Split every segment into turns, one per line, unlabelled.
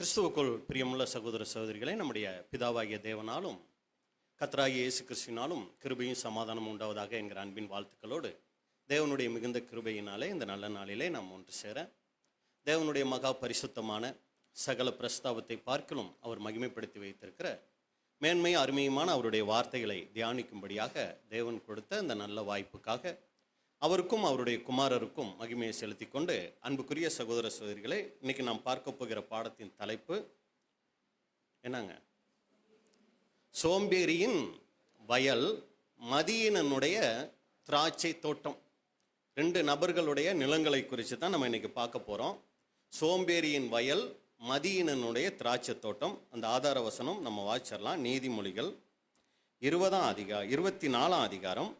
கிறிஸ்துவுக்குள் பிரியமுள்ள சகோதர சகோதரிகளை, நம்முடைய பிதாவாகிய தேவனாலும் கர்த்தராகிய இயேசு கிறிஸ்துவினாலும் கிருபையும் சமாதானம் உண்டாவதாக என்கிற அன்பின் வாழ்த்துக்களோடு, தேவனுடைய மிகுந்த கிருபையினாலே இந்த நல்ல நாளிலே நாம் ஒன்று சேர, தேவனுடைய மகா பரிசுத்தமான சகல பிரஸ்தாபத்தை பார்க்கலும் அவர் மகிமைப்படுத்தி வைத்திருக்கிற மேன்மை அருமையுமான அவருடைய வார்த்தைகளை தியானிக்கும்படியாக தேவன் கொடுத்த இந்த நல்ல வாய்ப்புக்காக அவருக்கும் அவருடைய குமாரருக்கும் மகிமையை செலுத்தி கொண்டு, அன்புக்குரிய சகோதர சகோதரிகளை, இன்னைக்கு நாம் பார்க்க போகிற பாடத்தின் தலைப்பு என்னங்க? சோம்பேறியின் வயல், மதியீனனுடைய திராட்சை தோட்டம். ரெண்டு நபர்களுடைய நிலங்களை குறித்து தான் நம்ம இன்னைக்கு பார்க்க போகிறோம். சோம்பேறியின் வயல், மதியீனனுடைய திராட்சை தோட்டம். அந்த ஆதார வசனம் நம்ம வாசிச்சிடலாம். நீதிமொழிகள் 24ஆம் அதிகாரம்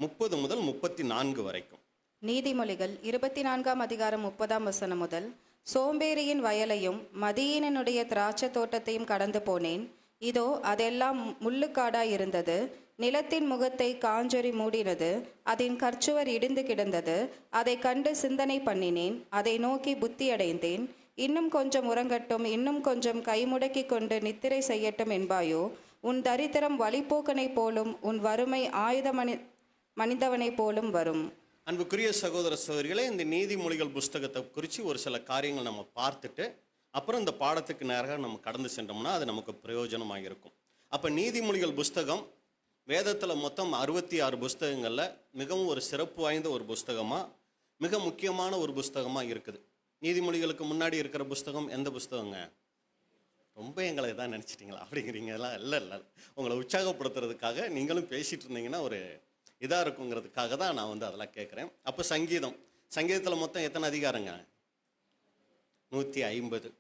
30 முதல் 34 வரைக்கும்.
நீதிமொழிகள் 24ஆம் அதிகாரம் 30ஆம் வசனம் முதல். சோம்பேறியின் வயலையும் மதியீனனுடைய திராட்சை தோட்டத்தையும் கடந்து போனேன். இதோ அதெல்லாம் முள்ளுக்காடாய் இருந்தது. நிலத்தின் முகத்தை காஞ்சொறி மூடினது. அதன் கற்சுவர் இடிந்து கிடந்தது. அதை கண்டு சிந்தனை பண்ணினேன். அதை நோக்கி புத்தியடைந்தேன். இன்னும் கொஞ்சம் உறங்கட்டும், இன்னும் கொஞ்சம் கைமுடக்கி கொண்டு நித்திரை செய்யட்டும் என்பாயோ? உன் தரித்திரம் வழிப்போக்கனை போலும், உன் வறுமை மனிதவனை போலும் வரும்.
அன்புக்குரிய சகோதர சகோதரிகளே, இந்த நீதிமொழிகள் புஸ்தகத்தை குறித்து ஒரு சில காரியங்கள் நம்ம பார்த்துட்டு அப்புறம் இந்த பாடத்துக்கு நேராக நம்ம கடந்து சென்றோம்னா அது நமக்கு பிரயோஜனமாக இருக்கும். அப்போ நீதிமொழிகள் புஸ்தகம் வேதத்தில் மொத்தம் 66 புஸ்தகங்களில் மிகவும் ஒரு சிறப்பு வாய்ந்த ஒரு புஸ்தகமாக, மிக முக்கியமான ஒரு புஸ்தகமாக இருக்குது. நீதிமொழிகளுக்கு முன்னாடி இருக்கிற புஸ்தகம் எந்த புஸ்தகங்க? ரொம்ப எங்களை தான் நினச்சிட்டிங்களா அப்படிங்கிறீங்கலாம்? இல்லை, உங்களை உற்சாகப்படுத்துறதுக்காக நீங்களும் பேசிகிட்டு இருந்தீங்கன்னா ஒரு இதாக இருக்குங்கிறதுக்காக தான் நான் அதெல்லாம் கேட்குறேன். அப்போ சங்கீதத்தில் மொத்தம் எத்தனை அதிகாரங்க? 150.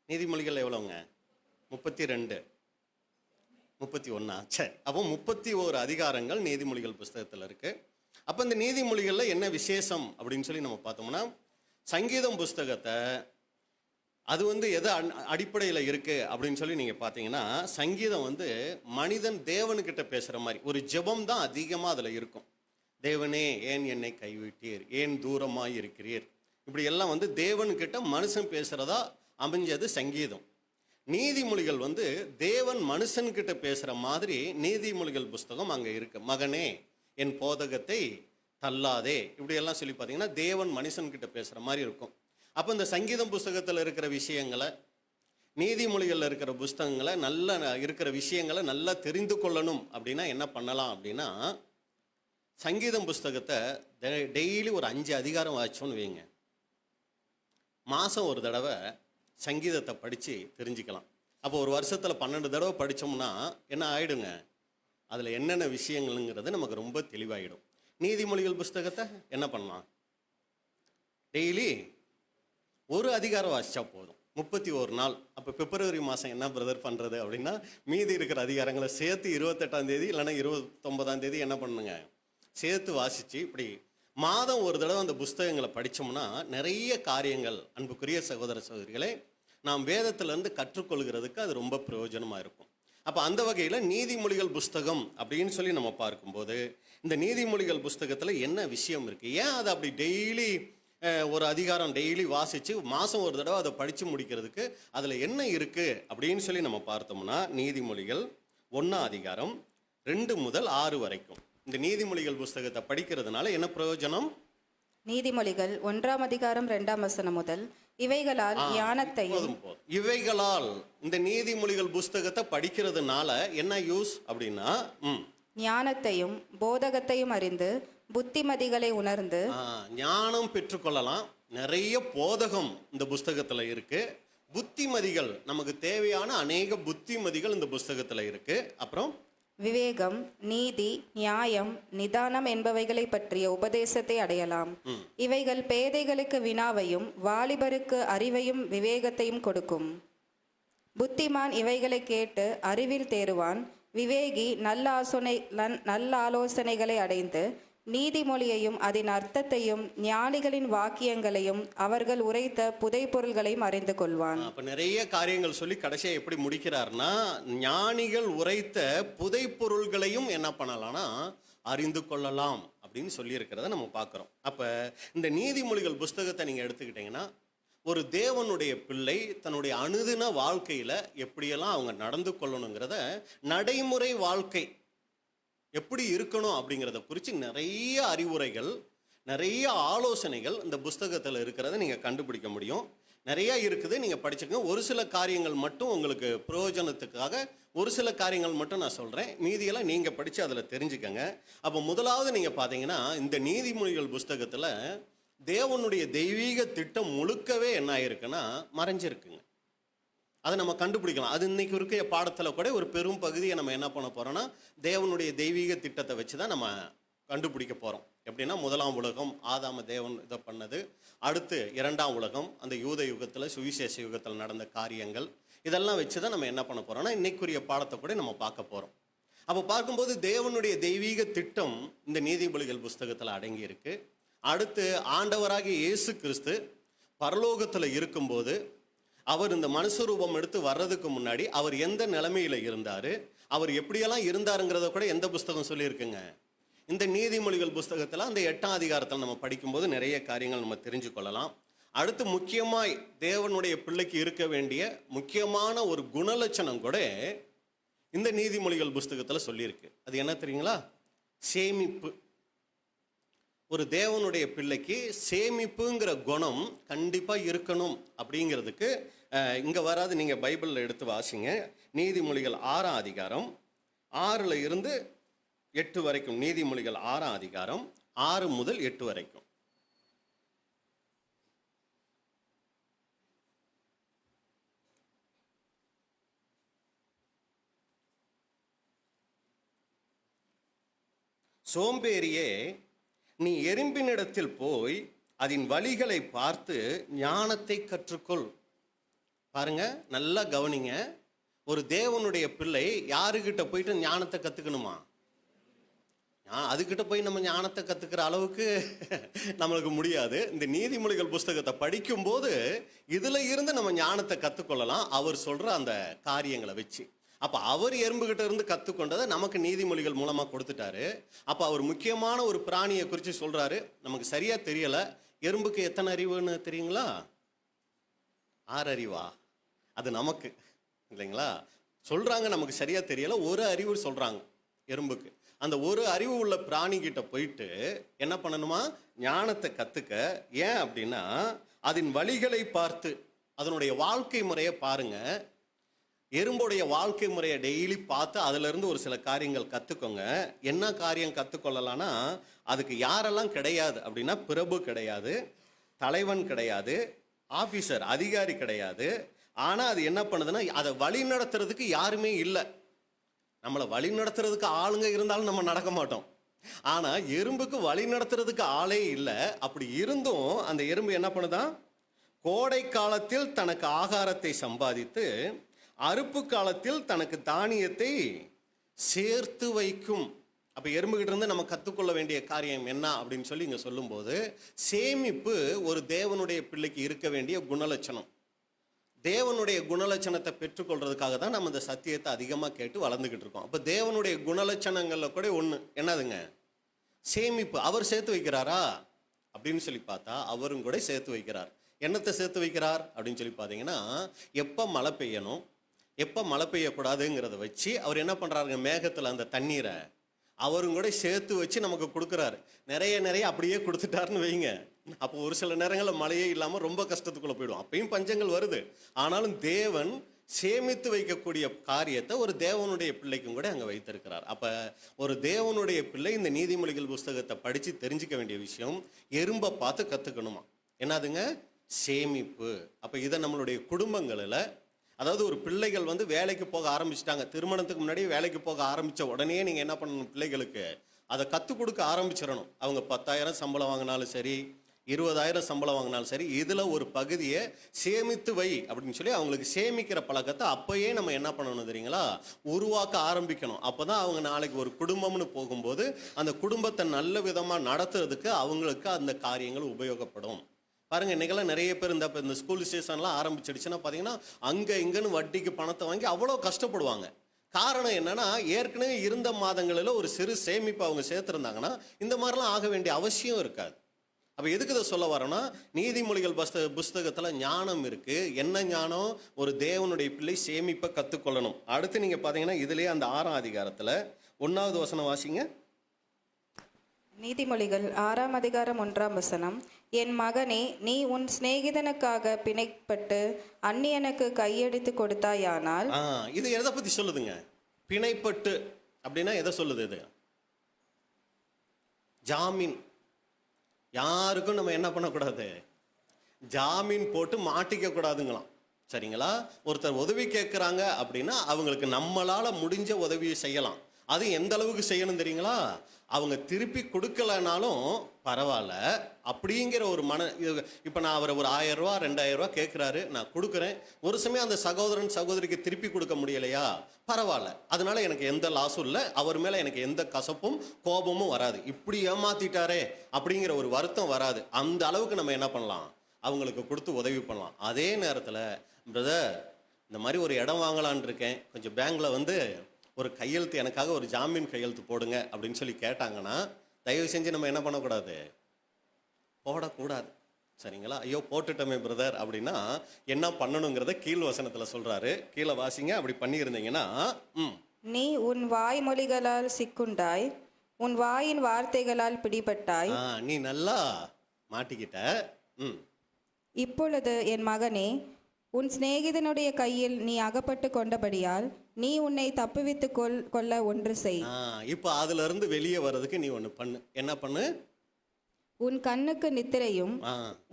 நீதிமொழிகள் எவ்வளோங்க? 32, 31. சரி, அப்போ 31 அதிகாரங்கள் நீதிமொழிகள் புஸ்தகத்தில் இருக்குது. அப்போ இந்த நீதிமொழிகளில் என்ன விசேஷம் அப்படின்னு சொல்லி நம்ம பார்த்தோம்னா, சங்கீதம் புஸ்தகத்தை அது எது அடிப்படையில் இருக்குது அப்படின்னு சொல்லி நீங்கள் பார்த்தீங்கன்னா, சங்கீதம் மனிதன் தேவனுக்கிட்ட பேசுகிற மாதிரி ஒரு ஜெபம் தான் அதிகமாக அதில் இருக்கும். தேவனே, ஏன் என்னை கைவிட்டீர், ஏன் தூரமாக இருக்கிறீர், இப்படி எல்லாம் தேவனுக்கிட்ட மனுஷன் பேசுகிறதா அமைஞ்சது சங்கீதம். நீதிமொழிகள் தேவன் மனுஷன்கிட்ட பேசுகிற மாதிரி நீதிமொழிகள் புஸ்தகம் அங்கே இருக்கு. மகனே, என் போதகத்தை தள்ளாதே, இப்படியெல்லாம் சொல்லி பார்த்தீங்கன்னா தேவன் மனுஷன்கிட்ட பேசுகிற மாதிரி இருக்கும். அப்போ இந்த சங்கீதம் புஸ்தகத்தில் இருக்கிற விஷயங்களை, நீதிமொழிகளில் இருக்கிற புஸ்தகங்களை, இருக்கிற விஷயங்களை நல்லா தெரிந்து கொள்ளணும் அப்படின்னா என்ன பண்ணலாம் அப்படின்னா, சங்கீதம் புஸ்தகத்தை டெய்லி ஒரு 5 அதிகாரம் வாசிச்சோன்னு வைங்க, மாதம் ஒரு தடவை சங்கீதத்தை படித்து தெரிஞ்சுக்கலாம். அப்போ ஒரு வருஷத்தில் 12 தடவை படித்தோம்னா என்ன ஆகிடுங்க? அதில் என்னென்ன விஷயங்கள்ங்கிறது நமக்கு ரொம்ப தெளிவாகிடும். நீதிமொழிகள் புஸ்தகத்தை என்ன பண்ணலாம்? டெய்லி ஒரு அதிகாரம் வாசித்தா போதும், 31 நாள். அப்போ பிப்ரவரி மாதம் என்ன பிரதர் பண்ணுறது அப்படின்னா, மீதி இருக்கிற அதிகாரங்களை சேர்த்து 28ஆம் தேதி இல்லைன்னா 29ஆம் தேதி என்ன பண்ணுங்க, சேர்த்து வாசித்து இப்படி மாதம் ஒரு தடவை அந்த புஸ்தகங்களை படித்தோம்னா நிறைய காரியங்கள், அன்புக்குரிய சகோதர சகோதரிகளே, நாம் வேதத்திலேருந்து கற்றுக்கொள்கிறதுக்கு அது ரொம்ப பிரயோஜனமாக இருக்கும். அப்போ அந்த வகையில் நீதிமொழிகள் புஸ்தகம் அப்படின்னு சொல்லி நம்ம பார்க்கும்போது, இந்த நீதிமொழிகள் புஸ்தகத்தில் என்ன விஷயம் இருக்குது, ஏன் அதை அப்படி டெய்லி ஒரு அதிகாரம் டெய்லி வாசித்து மாதம் ஒரு தடவை அதை படித்து முடிக்கிறதுக்கு அதில் என்ன இருக்குது அப்படின்னு சொல்லி நம்ம பார்த்தோம்னா, நீதிமொழிகள் 1ஆம் அதிகாரம் 2 முதல் 6 வரைக்கும் இந்த நீதிமொழிகள் புஸ்தகத்தை படிக்கிறதுனால என்ன பிரயோஜனம்?
நீதிமொழிகள் 1ஆம் அதிகாரம் 2ஆம் வசனம் முதல். இவைகளால் ஞானத்தையும்,
இவைகளால் இந்த நீதிமொழிகள் புஸ்தகத்தை படிக்கிறதுனால என்ன யூஸ் அப்படின்னா,
ஞானத்தையும் போதகத்தையும் அறிந்து புத்திமதிகளை உணர்ந்து
ஞானம் பெற்றுக்கொள்ளலாம். நிறைய போதகம் இந்த புஸ்தகத்தில் இருக்கு. புத்திமதிகள், நமக்கு தேவையான அநேக புத்திமதிகள் இந்த புஸ்தகத்தில் இருக்கு. அப்புறம்
விவேகம், நீதி, நியாயம், நிதானம் என்பவைகளை பற்றிய உபதேசத்தை அடையலாம். இவைகள் பேதைகளுக்கு வினாவையும் வாலிபருக்கு அறிவையும் விவேகத்தையும் கொடுக்கும். புத்திமான் இவைகளை கேட்டு அறிவில் தேறுவான். விவேகி நல்ல ஆலோசனைகளை அடைந்து நீதிமொழியையும் அதன் அர்த்தத்தையும் ஞானிகளின் வாக்கியங்களையும் அவர்கள் உரைத்த புதை பொருள்களையும் அறிந்து கொள்வான்.
அப்ப நிறைய காரியங்கள் சொல்லி கடைசியா எப்படி முடிக்கிறார்னா, ஞானிகள் உரைத்த புதை பொருள்களையும் என்ன பண்ணலாம்னா அறிந்து கொள்ளலாம். அப்படின்னு சொல்லியிருக்கிறத நம்ம பார்க்குறோம். அப்போ இந்த நீதிமொழிகள் புஸ்தகத்தை நீங்கள் எடுத்துக்கிட்டிங்கன்னா, ஒரு தேவனுடைய பிள்ளை தன்னுடைய அனுதின வாழ்க்கையில் எப்படியெல்லாம் அவங்க நடந்து கொள்ளணுங்கிறத, நடைமுறை வாழ்க்கை எப்படி இருக்கணும் அப்படிங்கிறத குறித்து நிறைய அறிவுரைகள், நிறைய ஆலோசனைகள் இந்த புஸ்தகத்தில் இருக்கிறத நீங்கள் கண்டுபிடிக்க முடியும். நிறையா இருக்குது, நீங்கள் படிச்சுக்கோங்க. ஒரு சில காரியங்கள் மட்டும் உங்களுக்கு பிரயோஜனத்துக்காக ஒரு சில காரியங்கள் மட்டும் நான் சொல்கிறேன், மீதியெல்லாம் நீங்கள் படித்து அதில் தெரிஞ்சுக்கங்க. அப்போ முதலாவது நீங்கள் பார்த்தீங்கன்னா, இந்த நீதிமொழிகள் புஸ்தகத்தில் தேவனுடைய தெய்வீக திட்டம் முழுக்கவே என்ன ஆயிருக்குன்னா மறைஞ்சிருக்குங்க. அதை நம்ம கண்டுபிடிக்கலாம். அது இன்னைக்கு இருக்க பாடத்தில் கூட ஒரு பெரும் பகுதியை நம்ம என்ன பண்ண போகிறோம்னா, தேவனுடைய தெய்வீக திட்டத்தை வச்சு தான் நம்ம கண்டுபிடிக்க போகிறோம். எப்படின்னா, முதலாம் உலகம் ஆதாம தேவன் இதை பண்ணது, அடுத்து இரண்டாம் உலகம் அந்த யூத யுகத்தில் சுவிசேஷ யுகத்தில் நடந்த காரியங்கள், இதெல்லாம் வச்சு தான் நம்ம என்ன பண்ண போகிறோம்னா இன்னைக்குரிய பாடத்தை கூட நம்ம பார்க்க போகிறோம். அப்போ பார்க்கும்போது தேவனுடைய தெய்வீக திட்டம் இந்த நீதிமொழிகள் புஸ்தகத்தில் அடங்கி இருக்கு. அடுத்து ஆண்டவராகிய இயேசு கிறிஸ்து பரலோகத்தில் இருக்கும்போது அவர் இந்த மனுஷரூபம் எடுத்து வர்றதுக்கு முன்னாடி அவர் எந்த நிலைமையில் இருந்தார், அவர் எப்படியெல்லாம் இருந்தாருங்கிறத கூட எந்த புஸ்தகம் சொல்லியிருக்குங்க? இந்த நீதிமொழிகள் புஸ்தகத்தில் அந்த 8ஆம் அதிகாரத்தில் நம்ம படிக்கும்போது நிறைய காரியங்கள் நம்ம தெரிஞ்சு கொள்ளலாம். அடுத்து முக்கியமாய் தேவனுடைய பிள்ளைக்கு இருக்க வேண்டிய முக்கியமான ஒரு குணலட்சணம் கூட இந்த நீதிமொழிகள் புஸ்தகத்தில் சொல்லியிருக்கு. அது என்ன தெரியுங்களா? சேமிப்பு. ஒரு தேவனுடைய பிள்ளைக்கு சேமிப்புங்கிற குணம் கண்டிப்பாக இருக்கணும். அப்படிங்கிறதுக்கு இங்கே வராது, நீங்கள் பைபிளில் எடுத்து வாசிங்க. நீதிமொழிகள் 6ஆம் அதிகாரம் 6ல் இருந்து 8 வரைக்கும். நீதிமொழிகள் 6ஆம் அதிகாரம் 6 முதல் 8 வரைக்கும். சோம்பேறியே, நீ எறும்பினிடத்தில் போய் அதன் வழிகளை பார்த்து ஞானத்தை கற்றுக்கொள். பாருங்க, நல்லா கவனிங்க. ஒரு தேவனுடைய பிள்ளை யாருக்கிட்ட போயிட்டு ஞானத்தை கற்றுக்கணுமா? அதுக்கிட்ட போய் நம்ம ஞானத்தை கற்றுக்கிற அளவுக்கு நம்மளுக்கு முடியாது. இந்த நீதிமொழிகள் புஸ்தகத்தை படிக்கும்போது இதில் இருந்து நம்ம ஞானத்தை கற்றுக்கொள்ளலாம், அவர் சொல்கிற அந்த காரியங்களை வச்சு. அப்போ அவர் எறும்புகிட்ட இருந்து கற்றுக்கொண்டதை நமக்கு நீதிமொழிகள் மூலமாக கொடுத்துட்டாரு. அப்போ அவர் முக்கியமான ஒரு பிராணியை குறித்து சொல்கிறாரு. நமக்கு சரியாக தெரியலை. எறும்புக்கு எத்தனை அறிவுன்னு தெரியுங்களா? 6 அறிவா? அது நமக்கு இல்லைங்களா? சொல்கிறாங்க, நமக்கு சரியாக தெரியலை. ஒரு அறிவு சொல்கிறாங்க எறும்புக்கு. அந்த ஒரு அறிவு உள்ள பிராணிகிட்ட போயிட்டு என்ன பண்ணணுமா? ஞானத்தை கற்றுக்க. ஏன் அப்படின்னா, அதன் வழிகளை பார்த்து அதனுடைய வாழ்க்கை முறையை பாருங்க. எறும்புடைய வாழ்க்கை முறையை டெய்லி பார்த்து அதிலிருந்து ஒரு சில காரியங்கள் கற்றுக்கோங்க. என்ன காரியம் கற்றுக்கொள்ளலான்னா, அதுக்கு யாரெல்லாம் கிடையாது அப்படின்னா, பிரபு கிடையாது, தலைவன் கிடையாது, ஆஃபீஸர் அதிகாரி கிடையாது. ஆனால் அது என்ன பண்ணுதுன்னா, அதை வழி நடத்துறதுக்கு யாருமே இல்லை. நம்மளை வழி நடத்துறதுக்கு ஆளுங்க இருந்தாலும் நம்ம நடக்க மாட்டோம். ஆனால் எறும்புக்கு வழி நடத்துறதுக்கு ஆளே இல்லை. அப்படி இருந்தும் அந்த எறும்பு என்ன பண்ணுதான்? கோடை காலத்தில் தனக்கு ஆகாரத்தை சம்பாதித்து அறுப்பு காலத்தில் தனக்கு தானியத்தை சேர்த்து வைக்கும். அப்போ எறும்புகிட்ட இருந்து நம்ம கற்றுக்கொள்ள வேண்டிய காரியம் என்ன அப்படின்னு சொல்லி இங்கே சொல்லும்போது, சேமிப்பு ஒரு தேவனுடைய பிள்ளைக்கு இருக்க வேண்டிய குணலட்சணம். தேவனுடைய குணலட்சணத்தை பெற்றுக்கொள்றதுக்காக தான் நம்ம இந்த சத்தியத்தை அதிகமாக கேட்டு வளர்ந்துக்கிட்டு இருக்கோம். அப்போ தேவனுடைய குணலட்சணங்களில் கூட ஒன்று என்னதுங்க? சேமிப்பு. அவர் சேர்த்து வைக்கிறாரா அப்படின்னு சொல்லி பார்த்தா, அவரும் கூட சேர்த்து வைக்கிறார். என்னத்தை சேர்த்து வைக்கிறார் அப்படின்னு சொல்லி பார்த்தீங்கன்னா, எப்போ மழை பெய்யணும், எப்போ மழை பெய்யக்கூடாதுங்கிறத வச்சு அவர் என்ன பண்ணுறாருங்க? மேகத்தில் அந்த தண்ணீரை அவரும் கூட சேர்த்து வச்சு நமக்கு கொடுக்குறாரு. நிறைய அப்படியே கொடுத்துட்டாருன்னு வைங்க. அப்போ ஒரு சில நேரங்களில் மழையே இல்லாமல் ரொம்ப கஷ்டத்துக்குள்ளே போயிடும். அப்பயும் பஞ்சங்கள் வருது. ஆனாலும் தேவன் சேமித்து வைக்கக்கூடிய காரியத்தை ஒரு தேவனுடைய பிள்ளைக்கும் கூட அங்கே வைத்திருக்கிறார். அப்போ ஒரு தேவனுடைய பிள்ளை இந்த நீதிமொழிகள் புஸ்தகத்தை படித்து தெரிஞ்சிக்க வேண்டிய விஷயம், எறும்பை பார்த்து கற்றுக்கணுமா? என்னதுங்க? சேமிப்பு. அப்போ இதை நம்மளுடைய குடும்பங்களில், அதாவது ஒரு பிள்ளைகள் வேலைக்கு போக ஆரம்பிச்சிட்டாங்க, திருமணத்துக்கு முன்னாடி வேலைக்கு போக ஆரம்பித்த உடனே நீங்கள் என்ன பண்ணணும்? பிள்ளைகளுக்கு அதை கற்றுக் கொடுக்க ஆரம்பிச்சிடணும். அவங்க 10,000 சம்பளம் வாங்கினாலும் சரி, 20,000 சம்பளம் வாங்கினாலும் சரி, இதில் ஒரு பகுதியை சேமித்து வை அப்படின்னு சொல்லி அவங்களுக்கு சேமிக்கிற பழக்கத்தை அப்போயே நம்ம என்ன பண்ணணும் தெரியுங்களா? உருவாக்க ஆரம்பிக்கணும். அப்போ தான் அவங்க நாளைக்கு ஒரு குடும்பம்னு போகும்போது அந்த குடும்பத்தை நல்ல விதமாக நடத்துறதுக்கு அவங்களுக்கு அந்த காரியங்கள் உபயோகப்படும். பாருங்க, இன்றைக்கெல்லாம் நிறைய பேர் இந்த ஸ்கூல் ஸ்டேஷன்லாம் ஆரம்பிச்சிடுச்சுன்னா பார்த்தீங்கன்னா, அங்கே இங்கேன்னு வட்டிக்கு பணத்தை வாங்கி அவ்வளோ கஷ்டப்படுவாங்க. காரணம் என்னன்னா, ஏற்கனவே இருந்த மாதங்களில் ஒரு சிறு சேமிப்பு அவங்க சேர்த்துருந்தாங்கன்னா இந்த மாதிரிலாம் ஆக வேண்டிய அவசியம் இருக்காது. அப்போ எதுக்கு இதை சொல்ல வரோன்னா, நீதிமொழிகள் புஸ்தகத்தில் ஞானம் இருக்கு. என்ன ஞானம்? ஒரு தேவனுடைய பிள்ளை சேமிப்பை கற்றுக்கொள்ளணும். அடுத்து நீங்கள் பார்த்தீங்கன்னா இதுலேயே அந்த 6ஆம் அதிகாரத்தில் 1வது வசனம் வாசிங்க.
நீதிமொழிகள் 6ஆம் அதிகாரம் 1ஆம் வசனம். என் மகனே, நீ உன் சிநேகிதனுக்காக பிணைப்பட்டு அந்நியனுக்கு கையெடுத்து கொடுத்தாயானால்.
இது எதை பற்றி சொல்லுதுங்க? பிணைப்பட்டு அப்படின்னா எதை சொல்லுது? இது ஜாமீன். யாருக்கும் நம்ம என்ன பண்ணக்கூடாது? ஜாமீன் போட்டு மாட்டிக்க கூடாதுங்களாம். சரிங்களா? ஒருத்தர் உதவி கேட்குறாங்க அப்படின்னா அவங்களுக்கு நம்மளால முடிஞ்ச உதவியை செய்யலாம். அது எந்த அளவுக்கு செய்யணும் தெரியுங்களா? அவங்க திருப்பி கொடுக்கலனாலும் பரவாயில்ல அப்படிங்கிற ஒரு இப்போ நான் அவர் ஒரு 1000 ரூபா 2000 ரூபா கேட்குறாரு, நான் கொடுக்குறேன். ஒரு சமயம் அந்த சகோதரன் சகோதரிக்கு திருப்பி கொடுக்க முடியலையா, பரவாயில்ல, அதனால எனக்கு எந்த லாஸும் இல்லை, அவர் மேலே எனக்கு எந்த கசப்பும் கோபமும் வராது. இப்படி ஏமாத்திட்டாரே அப்படிங்கிற ஒரு வருத்தம் வராது. அந்த அளவுக்கு நம்ம என்ன பண்ணலாம்? அவங்களுக்கு கொடுத்து உதவி பண்ணலாம். அதே நேரத்தில், பிரதர் இந்த மாதிரி ஒரு இடம் வாங்கலான் இருக்கேன், கொஞ்சம் பேங்க்ல ஒரு கையெழுத்து, எனக்காக ஒரு ஜாமீன் கையெழுத்து போடுங்க அப்படின்னு சொல்லி கேட்டாங்கன்னா தயவு செஞ்சு நம்ம என்ன பண்ணக்கூடாது? போடக்கூடாது. சரிங்களா? ஐயோ போட்டுட்டோமே பிரதர் அப்படின்னா என்ன பண்ணணுங்கிறத கீழ் வசனத்தில் சொல்றாரு. கீழே வாசிங்க. அப்படி பண்ணியிருந்தீங்கன்னா,
நீ உன் வாய்மொழிகளால் சிக்குண்டாய், உன் வாயின் வார்த்தைகளால் பிடிபட்டாய்.
நீ நல்லா மாட்டிக்கிட்ட.
இப்பொழுது என் மகனே, உன் சிநேகிதனுடைய கையில் நீ அகப்பட்டு கொண்டபடியால் நீ உன்னை தப்புவித்து கொள்ள ஒன்று செய்.
இப்போ அதுல இருந்து வெளியே வர்றதுக்கு நீ ஒன்று பண்ணு. என்ன பண்ணு?
உன் கண்ணுக்கு நித்திரையும்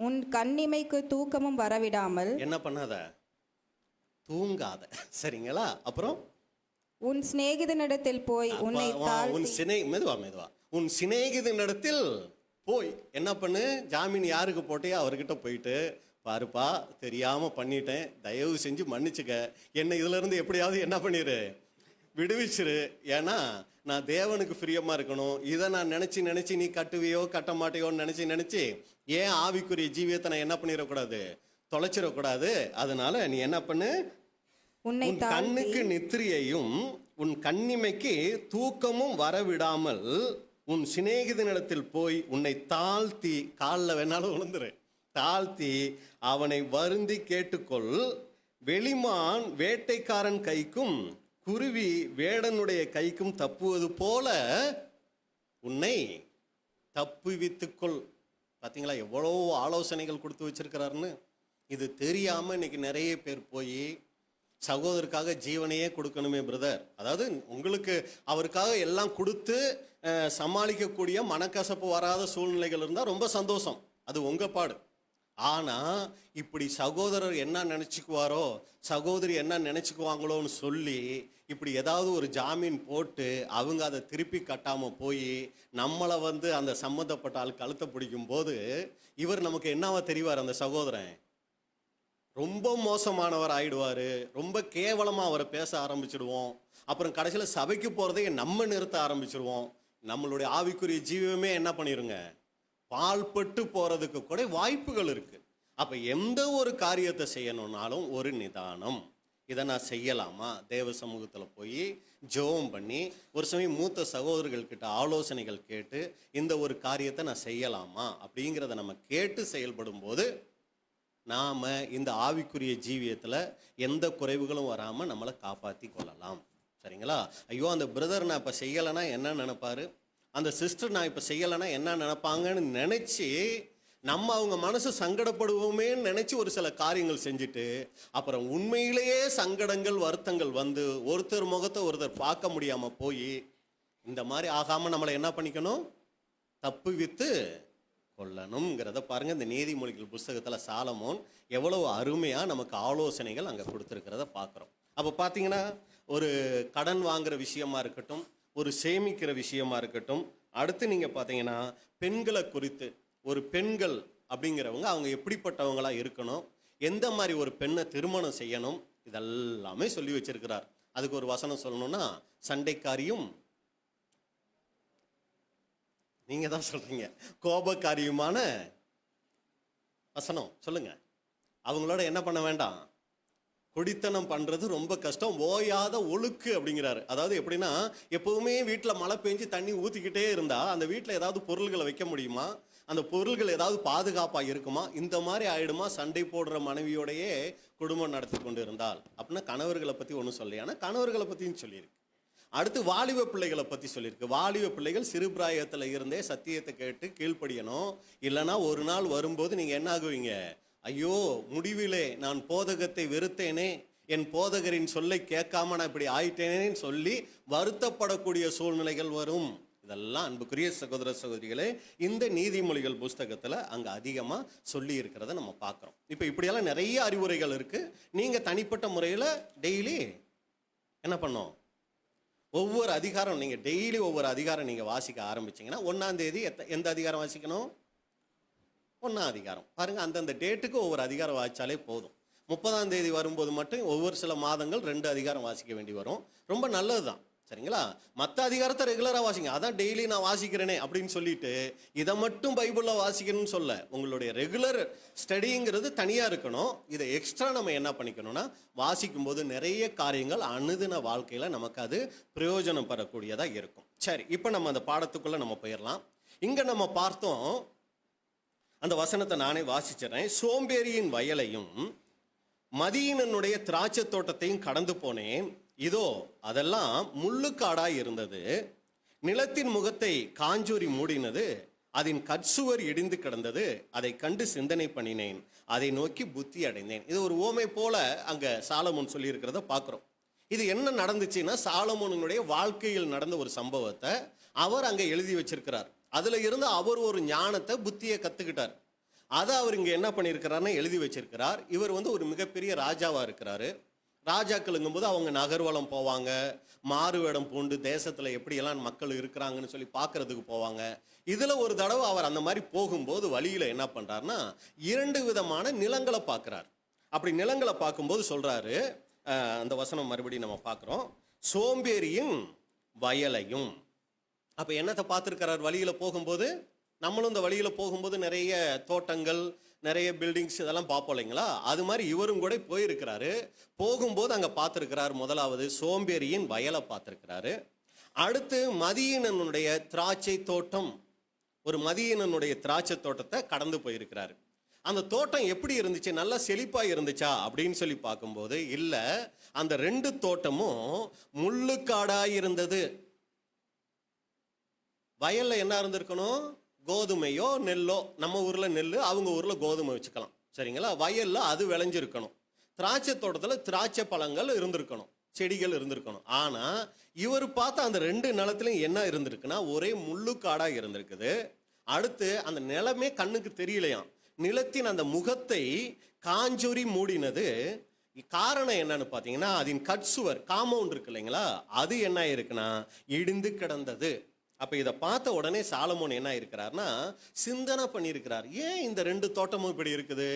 உன் கண்ணிமைக்கு தூக்கமும் வரவிடாமல்
என்ன பண்ணாத? தூங்காத. சரிங்களா? அப்புறம்
உன் சிநேகிதனிடத்தில் போய் உன்னை
மெதுவா உன் சிநேகிதனிடத்தில் போய் என்ன பண்ணு? ஜாமீன் யாருக்கு போட்டியோ அவர்கிட்ட போயிட்டு, பாருப்பா தெரியாம பண்ணிட்டேன், தயவு செஞ்சு மன்னிச்சுக்க, என்னை இதுல இருந்து எப்படியாவது என்ன பண்ணிரு, விடுவிச்சிரு. ஏன்னா நான் தேவனுக்கு பிரியமா இருக்கணும். இதை நான் நினைச்சு நீ கட்டுவியோ கட்ட மாட்டியோன்னு நினைச்சு ஏன் ஆவிக்குரிய ஜீவியத்தை நான் என்ன பண்ணிடக்கூடாது? தொலைச்சிடக்கூடாது. அதனால நீ என்ன பண்ணு? உன் கண்ணுக்கு நித்திரையையும் உன் கண்ணிமைக்கு தூக்கமும் வரவிடாமல் உன் சிநேகிதனிடத்தில் போய் உன்னை தாழ்த்தி, காலில் வேணாலும் விழுந்துரு, தாழ்த்தி அவனை வருந்தி கேட்டுக்கொள். வெளிமான் வேட்டைக்காரன் கைக்கும் குருவி வேடனுடைய கைக்கும் தப்புவது போல உன்னை தப்புவித்துக்கொள். பார்த்தீங்களா எவ்வளோ ஆலோசனைகள் கொடுத்து வச்சிருக்கிறாருன்னு? இது தெரியாமல் இன்னைக்கு நிறைய பேர் போய் சகோதரருக்காக ஜீவனையே கொடுக்கணுமே பிரதர், அதாவது உங்களுக்கு அவருக்காக எல்லாம் கொடுத்து சமாளிக்கக்கூடிய மனக்கசப்பு வராத சூழ்நிலைகள் இருந்தால் ரொம்ப சந்தோஷம், அது உங்கள் பாடு. ஆனால் இப்படி சகோதரர் என்ன நினச்சிக்குவாரோ, சகோதரி என்ன நினச்சிக்குவாங்களோன்னு சொல்லி இப்படி ஏதாவது ஒரு ஜாமீன் போட்டு அவங்க அதை திருப்பி கட்டாமல் போய் நம்மளை அந்த சம்மந்தப்பட்ட ஆள் கழுத்தை பிடிக்கும் போது இவர் நமக்கு என்னவா தெரிவார்? அந்த சகோதரன் ரொம்ப மோசமானவர் ஆயிடுவார். ரொம்ப கேவலமாக அவரை பேச ஆரம்பிச்சிடுவோம். அப்புறம் கடைசியில் சபைக்கு போகிறதையே நம்ம நிறுத்த ஆரம்பிச்சிடுவோம். நம்மளுடைய ஆவிக்குரிய ஜீவமே என்ன பண்ணிருங்க, பால்பட்டு போகிறதுக்கு கூட வாய்ப்புகள் இருக்குது. அப்போ எந்த ஒரு காரியத்தை செய்யணும்னாலும் ஒரு நிதானம். இதை நான் செய்யலாமா? தேவ சமூகத்தில் போய் ஜெபம் பண்ணி, ஒரு சமயம் மூத்த சகோதரர்கள்கிட்ட ஆலோசனைகள் கேட்டு இந்த ஒரு காரியத்தை நான் செய்யலாமா அப்படிங்கிறத நம்ம கேட்டு செயல்படும் போது நாம் இந்த ஆவிக்குரிய ஜீவியத்தில் எந்த குறைவுகளும் வராமல் நம்மளை காப்பாற்றி கொள்ளலாம். சரிங்களா? ஐயோ அந்த பிரதர் நான் இப்போ செய்யலைன்னா என்ன நினைப்பாரு, அந்த சிஸ்டர் நான் இப்போ செய்யலைன்னா என்ன நினைப்பாங்கன்னு நினச்சி நம்ம அவங்க மனசு சங்கடப்படுவோமேன்னு நினச்சி ஒரு சில காரியங்கள் செஞ்சுட்டு அப்புறம் உண்மையிலேயே சங்கடங்கள் வருத்தங்கள் ஒருத்தர் முகத்தை ஒருத்தர் பார்க்க முடியாமல் போய் இந்த மாதிரி ஆகாமல் நம்மளை என்ன பண்ணிக்கணும்? தப்புவித்து கொள்ளணுங்கிறத பாருங்கள். இந்த நீதிமொழிகள் புஸ்தகத்தில் சாலமோன் எவ்வளவு அருமையாக நமக்கு ஆலோசனைகள் அங்கே கொடுத்துருக்கிறத பார்க்குறோம். அப்போ பார்த்தீங்கன்னா ஒரு கடன் வாங்குகிற விஷயமா இருக்கட்டும், ஒரு சேமிக்கிற விஷயமா இருக்கட்டும், அடுத்து நீங்கள் பார்த்தீங்கன்னா பெண்களை குறித்து, ஒரு பெண்கள் அப்படிங்கிறவங்க அவங்க எப்படிப்பட்டவங்களாக இருக்கணும், எந்த மாதிரி ஒரு பெண்ணை திருமணம் செய்யணும், இதெல்லாமே சொல்லி வச்சிருக்கிறார். அதுக்கு ஒரு வசனம் சொல்லணும்னா, சண்டைக்காரியும் நீங்க தான் சொல்றீங்க, கோபக்காரியுமான வசனம் சொல்லுங்க. அவங்களோட என்ன பண்ண வேண்டாம்? குடித்தனம் பண்றது ரொம்ப கஷ்டம், ஓயாத ஒழுக்கு அப்படிங்கிறாரு. அதாவது எப்படின்னா, எப்பவுமே வீட்டில் மழை பெஞ்சு தண்ணி ஊற்றிக்கிட்டே இருந்தா அந்த வீட்டில் ஏதாவது பொருள்களை வைக்க முடியுமா? அந்த பொருள்கள் ஏதாவது பாதுகாப்பாக இருக்குமா? இந்த மாதிரி ஆயிடுமா சண்டை போடுற மனைவியோடையே குடும்பம் நடத்தி கொண்டு இருந்தால். அப்படின்னா கணவர்களை பற்றி ஒன்றும் சொல்லி, ஆனால் கணவர்களை பற்றியும் சொல்லியிருக்கு. அடுத்து வாலிப பிள்ளைகளை பற்றி சொல்லியிருக்கு. வாலிப பிள்ளைகள் சிறு பிராயத்தில் இருந்தே சத்தியத்தை கேட்டு கீழ்ப்படியணும். இல்லைன்னா ஒரு நாள் வரும்போது நீங்கள் என்ன ஆகுவீங்க? ஐயோ, முடிவிலே நான் போதகத்தை வெறுத்தேனே, என் போதகரின் சொல்லை கேட்காம நான் இப்படி ஆயிட்டேனேன்னு சொல்லி வருத்தப்படக்கூடிய சூழ்நிலைகள் வரும். இதெல்லாம் அன்புக்குரிய சகோதர சகோதரிகளே, இந்த நீதிமொழிகள் புஸ்தகத்தில் அங்கே அதிகமாக சொல்லி இருக்கிறத நம்ம பார்க்குறோம். இப்போ இப்படியெல்லாம் நிறைய அறிவுரைகள் இருக்குது. நீங்கள் தனிப்பட்ட முறையில் டெய்லி என்ன பண்ணோம்? ஒவ்வொரு அதிகாரம் நீங்கள் டெய்லி ஒவ்வொரு அதிகாரம் நீங்கள் வாசிக்க ஆரம்பிச்சிங்கன்னா 1ஆம் தேதி எந்த அதிகாரம் வாசிக்கணும்? 1ஆம் அதிகாரம். பாருங்கள், அந்தந்த டேட்டுக்கு ஒவ்வொரு அதிகாரம் வாசித்தாலே போதும். 30ஆம் தேதி வரும்போது மட்டும் ஒவ்வொரு சில மாதங்கள் 2 அதிகாரம் வாசிக்க வேண்டி வரும். ரொம்ப நல்லது தான், சரிங்களா? மற்ற அதிகாரத்தை ரெகுலராக வாசிங்க. அதான் டெய்லி நான் வாசிக்கிறேனே அப்படின்னு சொல்லிட்டு இதை மட்டும் பைபிளில் வாசிக்கணும்னு சொல்ல. உங்களுடைய ரெகுலர் ஸ்டடிங்கிறது தனியாக இருக்கணும். இதை எக்ஸ்ட்ரா நம்ம என்ன பண்ணிக்கணும்னா, வாசிக்கும்போது நிறைய காரியங்கள் அனுதின வாழ்க்கையில் நமக்கு அது பிரயோஜனம் பெறக்கூடியதாக இருக்கும். சரி, இப்போ நம்ம அந்த பாடத்துக்குள்ளே நம்ம போயிடலாம். இங்கே நம்ம பார்த்தோம், அந்த வசனத்தை நானே வாசிச்சிடறேன். சோம்பேறியின் வயலையும் மதியினனுடைய திராட்சை தோட்டத்தையும் கடந்து போனேன். இதோ அதெல்லாம் முள்ளுக்காடாய் இருந்தது. நிலத்தின் முகத்தை காஞ்சூரி மூடினது. அதன் கற்சுவர் இடிந்து கிடந்தது. அதை கண்டு சிந்தனை பண்ணினேன். அதை நோக்கி புத்தி அடைந்தேன். இது ஒரு ஓமை போல அங்கே சாலமோன் சொல்லியிருக்கிறத பார்க்குறோம். இது என்ன நடந்துச்சுன்னா, சாலமோனுடைய வாழ்க்கையில் நடந்த ஒரு சம்பவத்தை அவர் அங்கே எழுதி வச்சிருக்கிறார். அதுல இருந்து அவர் ஒரு ஞானத்தை, புத்தியை கத்துக்கிட்டார். அதை அவர் இங்க என்ன பண்ணியிருக்கிறார்னு எழுதி வச்சிருக்கிறார். இவர் ஒரு மிகப்பெரிய ராஜாவா இருக்கிறாரு. ராஜாக்களுங்கும் போது அவங்க நகர்வலம் போவாங்க, மாறு வேடம் பூண்டு தேசத்துல எப்படியெல்லாம் மக்கள் இருக்கிறாங்கன்னு சொல்லி பார்க்கறதுக்கு போவாங்க. இதுல ஒரு தடவை அவர் அந்த மாதிரி போகும்போது வழியில என்ன பண்றாருன்னா, 2 விதமான நிலங்களை பார்க்கிறார். அப்படி நிலங்களை பார்க்கும்போது சொல்றாரு, அந்த வசனம் மறுபடியும் நம்ம பார்க்குறோம், சோம்பேறியின் வயலையும். அப்போ என்னத்தை பார்த்துருக்கிறார் வழியில் போகும்போது? நம்மளும் இந்த வழியில் போகும்போது நிறைய தோட்டங்கள், நிறைய பில்டிங்ஸ் இதெல்லாம் பார்ப்போம் இல்லைங்களா? அது மாதிரி இவரும் கூட போயிருக்கிறாரு. போகும்போது அங்கே பார்த்துருக்கிறார். முதலாவது சோம்பேறியின் வயலை பார்த்துருக்கிறாரு. அடுத்து மதியினனுடைய திராட்சை தோட்டம், ஒரு மதியினனுடைய திராட்சை தோட்டத்தை கடந்து போயிருக்கிறாரு. அந்த தோட்டம் எப்படி இருந்துச்சு? நல்லா செழிப்பாக இருந்துச்சா அப்படின்னு சொல்லி பார்க்கும்போது இல்லை, அந்த 2 தோட்டமும் முள்ளுக்காடாக இருந்தது. வயல்ல என்ன இருந்திருக்கணும்? கோதுமையோ நெல்லோ. நம்ம ஊர்ல நெல், அவங்க ஊர்ல கோதுமை வச்சுக்கலாம், சரிங்களா? வயல்ல அது விளைஞ்சிருக்கணும். திராட்சை தோட்டத்தில் திராட்சை பழங்கள் இருந்திருக்கணும், செடிகள் இருந்திருக்கணும். ஆனா இவர் பார்த்த அந்த 2 நிலத்திலையும் என்ன இருந்திருக்குன்னா, ஒரே முள்ளுக்காடா இருந்திருக்குது. அடுத்து அந்த நிலமே கண்ணுக்கு தெரியலையாம். நிலத்தின் அந்த முகத்தை காஞ்சொரி மூடினது. காரணம் என்னன்னு பார்த்தீங்கன்னா, அதன் கட்சுவர், காம்பவுண்ட் இருக்கு இல்லைங்களா, அது என்ன இருக்குன்னா இடிந்து கிடந்தது. அப்போ இதை பார்த்த உடனே சாலமோன் என்ன இருக்கிறார்னா, சிந்தனை பண்ணியிருக்கிறார். ஏன் இந்த 2 தோட்டமும் இப்படி இருக்குது?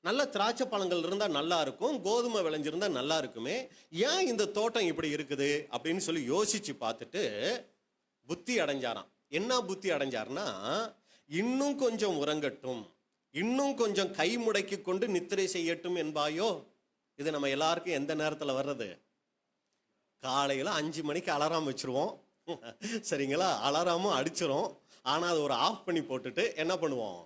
நல்ல திராட்சை பழங்கள் இருந்தால் நல்லா இருக்கும், கோதுமை விளைஞ்சிருந்தா நல்லா இருக்குமே, ஏன் இந்த தோட்டம் இப்படி இருக்குது அப்படின்னு சொல்லி யோசிச்சு பார்த்துட்டு புத்தி அடைஞ்சாராம். என்ன புத்தி அடைஞ்சார்னா, இன்னும் கொஞ்சம் உறங்கட்டும், இன்னும் கொஞ்சம் கை முடக்கி கொண்டு நித்திரை செய்யட்டும் என்பாயோ. இது நம்ம எல்லாருக்கும் எந்த நேரத்தில் வர்றது? காலையில் 5 மணிக்கு அலாரம் வச்சுருவோம், சரிங்களா? அலாரமும் அடிச்சிரும். ஆனால் அது ஒரு ஆஃப் பண்ணி போட்டுட்டு என்ன பண்ணுவோம்?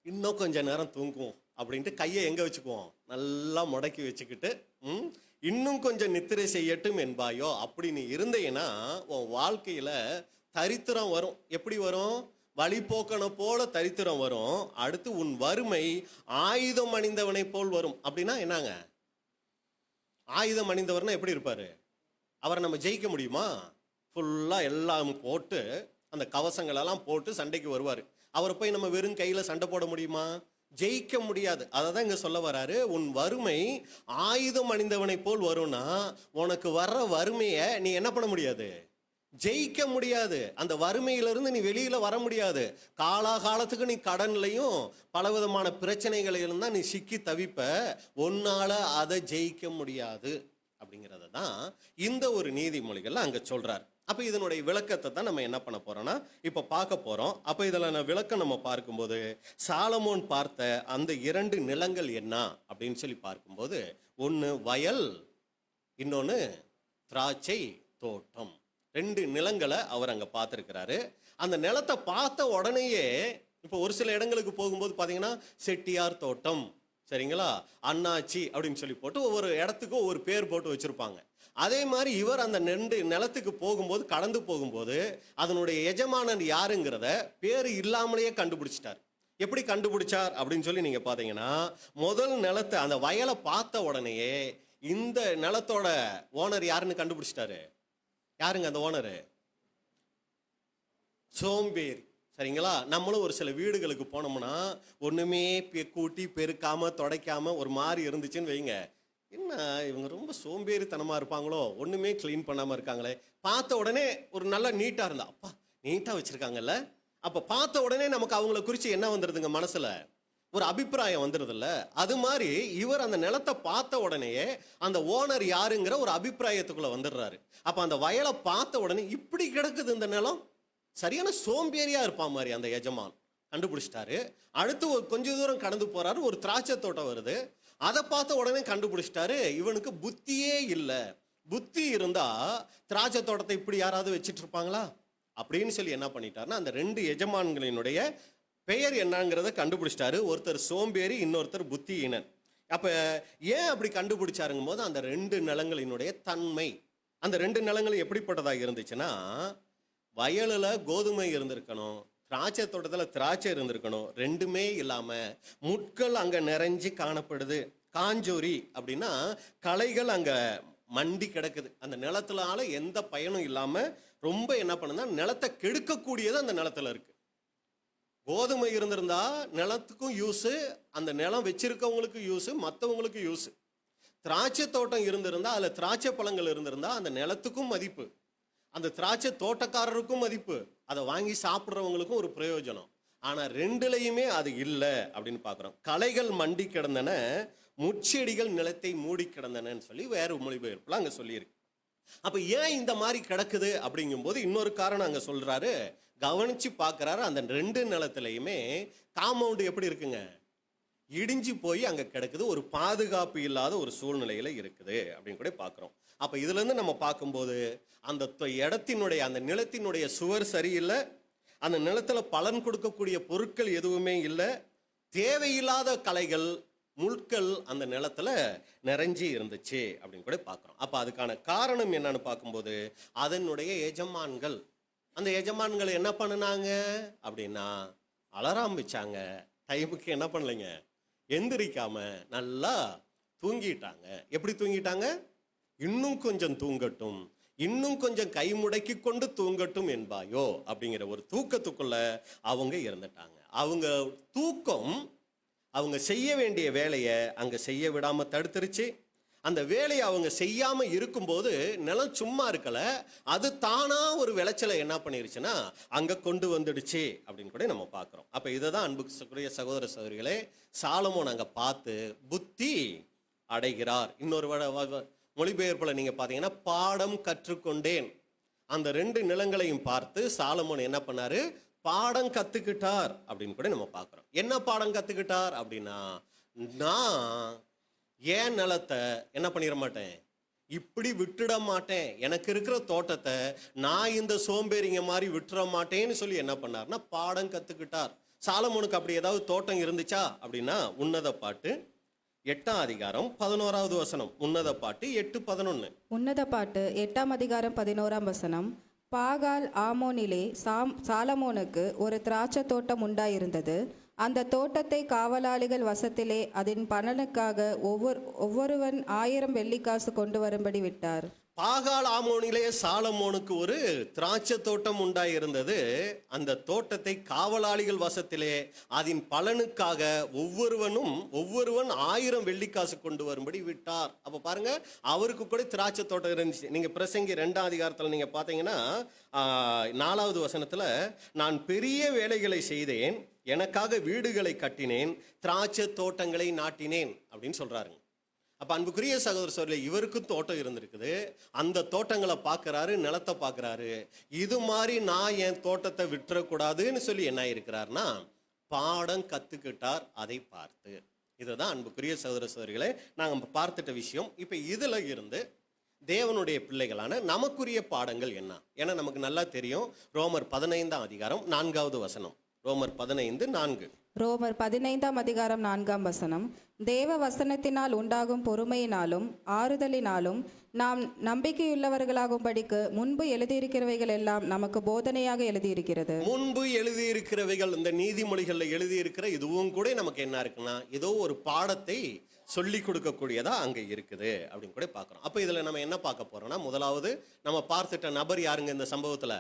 இன்னும் கொஞ்சம் நேரம் தூங்குவோம் அப்படின்ட்டு கையை எங்கே வச்சுக்குவோம்? நல்லா முடக்கி வச்சுக்கிட்டு இன்னும் கொஞ்சம் நித்திரை செய்யட்டும் என்பாயோ. அப்படி நீ இருந்தீங்கன்னா உன் வாழ்க்கையில் தரித்திரம் வரும். எப்படி வரும்? வழிபோக்கனை போல தரித்திரம் வரும். அடுத்து உன் வறுமை ஆயுதம் அணிந்தவனை போல் வரும். அப்படின்னா என்னங்க? ஆயுதம் அணிந்தவர்னா எப்படி இருப்பாரு? அவரை நம்ம ஜெயிக்க முடியுமா? ஃபுல்லாக எல்லாம் போட்டு, அந்த கவசங்களெல்லாம் போட்டு சண்டைக்கு வருவார். அவரை போய் நம்ம வெறும் கையில் சண்டை போட முடியுமா? ஜெயிக்க முடியாது. அதை தான் இங்கே சொல்ல வராரு. உன் வறுமை ஆயுதம் அணிந்தவனை போல் வரும்னா, உனக்கு வர்ற வறுமையை நீ என்ன பண்ண முடியாது? ஜெயிக்க முடியாது. அந்த வறுமையிலிருந்து நீ வெளியில் வர முடியாது. காலாகாலத்துக்கு நீ கடன்லையும் பலவிதமான பிரச்சனைகளிலும் தான் நீ சிக்கி தவிப்ப. உன்னால அதை ஜெயிக்க முடியாது அப்படிங்கிறத தான் இந்த ஒரு நீதிமொழிகள் அங்க சொல்றார். அப்ப இதனுடைய விளக்கத்தை தான் நம்ம என்ன பண்ண போறோம்னா இப்ப பார்க்க போறோம். அப்ப இதுல விளக்கம் நம்ம பார்க்கும்போது சாலமோன் பார்த்த அந்த 2 நிலங்கள் என்ன அப்படின்னு சொல்லி பார்க்கும்போது, ஒன்று வயல், இன்னொன்று திராட்சை தோட்டம். 2 நிலங்களை அவர் அங்க பார்த்துருக்கிறாரு. அந்த நிலத்தை பார்த்த உடனேயே இப்போ ஒரு சில இடங்களுக்கு போகும்போது பார்த்தீங்கன்னா செட்டியார் தோட்டம், சரிங்களா, அண்ணாச்சி அப்படின்னு சொல்லி போட்டு ஒவ்வொரு இடத்துக்கும் ஒவ்வொரு பேர் போட்டு வச்சிருப்பாங்க. அதே மாதிரி இவர் அந்த 2 நிலத்துக்கு போகும்போது, கடந்து போகும்போது அதனுடைய எஜமானன் யாருங்கிறத பேர் இல்லாமலேயே கண்டுபிடிச்சிட்டார். எப்படி கண்டுபிடிச்சார் அப்படின்னு சொல்லி நீங்க பார்த்தீங்கன்னா, முதல் நிலத்தை அந்த வயலை பார்த்த உடனேயே இந்த நிலத்தோட ஓனர் யாருன்னு கண்டுபிடிச்சிட்டாரு. யாருங்க அந்த ஓனரு? சோம்பேறி, சரிங்களா. நம்மளும் ஒரு சில வீடுகளுக்கு போனோம்னா ஒண்ணுமே கூட்டி பெருக்காம துடைக்காம ஒரு மாதிரி இருந்துச்சுன்னு வைங்க, என்ன இவங்க ரொம்ப சோம்பேறித்தனமா இருப்பாங்களோ, ஒண்ணுமே கிளீன் பண்ணாம இருக்காங்களே. பார்த்த உடனே ஒரு நல்ல நீட்டா இருந்தா, அப்பா நீட்டா வச்சிருக்காங்கல்ல, அப்ப பார்த்த உடனே நமக்கு அவங்கள குறிச்சு என்ன வந்துருதுங்க, மனசுல ஒரு அபிப்பிராயம் வந்துடுதுல்ல. அது மாதிரி இவர் அந்த நிலத்தை பார்த்த உடனேயே அந்த ஓனர் யாருங்கிற ஒரு அபிப்பிராயத்துக்குள்ள வந்துடுறாரு. அப்ப அந்த வயலை பார்த்த உடனே இப்படி கிடக்குது இந்த நிலம், சரியான சோம்பேறியா இருப்பான் மாதிரி அந்த எஜமான் கண்டுபிடிச்சிட்டாரு. அடுத்து ஒரு கொஞ்ச தூரம் கடந்து போறாரு, ஒரு திராட்சை தோட்டம் வருது. அதை பார்த்த உடனே கண்டுபிடிச்சிட்டாரு, இவனுக்கு புத்தியே இல்லை. புத்தி இருந்தா திராட்சை தோட்டத்தை இப்படி யாராவது வச்சிட்டு இருப்பாங்களா அப்படின்னு சொல்லி என்ன பண்ணிட்டாருன்னா, அந்த 2 எஜமான்களினுடைய பெயர் என்னங்கிறத கண்டுபிடிச்சிட்டாரு. ஒருத்தர் சோம்பேறி, இன்னொருத்தர் புத்தியினன். அப்ப ஏன் அப்படி கண்டுபிடிச்சாருங்கும் போது அந்த 2 நிலங்களினுடைய தன்மை, அந்த 2 நிலங்களும் எப்படிப்பட்டதாக இருந்துச்சுன்னா, வயலில் கோதுமை இருந்திருக்கணும், திராட்சை தோட்டத்தில் திராட்சை இருந்திருக்கணும். 2மே இல்லாம முட்கள் அங்க நிறைஞ்சு காணப்படுது. காஞ்சோரி அப்படின்னா களைகள் அங்க மண்டி கிடக்குது. அந்த நிலத்தினால எந்த பயனும் இல்லாம ரொம்ப என்ன பண்ணுன்னா நிலத்தை கெடுக்கக்கூடியது அந்த நிலத்துல இருக்கு. கோதுமை இருந்திருந்தா நிலத்துக்கும் யூஸு, அந்த நிலம் வச்சிருக்கவங்களுக்கு யூஸு, மற்றவங்களுக்கு யூஸு. திராட்சை தோட்டம் இருந்திருந்தா அதில் திராட்சை பழங்கள் இருந்திருந்தா அந்த நிலத்துக்கும் மதிப்பு, அந்த திராட்சை தோட்டக்காரருக்கும் மதிப்பு, அதை வாங்கி சாப்பிட்றவங்களுக்கும் ஒரு பிரயோஜனம். ஆனால் 2லையுமே அது இல்லை அப்படின்னு பார்க்குறோம். களைகள் மண்டி கிடந்தன, முட்செடிகள் நிலத்தை மூடி கிடந்தனன்னு சொல்லி வேறு மொழிபெயர்ப்புல அங்கே சொல்லியிருக்கு. அப்போ ஏன் இந்த மாதிரி கிடக்குது அப்படிங்கும்போது இன்னொரு காரணம் அங்கே சொல்றாரு. கவனிச்சு பார்க்குறாரு, அந்த 2 நிலத்திலையுமே காம்பவுண்டு எப்படி இருக்குங்க, இடிஞ்சு போய் அங்கே கிடக்குது, ஒரு பாதுகாப்பு இல்லாத ஒரு சூழ்நிலையில் இருக்குது அப்படின்னு கூட பார்க்குறோம். அப்போ இதுலேருந்து நம்ம பார்க்கும்போது அந்த இடத்தினுடைய அந்த நிலத்தினுடைய சுவர் சரியில்லை, அந்த நிலத்தில் பலன் கொடுக்கக்கூடிய பொருட்கள் எதுவுமே இல்லை, தேவையில்லாத களைகள் முட்கள் அந்த நிலத்தில் நிறைஞ்சி இருந்துச்சு அப்படின்னு கூட பார்க்குறோம். அப்போ அதுக்கான காரணம் என்னன்னு பார்க்கும்போது அதனுடைய எஜமான்கள், அந்த எஜமான்கள் என்ன பண்ணினாங்க அப்படின்னா அலாரம் வச்சாங்க, டைமுக்கு என்ன பண்ணலைங்க, எந்திரிக்காம நல்லா தூங்கிட்டாங்க. எப்படி தூங்கிட்டாங்க? இன்னும் கொஞ்சம் தூங்கட்டும், இன்னும் கொஞ்சம் கை முடக்கி கொண்டு தூங்கட்டும் என்பாயோ அப்படிங்கிற ஒரு தூக்கத்துக்குள்ள அவங்க இருந்துட்டாங்க. அவங்க தூக்கம் அவங்க செய்ய வேண்டிய வேலையை அங்கே செய்ய விடாமல் தடுத்துருச்சு. அந்த வேலையை அவங்க செய்யாமல் இருக்கும்போது நிலம் சும்மா இருக்கல, அது தானா ஒரு விளைச்சலை என்ன பண்ணிருச்சுன்னா அங்கே கொண்டு வந்துடுச்சு அப்படின்னு கூட நம்ம பார்க்குறோம். அப்போ இதை தான் அன்புக்குரிய சகோதர சகோதரிகளே சாலமோன் அங்கே பார்த்து புத்தி அடைகிறார். இன்னொரு மொழிபெயர்ப்பில் நீங்கள் பார்த்தீங்கன்னா பாடம் கற்றுக்கொண்டேன். அந்த 2 நிலங்களையும் பார்த்து சாலமோன் என்ன பண்ணாரு, பாடம் கத்துக்கிட்டார் அப்படின்னு கூட நம்ம பார்க்குறோம். என்ன பாடம் கத்துக்கிட்டார் அப்படின்னா, நான் ஏன் நிலத்தை என்ன பண்ணிட மாட்டேன், இப்படி விட்டுட மாட்டேன், எனக்கு இருக்கிற தோட்டத்தை நான் இந்த சோம்பேறிங்க மாதிரி விட்டுற மாட்டேன்னு சொல்லி என்ன பண்ணார்னா பாடம் கத்துக்கிட்டார். சாலமோனுக்கு அப்படி ஏதாவது தோட்டம் இருந்துச்சா அப்படின்னா உன்னத பாட்டு 8ஆம் அதிகாரம் 11வது வசனம். உன்னத பாட்டு 8:11.
உன்னத பாட்டு 8ஆம் அதிகாரம் 11ஆம் வசனம். பாகால் ஆமோனிலே சாலமோனுக்கு ஒரு திராட்சை தோட்டம் உண்டாயிருந்தது. அந்த தோட்டத்தை காவலாளிகள் வசத்திலே அதன் பலனுக்காக ஒவ்வொருவன் 1000 வெள்ளிக்காசு கொண்டு வரும்படி விட்டார்.
பாகால் ஆமோனிலே சாலமோனுக்கு ஒரு திராட்சை தோட்டம் உண்டாயிருந்தது. அந்த தோட்டத்தை காவலாளிகள் வசத்திலே அதன் பலனுக்காக ஒவ்வொருவன் 1000 வெள்ளிக்காசு கொண்டு வரும்படி விட்டார். அப்போ பாருங்க, அவருக்கு கூட திராட்சை தோட்டம் இருந்துச்சு. நீங்க பிரசங்கி 2ஆம் அதிகாரத்தில் நீங்க பார்த்தீங்கன்னா 4வது வசனத்தில், நான் பெரிய வேலைகளை செய்தேன், எனக்காக வீடுகளை கட்டினேன், திராட்சை தோட்டங்களை நாட்டினேன் அப்படின்னு சொல்றாருங்க. அப்ப அன்புக்குரிய சகோதர சகோதரிகளே, இவருக்கும் தோட்டம் இருந்திருக்குது. அந்த தோட்டங்களை பார்க்கறாரு, நிலத்தை பார்க்கறாரு. இது மாதிரி நான் என் தோட்டத்தை விட்டுறக்கூடாதுன்னு சொல்லி என்ன இருக்கிறார்னா பாடம் கத்துக்கிட்டார் அதை பார்த்து. இதுதான் அன்புக்குரிய சகோதர சகோதரிகளே நாங்கள் பார்த்துட்ட விஷயம். இப்போ இதுல இருந்து தேவனுடைய பிள்ளைகளான நமக்குரிய பாடங்கள் என்ன? ஏன்னா நமக்கு நல்லா தெரியும், ரோமர் 15ஆம் அதிகாரம் 4வது வசனம். ரோமர் 15:4.
ரோமர் 15ஆம் அதிகாரம் 4ஆம் வசனம். தேவ வசனத்தினால் உண்டாகும் பொறுமையினாலும் ஆறுதலினாலும் நாம் நம்பிக்கையுள்ளவர்களாகும்படிக்கு முன்பு எழுதியிருக்கிறவைகள் எல்லாம் நமக்கு போதனையாக எழுதியிருக்கிறது.
முன்பு எழுதியிருக்கிறவைகள், இந்த நீதிமொழிகளில் எழுதியிருக்கிற இதுவும் கூட நமக்கு என்ன இருக்குன்னா ஏதோ ஒரு பாடத்தை சொல்லி கொடுக்கக்கூடியதா அங்க இருக்குது அப்படின்னு கூட பார்க்குறோம். அப்போ இதுல நம்ம என்ன பார்க்க போறோம்னா, முதலாவது நம்ம பார்த்துட்ட நபர் யாருங்க இந்த சம்பவத்துல?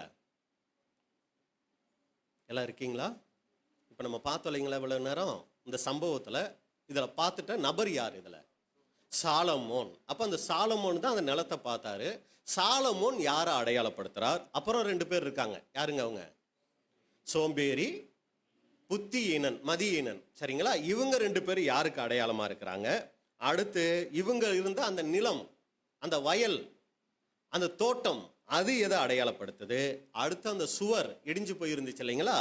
எல்லாம் இருக்கீங்களா? இப்போ நம்ம பார்த்தோம் இல்லைங்களா இவ்வளவு நேரம் இந்த சம்பவத்துல இதுல பார்த்துட்ட நபர் யார்? இதுல சாலமோன். அப்ப அந்த சாலமோன் தான் அந்த நிலத்தை பார்த்தாரு. சாலமோன் யாரை அடையாளப்படுத்துறார்? அப்புறம் 2 பேர் இருக்காங்க. யாருங்க அவங்க? சோம்பேறி, புத்தியீனன், மதியீனன். சரிங்களா? இவங்க 2 பேர் யாருக்கு அடையாளமா இருக்கிறாங்க? அடுத்து இவங்க இருந்த அந்த நிலம், அந்த வயல், அந்த தோட்டம், அது எதை அடையாளப்படுத்துது? அடுத்து அந்த சுவர் இடிஞ்சு போயிருந்துச்சு இல்லைங்களா,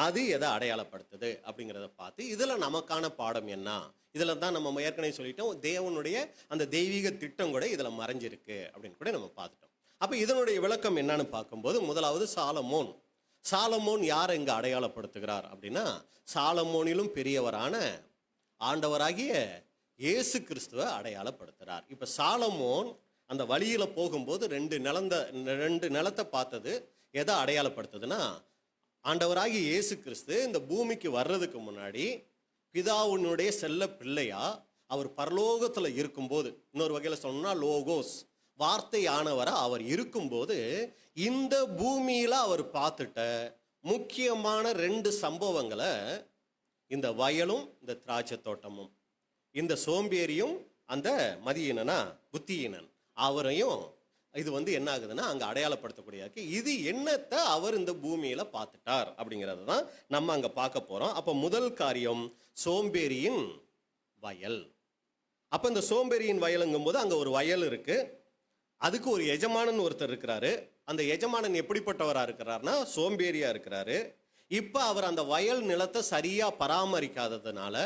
அது எதை அடையாளப்படுத்துது அப்படிங்கிறத பார்த்து இதுல நமக்கான பாடம் என்ன? இதுல தான் நம்ம ஏற்கனவே சொல்லிட்டோம், தேவனுடைய அந்த தெய்வீக திட்டம் கூட இதுல மறைஞ்சிருக்கு அப்படின்னு கூட நம்ம பார்த்துட்டோம். அப்ப இதனுடைய விளக்கம் என்னன்னு பார்க்கும்போது, முதலாவது சாலமோன். சாலமோன் யாரை இங்க அடையாளப்படுத்துகிறார் அப்படின்னா, சாலமோனிலும் பெரியவரான ஆண்டவராகிய இயேசு கிறிஸ்துவை அடையாளப்படுத்துகிறார். இப்ப சாலமோன் அந்த வழியில போகும்போது 2 நிலத்தை பார்த்தது எதை அடையாளப்படுத்துதுன்னா, ஆண்டவராகிய இயேசு கிறிஸ்து இந்த பூமிக்கு வர்றதுக்கு முன்னாடி பிதாவுனுடைய செல்ல பிள்ளையா அவர் பரலோகத்துல இருக்கும்போது, இன்னொரு வகையில சொன்னா லோகோஸ், வார்த்தையானவரா அவர் இருக்கும்போது இந்த பூமியில அவர் பார்த்துட்ட முக்கியமான 2 சம்பவங்களை, இந்த வயலும் இந்த திராட்சை தோட்டமும், இந்த சோம்பேறியும் அந்த மதியீனனா புத்தியீனன் அவரையும் இது என்ன ஆகுதுன்னா அங்க அடையாளப்படுத்தக்கூடிய இது என்னத்தை அவர் இந்த பூமியில பார்த்துட்டார் அப்படிங்கிறது தான் நம்ம அங்க பார்க்க போறோம். அப்ப முதல் காரியம் சோம்பேறியின் வயல். அப்ப இந்த சோம்பேறியின் வயலுங்கும் போது அங்க ஒரு வயல் இருக்கு, அதுக்கு ஒரு எஜமானன் ஒருத்தர் இருக்கிறாரு. அந்த எஜமானன் எப்படிப்பட்டவரா இருக்கிறார்னா சோம்பேறியா இருக்கிறாரு. இப்ப அவர் அந்த வயல் நிலத்தை சரியா பராமரிக்காததுனால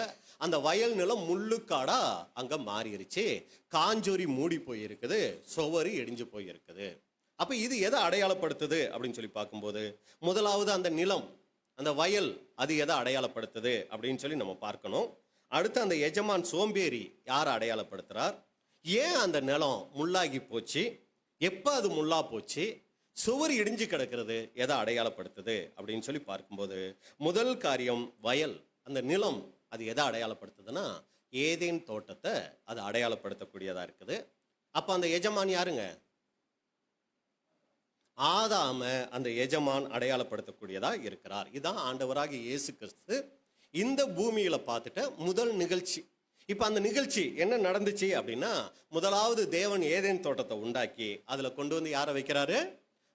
அந்த வயல் நிலம் முள்ளுக்காடா அங்க மாறிடுச்சு, காஞ்சொரி மூடி போயிருக்குது, சுவரு இடிஞ்சு போயிருக்குது. அப்ப இது எதை அடையாளப்படுத்துது அப்படின்னு சொல்லி பார்க்கும்போது, முதலாவது அந்த நிலம், அந்த வயல், அது எதை அடையாளப்படுத்துது அப்படின்னு சொல்லி நம்ம பார்க்கணும். அடுத்து அந்த எஜமான் சோம்பேறி யாரை அடையாளப்படுத்துறார்? ஏன் அந்த நிலம் முள்ளாகி போச்சு, எப்ப அது முள்ளா போச்சு, சுவர் இடிஞ்சு கிடக்கிறது எதை அடையாளப்படுத்துது அப்படின்னு சொல்லி பார்க்கும்போது, முதல் காரியம் வயல், அந்த நிலம், அது எதை அடையாளப்படுத்துதுன்னா ஏதேன் தோட்டத்தை அது அடையாளப்படுத்தக்கூடியதா இருக்குது. அப்ப அந்த எஜமான் யாருங்க? ஆதாம அந்த எஜமான் அடையாளப்படுத்தக்கூடியதா இருக்கிறார். இதுதான் ஆண்டவராகிய இயேசு கிறிஸ்து இந்த பூமியில பார்த்துட்ட முதல் நிகழ்ச்சி. இப்ப அந்த நிகழ்ச்சி என்ன நடந்துச்சு அப்படின்னா, முதலாவது தேவன் ஏதேன் தோட்டத்தை உண்டாக்கி அதுல கொண்டு யாரை வைக்கிறாரு?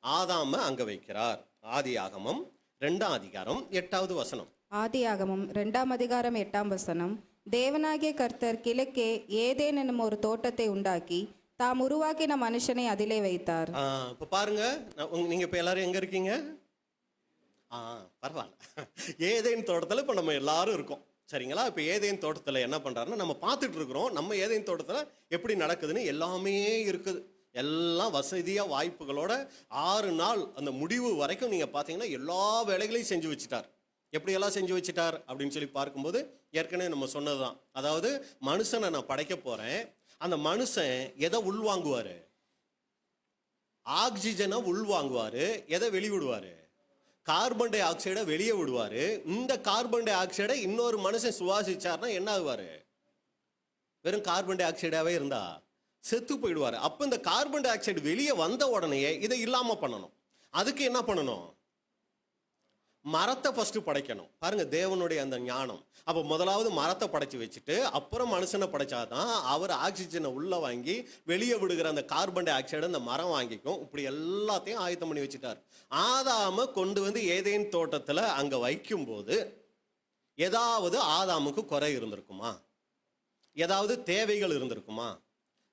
ஆதாம அங்க வைக்கிறார். ஆதியாகமம் 2ஆம் அதிகாரம் 8வது வசனம்.
ஆதியாகமம் 2ஆம் அதிகாரம் 8ஆம் வசனம். தேவனாகிய கர்த்தர் கிழக்கே ஏதேன் என்னும் ஒரு தோட்டத்தை உண்டாக்கி தாம் உருவாக்கின மனுஷனை அதிலே வைத்தார்.
இப்ப பாருங்க, நீங்க இப்ப எல்லாரும் எங்க இருக்கீங்க? பரவாயில்ல, ஏதேன் தோட்டத்துல இப்ப நம்ம எல்லாரும் இருக்கோம். சரிங்களா? இப்ப ஏதேன் தோட்டத்துல என்ன பண்றாருன்னா நம்ம பார்த்துட்டு இருக்கிறோம். நம்ம ஏதேன் தோட்டத்துல எப்படி நடக்குதுன்னு எல்லாமே இருக்குது. எல்லாம் வசதியா வாய்ப்புகளோட 6 நாள் அந்த முடிவு வரைக்கும் நீங்க பாத்தீங்கன்னா எல்லா வேலைகளையும் செஞ்சு வச்சுட்டார். எப்படியெல்லாம் செஞ்சு வச்சுட்டார் அப்படின்னு சொல்லி பார்க்கும்போது, ஏற்கனவே நம்ம சொன்னதுதான், அதாவது மனுஷனை நான் படைக்க போறேன், அந்த மனுஷன் எதை உள்வாங்குவாரு? ஆக்சிஜனை உள்வாங்குவாரு. எதை வெளிவிடுவாரு? கார்பன் டை ஆக்சைடை வெளியே விடுவாரு. இந்த கார்பன் டை ஆக்சைடை இன்னொரு மனுஷன் சுவாசிச்சார்னா என்ன ஆகுவாரு? வெறும் கார்பன் டை ஆக்சைடாவே இருந்தா செத்து போயிடுவாரு. அப்ப இந்த கார்பன் டை ஆக்சைடு வெளியே வந்த உடனே இதை இல்லாம பண்ணணும். அதுக்கு என்ன பண்ணணும்? மரத்தை ஃபர்ஸ்ட் படைக்கணும். பாருங்க தேவனுடைய அந்த ஞானம். அப்ப முதலாவது மரத்தை படைச்சு வச்சுட்டு அப்புறம் மனுஷனை படைச்சாதான் அவர் ஆக்சிஜனை உள்ள வாங்கி வெளியே விடுகிற அந்த கார்பன் டை ஆக்சைடு அந்த மரம் வாங்கிக்கும். இப்படி எல்லாத்தையும் ஆயத்தம் பண்ணி வச்சுட்டார். ஆதாம கொண்டு ஏதேன் தோட்டத்துல அங்க வைக்கும் போது ஏதாவது ஆதாமுக்கு குறை இருந்திருக்குமா? ஏதாவது தேவைகள் இருந்திருக்குமா?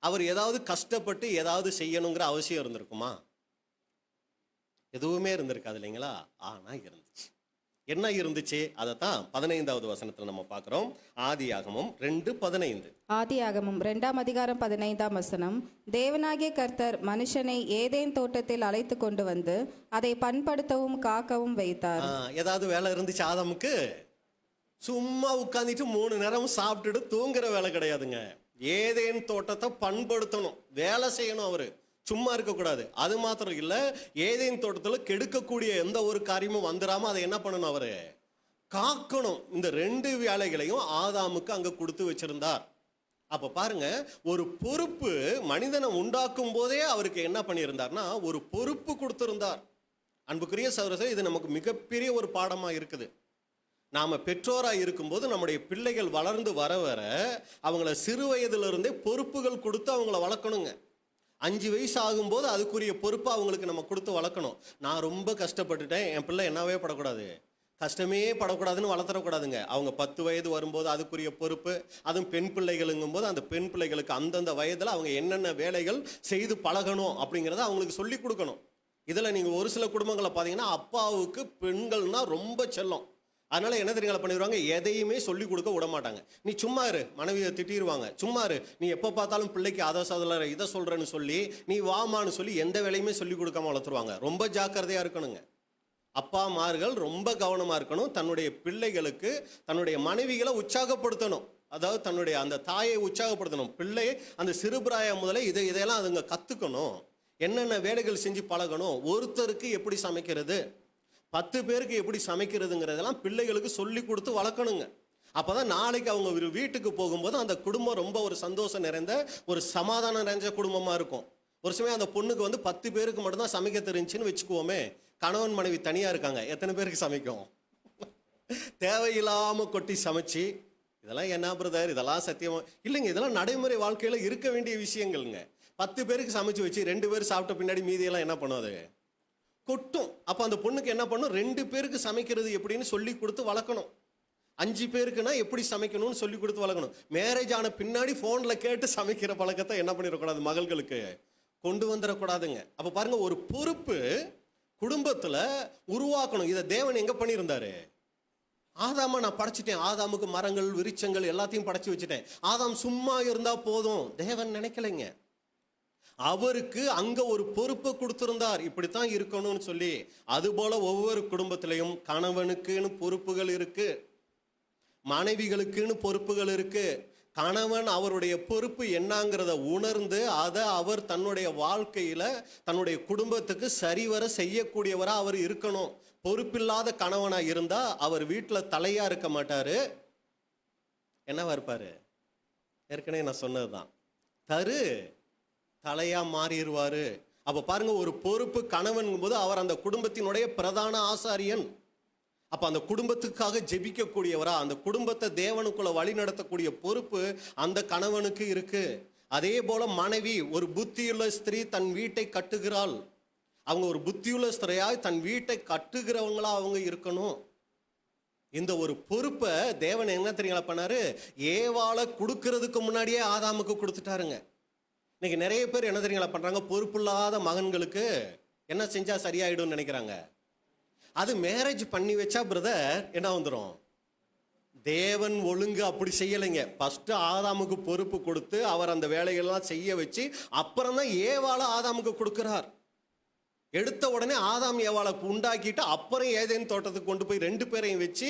அவர் ஏதாவது கஷ்டப்பட்டு ஏதாவது செய்யணுங்கிற அவசியம் இருந்திருக்குமா? எதுவுமே இருந்திருக்காது இல்லைங்களா? ஆனா இருந்துச்சு. என்ன இருந்துச்சு? அதைத்தான் 15வது வசனத்துல நம்ம பார்க்கிறோம். ஆதியாகமம் 2:15.
ஆதியாகமம் 2ஆம் அதிகாரம் 15ஆம் வசனம். தேவனாகிய கர்த்தர் மனுஷனை ஏதேன் தோட்டத்தில் அழைத்து கொண்டு வந்து அதை பண்படுத்தவும் காக்கவும் வைத்தார்.
ஏதாவது வேலை இருந்துச்சு ஆதாமுக்கு? சும்மா உட்கார்ந்துட்டு 3 நேரம் சாப்பிட்டுட்டு தூங்குற வேலை கிடையாதுங்க. ஏதேன் தோட்டத்தை பண்படுத்தணும், வேலை செய்யணும். அவரு சும்மா இருக்கக்கூடாது. அது மாத்திரம் இல்ல, ஏதேன் தோட்டத்தில் கெடுக்கக்கூடிய எந்த ஒரு காரியமும் வந்துடாம அதை என்ன பண்ணணும்? அவரு காக்கணும். இந்த 2 வேலைகளையும் ஆதாமுக்கு அங்க கொடுத்து வச்சிருந்தார். அப்ப பாருங்க, ஒரு பொறுப்பு மனிதனை உண்டாக்கும் போதே அவருக்கு என்ன பண்ணியிருந்தார்னா ஒரு பொறுப்பு கொடுத்திருந்தார். அன்புக்குரிய சகோதரர்களே, இது நமக்கு மிகப்பெரிய ஒரு பாடமா இருக்குது. நாம பெற்றோராக இருக்கும்போது நம்முடைய பிள்ளைகள் வளர்ந்து வர வர அவங்கள சிறு வயதிலிருந்தே பொறுப்புகள் கொடுத்து அவங்கள வளர்க்கணுங்க. 5 வயசு ஆகும்போது அதுக்குரிய பொறுப்பை அவங்களுக்கு நம்ம கொடுத்து வளர்க்கணும். நான் ரொம்ப கஷ்டப்பட்டுட்டேன், என் பிள்ளை என்னவே படக்கூடாது, கஷ்டமே படக்கூடாதுன்னு வளர்த்துறக்கூடாதுங்க. அவங்க 10 வயது வரும்போது அதுக்குரிய பொறுப்பு, அதுவும் பெண் பிள்ளைகளுங்கும் போது அந்த பெண் பிள்ளைகளுக்கு அந்தந்த வயதில் அவங்க என்னென்ன வேலைகள் செய்து பழகணும் அப்படிங்கிறத அவங்களுக்கு சொல்லி கொடுக்கணும். இதில் நீங்கள் ஒரு சில குடும்பங்களை பார்த்தீங்கன்னா அப்பாவுக்கு பெண்கள்னா ரொம்ப செல்லம். அதனால என்ன தெரியுங்களா பண்ணிடுவாங்க, எதையுமே சொல்லி கொடுக்க விட மாட்டாங்க. நீ சும்மா இரு, மனைவியை திட்டிடுவாங்க. சும்மா இரு, நீ எப்போ பார்த்தாலும் பிள்ளைக்கு அதை சொல்ற இதை சொல்றேன்னு சொல்லி நீ வாமான்னு சொல்லி எந்த வேலையுமே சொல்லி கொடுக்காம வளர்த்துருவாங்க. ரொம்ப ஜாக்கிரதையா இருக்கணுங்க. அப்பாமார்கள் ரொம்ப கவனமா இருக்கணும். தன்னுடைய பிள்ளைகளுக்கு தன்னுடைய மனைவிகளை உற்சாகப்படுத்தணும். அதாவது தன்னுடைய அந்த தாயை உற்சாகப்படுத்தணும். பிள்ளை அந்த சிறுபிராயம் முதல்ல இதையெல்லாம் அதுங்க கத்துக்கணும். என்னென்ன வேலைகள் செஞ்சு பழகணும், ஒருத்தருக்கு எப்படி சமைக்கிறது, 10 பேருக்கு எப்படி சமைக்கிறதுங்கிறதெல்லாம் பிள்ளைகளுக்கு சொல்லி கொடுத்து வளர்க்கணுங்க. அப்போதான் நாளைக்கு அவங்க வீட்டுக்கு போகும்போது அந்த குடும்பம் ரொம்ப ஒரு சந்தோஷம் நிறைந்த ஒரு சமாதானம் நிறைஞ்ச குடும்பமாக இருக்கும். ஒரு சமயம் அந்த பொண்ணுக்கு 10 பேருக்கு மட்டும்தான் சமைக்க தெரிஞ்சுன்னு வச்சுக்குவோமே, கணவன் மனைவி தனியாக இருக்காங்க, எத்தனை பேருக்கு சமைக்கும்? தேவையில்லாமல் கொட்டி சமைச்சு, இதெல்லாம் என்ன பிரதர், இதெல்லாம் சத்தியமா இல்லைங்க, இதெல்லாம் நடைமுறை வாழ்க்கையில் இருக்க வேண்டிய விஷயங்கள்ங்க. 10 பேருக்கு சமைச்சு வச்சு 2 பேர் சாப்பிட்ட பின்னாடி மீதியெல்லாம் என்ன பண்ணுவது? கொட்டும். அப்போ அந்த பொண்ணுக்கு என்ன பண்ணும், 2 பேருக்கு சமைக்கிறது எப்படின்னு சொல்லி கொடுத்து வளர்க்கணும். 5 பேருக்குன்னா எப்படி சமைக்கணும்னு சொல்லி கொடுத்து வளர்க்கணும். மேரேஜ் ஆன பின்னாடி ஃபோனில் கேட்டு சமைக்கிற பழக்கத்தை என்ன பண்ணிடக்கூடாது, மகள்களுக்கு கொண்டு வந்துடக்கூடாதுங்க. அப்போ பாருங்க, ஒரு பொறுப்பு குடும்பத்தில் உருவாக்கணும். இதை தேவன் எங்கே பண்ணியிருந்தாரு? ஆதாமை நான் படைச்சிட்டேன், ஆதாமுக்கு மரங்கள் விருட்சங்கள் எல்லாத்தையும் படைச்சு வச்சுட்டேன், ஆதாம் சும்மா இருந்தா போதும் தேவன் நினைக்கலைங்க. அவருக்கு அங்க ஒரு பொறுப்பை கொடுத்திருந்தார், இப்படித்தான் இருக்கணும்னு சொல்லி. அதுபோல ஒவ்வொரு குடும்பத்திலையும் கணவனுக்குன்னு பொறுப்புகள் இருக்கு, மனைவிகளுக்குன்னு பொறுப்புகள் இருக்கு. கணவன் அவருடைய பொறுப்பு என்னங்கிறத உணர்ந்து அதை அவர் தன்னுடைய வாழ்க்கையில தன்னுடைய குடும்பத்துக்கு சரிவர செய்யக்கூடியவரா அவர் இருக்கணும். பொறுப்பில்லாத கணவனா இருந்தா அவர் வீட்டில் தலையா இருக்க மாட்டாரு, என்னவா இருப்பாரு? ஏற்கனவே நான் சொன்னதுதான், தலையா மாறிடுவாரு. அப்ப பாருங்க, ஒரு பொறுப்பு கணவன் போது அவர் அந்த குடும்பத்தினுடைய பிரதான ஆசாரியன். அப்ப அந்த குடும்பத்துக்காக ஜெபிக்கக்கூடியவரா, அந்த குடும்பத்தை தேவனுக்குள்ள வழி நடத்தக்கூடிய பொறுப்பு அந்த கணவனுக்கு இருக்கு. அதே போல மனைவி, ஒரு புத்தியுள்ள ஸ்திரீ தன் வீட்டை கட்டுகிறாள். அவங்க ஒரு புத்தியுள்ள ஸ்திரீயாய் தன் வீட்டை கட்டுகிறவங்களா அவங்க இருக்கணும். இந்த ஒரு பொறுப்பை தேவன் என்ன தெரியுங்களா பண்ணாரு, ஏவாளை கொடுக்கறதுக்கு முன்னாடியே ஆதாமுக்கு கொடுத்துட்டாருங்க. இன்னைக்கு நிறைய பேர் என்ன தெரியுங்களா பண்றாங்க, பொறுப்பில்லாத மகன்களுக்கு என்ன செஞ்சா சரியாயிடும் நினைக்கிறாங்க. அது மேரேஜ் பண்ணி வச்சா பிரதர் என்ன வந்துடும், தேவன் ஒழுங்கு அப்படி செய்யலைங்க. ஃபர்ஸ்ட் ஆதாமுக்கு பொறுப்பு கொடுத்து அவர் அந்த வேலைகள்லாம் செய்ய வச்சு அப்புறம் தான் ஏவாளை ஆதாமுக்கு கொடுக்கிறார். எடுத்த உடனே ஆதாம் ஏவாளை உண்டாக்கிட்டு அப்புறம் ஏதேன் தோட்டத்துக்கு கொண்டு போய் 2 பேரையும் வச்சு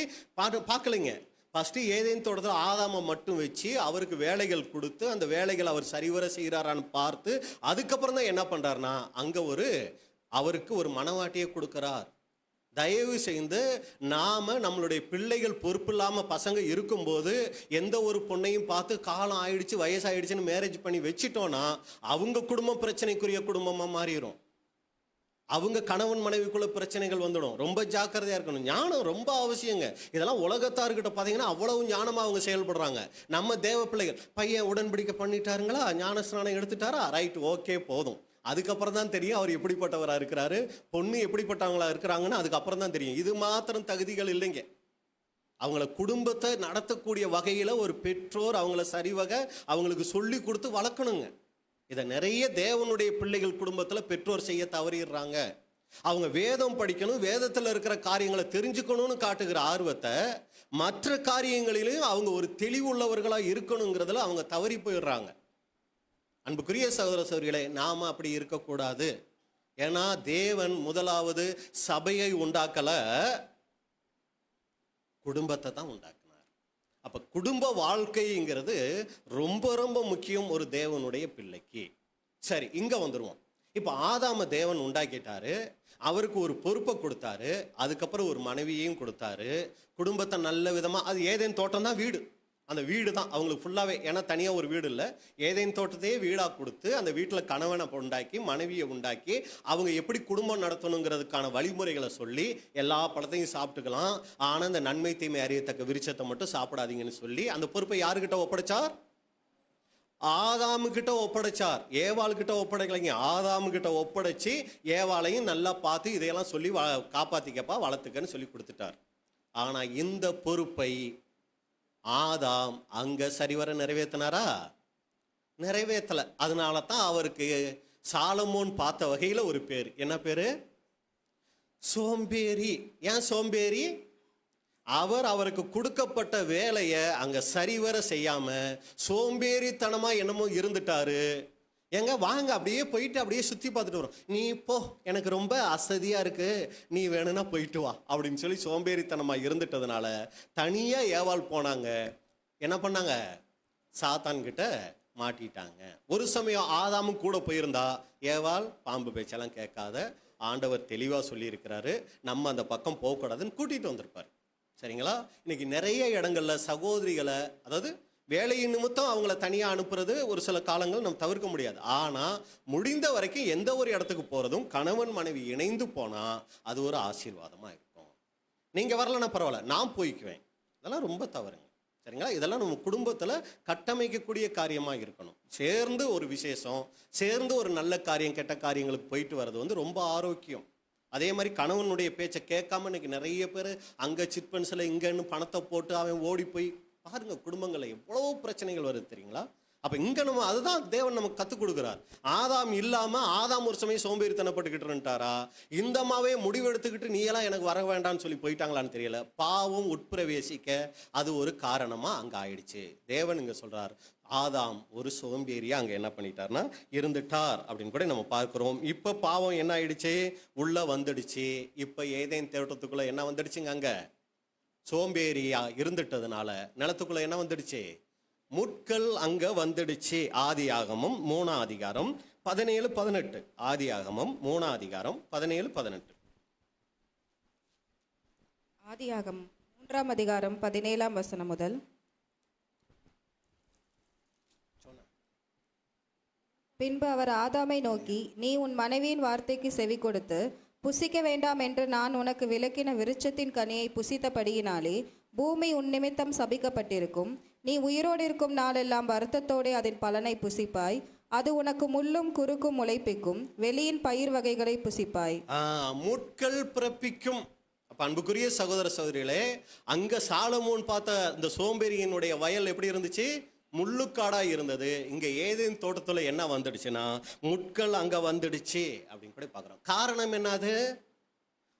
பார்க்கலைங்க. ஃபர்ஸ்ட் ஏதேன் தோட்டத்தில் ஆதாமை மட்டும் வச்சு அவருக்கு வேலைகள் கொடுத்து அந்த வேலைகள் அவர் சரிவர செய்கிறாரான்னு பார்த்து அதுக்கப்புறம் தான் என்ன பண்றாருன்னா அங்க அவருக்கு ஒரு மனவாட்டியை கொடுக்கிறார். தயவு செய்து நாம நம்மளுடைய பிள்ளைகள் பொறுப்பு இல்லாம பசங்க இருக்கும்போது எந்த ஒரு பொண்ணையும் பார்த்து காலம் ஆயிடுச்சு வயசாயிடுச்சுன்னு மேரேஜ் பண்ணி வச்சிட்டோம்னா அவங்க குடும்பம் பிரச்சனைக்குரிய குடும்பமா மாறிடும். அவங்க கணவன் மனைவிக்குள்ள பிரச்சனைகள் வந்துடும். ரொம்ப ஜாக்கிரதையா இருக்கணும். ஞானம் ரொம்ப அவசியங்க. இதெல்லாம் உலகத்தார்கிட்ட பார்த்தீங்கன்னா அவ்வளவு ஞானமா அவங்க செயல்படுறாங்க. நம்ம தேவ பிள்ளைகள், பையன் உடன்படிக்கை பண்ணிட்டாருங்களா, ஞான ஸ்நானம் எடுத்துட்டாரா, ரைட், ஓகே, போதும். அதுக்கப்புறம் தான் தெரியும் அவர் எப்படிப்பட்டவராக இருக்கிறாரு, பொண்ணு எப்படிப்பட்டவங்களா இருக்கிறாங்கன்னு அதுக்கப்புறம் தான் தெரியும். இது மாத்திரம் தகுதிகள் இல்லைங்க. அவங்கள குடும்பத்தை நடத்தக்கூடிய வகையில் ஒரு பெற்றோர் அவங்கள சரிவக அவங்களுக்கு சொல்லி கொடுத்து வளர்க்கணுங்க. இதை நிறைய தேவனுடைய பிள்ளைகள் குடும்பத்தில் பெற்றோர் செய்ய தவறிடுறாங்க. அவங்க வேதம் படிக்கணும், வேதத்தில் இருக்கிற காரியங்களை தெரிஞ்சுக்கணும்னு காட்டுகிற ஆர்வத்தை மற்ற காரியங்களிலும் அவங்க ஒரு தெளிவுள்ளவர்களாக இருக்கணுங்கிறதுல அவங்க தவறி போயிடுறாங்க. அன்புக்குரிய சகோதர சகோதரிகளே, நாம் அப்படி இருக்கக்கூடாது. ஏன்னா தேவன் முதலாவது சபையை உண்டாக்கல, குடும்பத்தை தான் உண்டாக்குனார். அப்ப குடும்ப வாழ்க்கைங்கிறது ரொம்ப ரொம்ப முக்கியம் ஒரு தேவனுடைய பிள்ளைக்கு. சரி, இங்க வந்துருவோம். இப்ப ஆதாம தேவன் உண்டாக்கிட்டாரு, அவருக்கு ஒரு பொறுப்பை கொடுத்தாரு, அதுக்கப்புறம் ஒரு மனைவியையும் கொடுத்தாரு, குடும்பத்தை நல்ல விதமா, அது ஏதேன் தோட்டம் தான் வீடு, அந்த வீடு தான் அவங்களுக்கு ஃபுல்லாகவே. ஏன்னா தனியாக ஒரு வீடு இல்லை, ஏதேன் தோட்டத்தையே வீடாக கொடுத்து அந்த வீட்டில் கணவனை உண்டாக்கி மனைவியை உண்டாக்கி அவங்க எப்படி குடும்பம் நடத்தணுங்கிறதுக்கான வழிமுறைகளை சொல்லி எல்லா பழத்தையும் சாப்பிட்டுக்கலாம், ஆனால் அந்த நன்மை தீமை அறியத்தக்க விருட்சத்தை மட்டும் சாப்பிடாதீங்கன்னு சொல்லி அந்த பொறுப்பை யாருக்கிட்ட ஒப்படைச்சார்? ஆதாமுக்கிட்ட ஒப்படைச்சார். ஏவாள்கிட்ட ஒப்படைக்கலைங்க, ஆதாமுக்கிட்ட ஒப்படைச்சி ஏவாளையும் நல்லா பார்த்து இதையெல்லாம் சொல்லி காப்பாற்றிக்கப்பா வளர்த்துக்கன்னு சொல்லி கொடுத்துட்டார். ஆனால் இந்த பொறுப்பை ஆதாம் அங்க சரிவர நிறைவேற்றினாரா? நிறைவேற்றல. அதனால தான் அவருக்கு சாலமோன் பார்த்த வகையில் ஒரு பேர். என்ன பேரு? சோம்பேறி. ஏன் சோம்பேறி? அவருக்கு கொடுக்கப்பட்ட வேலையை அங்க சரிவர செய்யாம சோம்பேறித்தனமா என்னமோ இருந்துட்டாரு. எங்க வாங்க அப்படியே போயிட்டு அப்படியே சுற்றி பார்த்துட்டு வரோம், நீ போ எனக்கு ரொம்ப அசதியாக இருக்கு, நீ வேணும்னா போயிட்டு வா அப்படின்னு சொல்லி சோம்பேறித்தனமாக இருந்துட்டதுனால தனியாக ஏவாள் போனாங்க. என்ன பண்ணாங்க? சாத்தான்கிட்ட மாட்டிட்டாங்க. ஒரு சமயம் ஆதாமும் கூட போயிருந்தா ஏவாள் பாம்பு பேச்செல்லாம் கேட்காத, ஆண்டவர் தெளிவாக சொல்லியிருக்கிறாரு, நம்ம அந்த பக்கம் போகக்கூடாதுன்னு கூட்டிகிட்டு வந்திருப்பார். சரிங்களா? இன்னைக்கு நிறைய இடங்கள்ல சகோதரிகளை, அதாவது வேலையின் நிமித்தம் அவங்கள தனியாக அனுப்புறது ஒரு சில காலங்கள் நம்ம தவிர்க்க முடியாது. ஆனால் முடிந்த வரைக்கும் எந்த ஒரு இடத்துக்கு போகிறதும் கணவன் மனைவி இணைந்து போனால் அது ஒரு ஆசீர்வாதமாக இருக்கும். நீங்கள் வரலன்னா பரவாயில்ல, நான் போய்க்குவேன், இதெல்லாம் ரொம்ப தவறுங்க. சரிங்களா? இதெல்லாம் நம்ம குடும்பத்தில் கட்டமைக்கக்கூடிய காரியமாக இருக்கணும். சேர்ந்து ஒரு விசேஷம், சேர்ந்து ஒரு நல்ல காரியம் கெட்ட காரியங்களுக்கு போயிட்டு வர்றது வந்து ரொம்ப ஆரோக்கியம். அதே மாதிரி கணவனுடைய பேச்சை கேட்காம இன்னைக்கு நிறைய பேர் அங்கே சிட்பன்ஸில் இங்கன்னு பணத்தை போட்டு அவன் ஓடி போய் பாருங்க, குடும்பங்களில் எவ்வளவு பிரச்சனைகள் வருது தெரியுங்களா? அப்போ இங்கே நம்ம அதுதான் தேவன் நமக்கு கற்றுக் கொடுக்குறார். ஆதாம் இல்லாமல் ஆதாம் ஒரு சமயம் சோம்பேறித்தனப்பட்டுக்கிட்டு இருந்துட்டாரா, இந்தமாவே முடிவெடுத்துக்கிட்டு நீ எல்லாம் எனக்கு வர வேண்டாம்னு சொல்லி போயிட்டாங்களான்னு தெரியல. பாவம் உட்பிரவேசிக்க அது ஒரு காரணமாக அங்கே ஆயிடுச்சு. தேவன் இங்கே சொல்கிறார், ஆதாம் ஒரு சோம்பேறியா அங்கே என்ன பண்ணிட்டார்னா இருந்துட்டார் அப்படின்னு கூட நம்ம பார்க்குறோம். இப்போ பாவம் என்ன ஆயிடுச்சு? உள்ளே வந்துடுச்சு. இப்போ ஏதேன் தோட்டத்துக்குள்ளே என்ன வந்துடுச்சுங்க? அங்கே சோம்பேறியா இருந்துட்டதுனால நிலத்துக்குள்ள என்ன வந்துடுச்சு? முட்கள் அங்க வந்துடுச்சு. ஆதியாகமம் 3ஆம் அதிகாரம் 17-18. ஆதியாகமம் 3ஆம் அதிகாரம் 17-18.
ஆதியாகமம் 3ஆம் அதிகாரம் 17ஆம் வசனம் முதல். பின்பு அவர் ஆதாமை நோக்கி, நீ உன் மனைவியின் வார்த்தைக்கு செவி கொடுத்து புசிக்க வேண்டாம் என்று நான் உனக்கு விலக்கின விருட்சத்தின் கனியை புசித்தபடியினாலே பூமி உன் நிமித்தம் சபிக்கப்பட்டிருக்கும். நீ உயிரோடு இருக்கும் நாளெல்லாம் வருத்தத்தோடு அதன் பலனை புசிப்பாய். அது உனக்கு முள்ளும் குறுக்கும் முளைப்பிக்கும். வெளியின் பயிர் வகைகளை புசிப்பாய்.
முட்கள் பிறப்பிக்கும். அப்ப அன்புக்குரிய சகோதர சகோதரிகளே, அங்க சாலமோன் பார்த்த இந்த சோம்பேறியினுடைய வயல் எப்படி இருந்துச்சு? முள்ளுக்காடா இருந்தது. இங்க ஏதேன் தோட்டத்துல என்ன வந்துடுச்சுன்னா முட்கள் அங்க வந்துடுச்சு அப்படின்னு கூட பார்க்குறோம். காரணம் என்னது?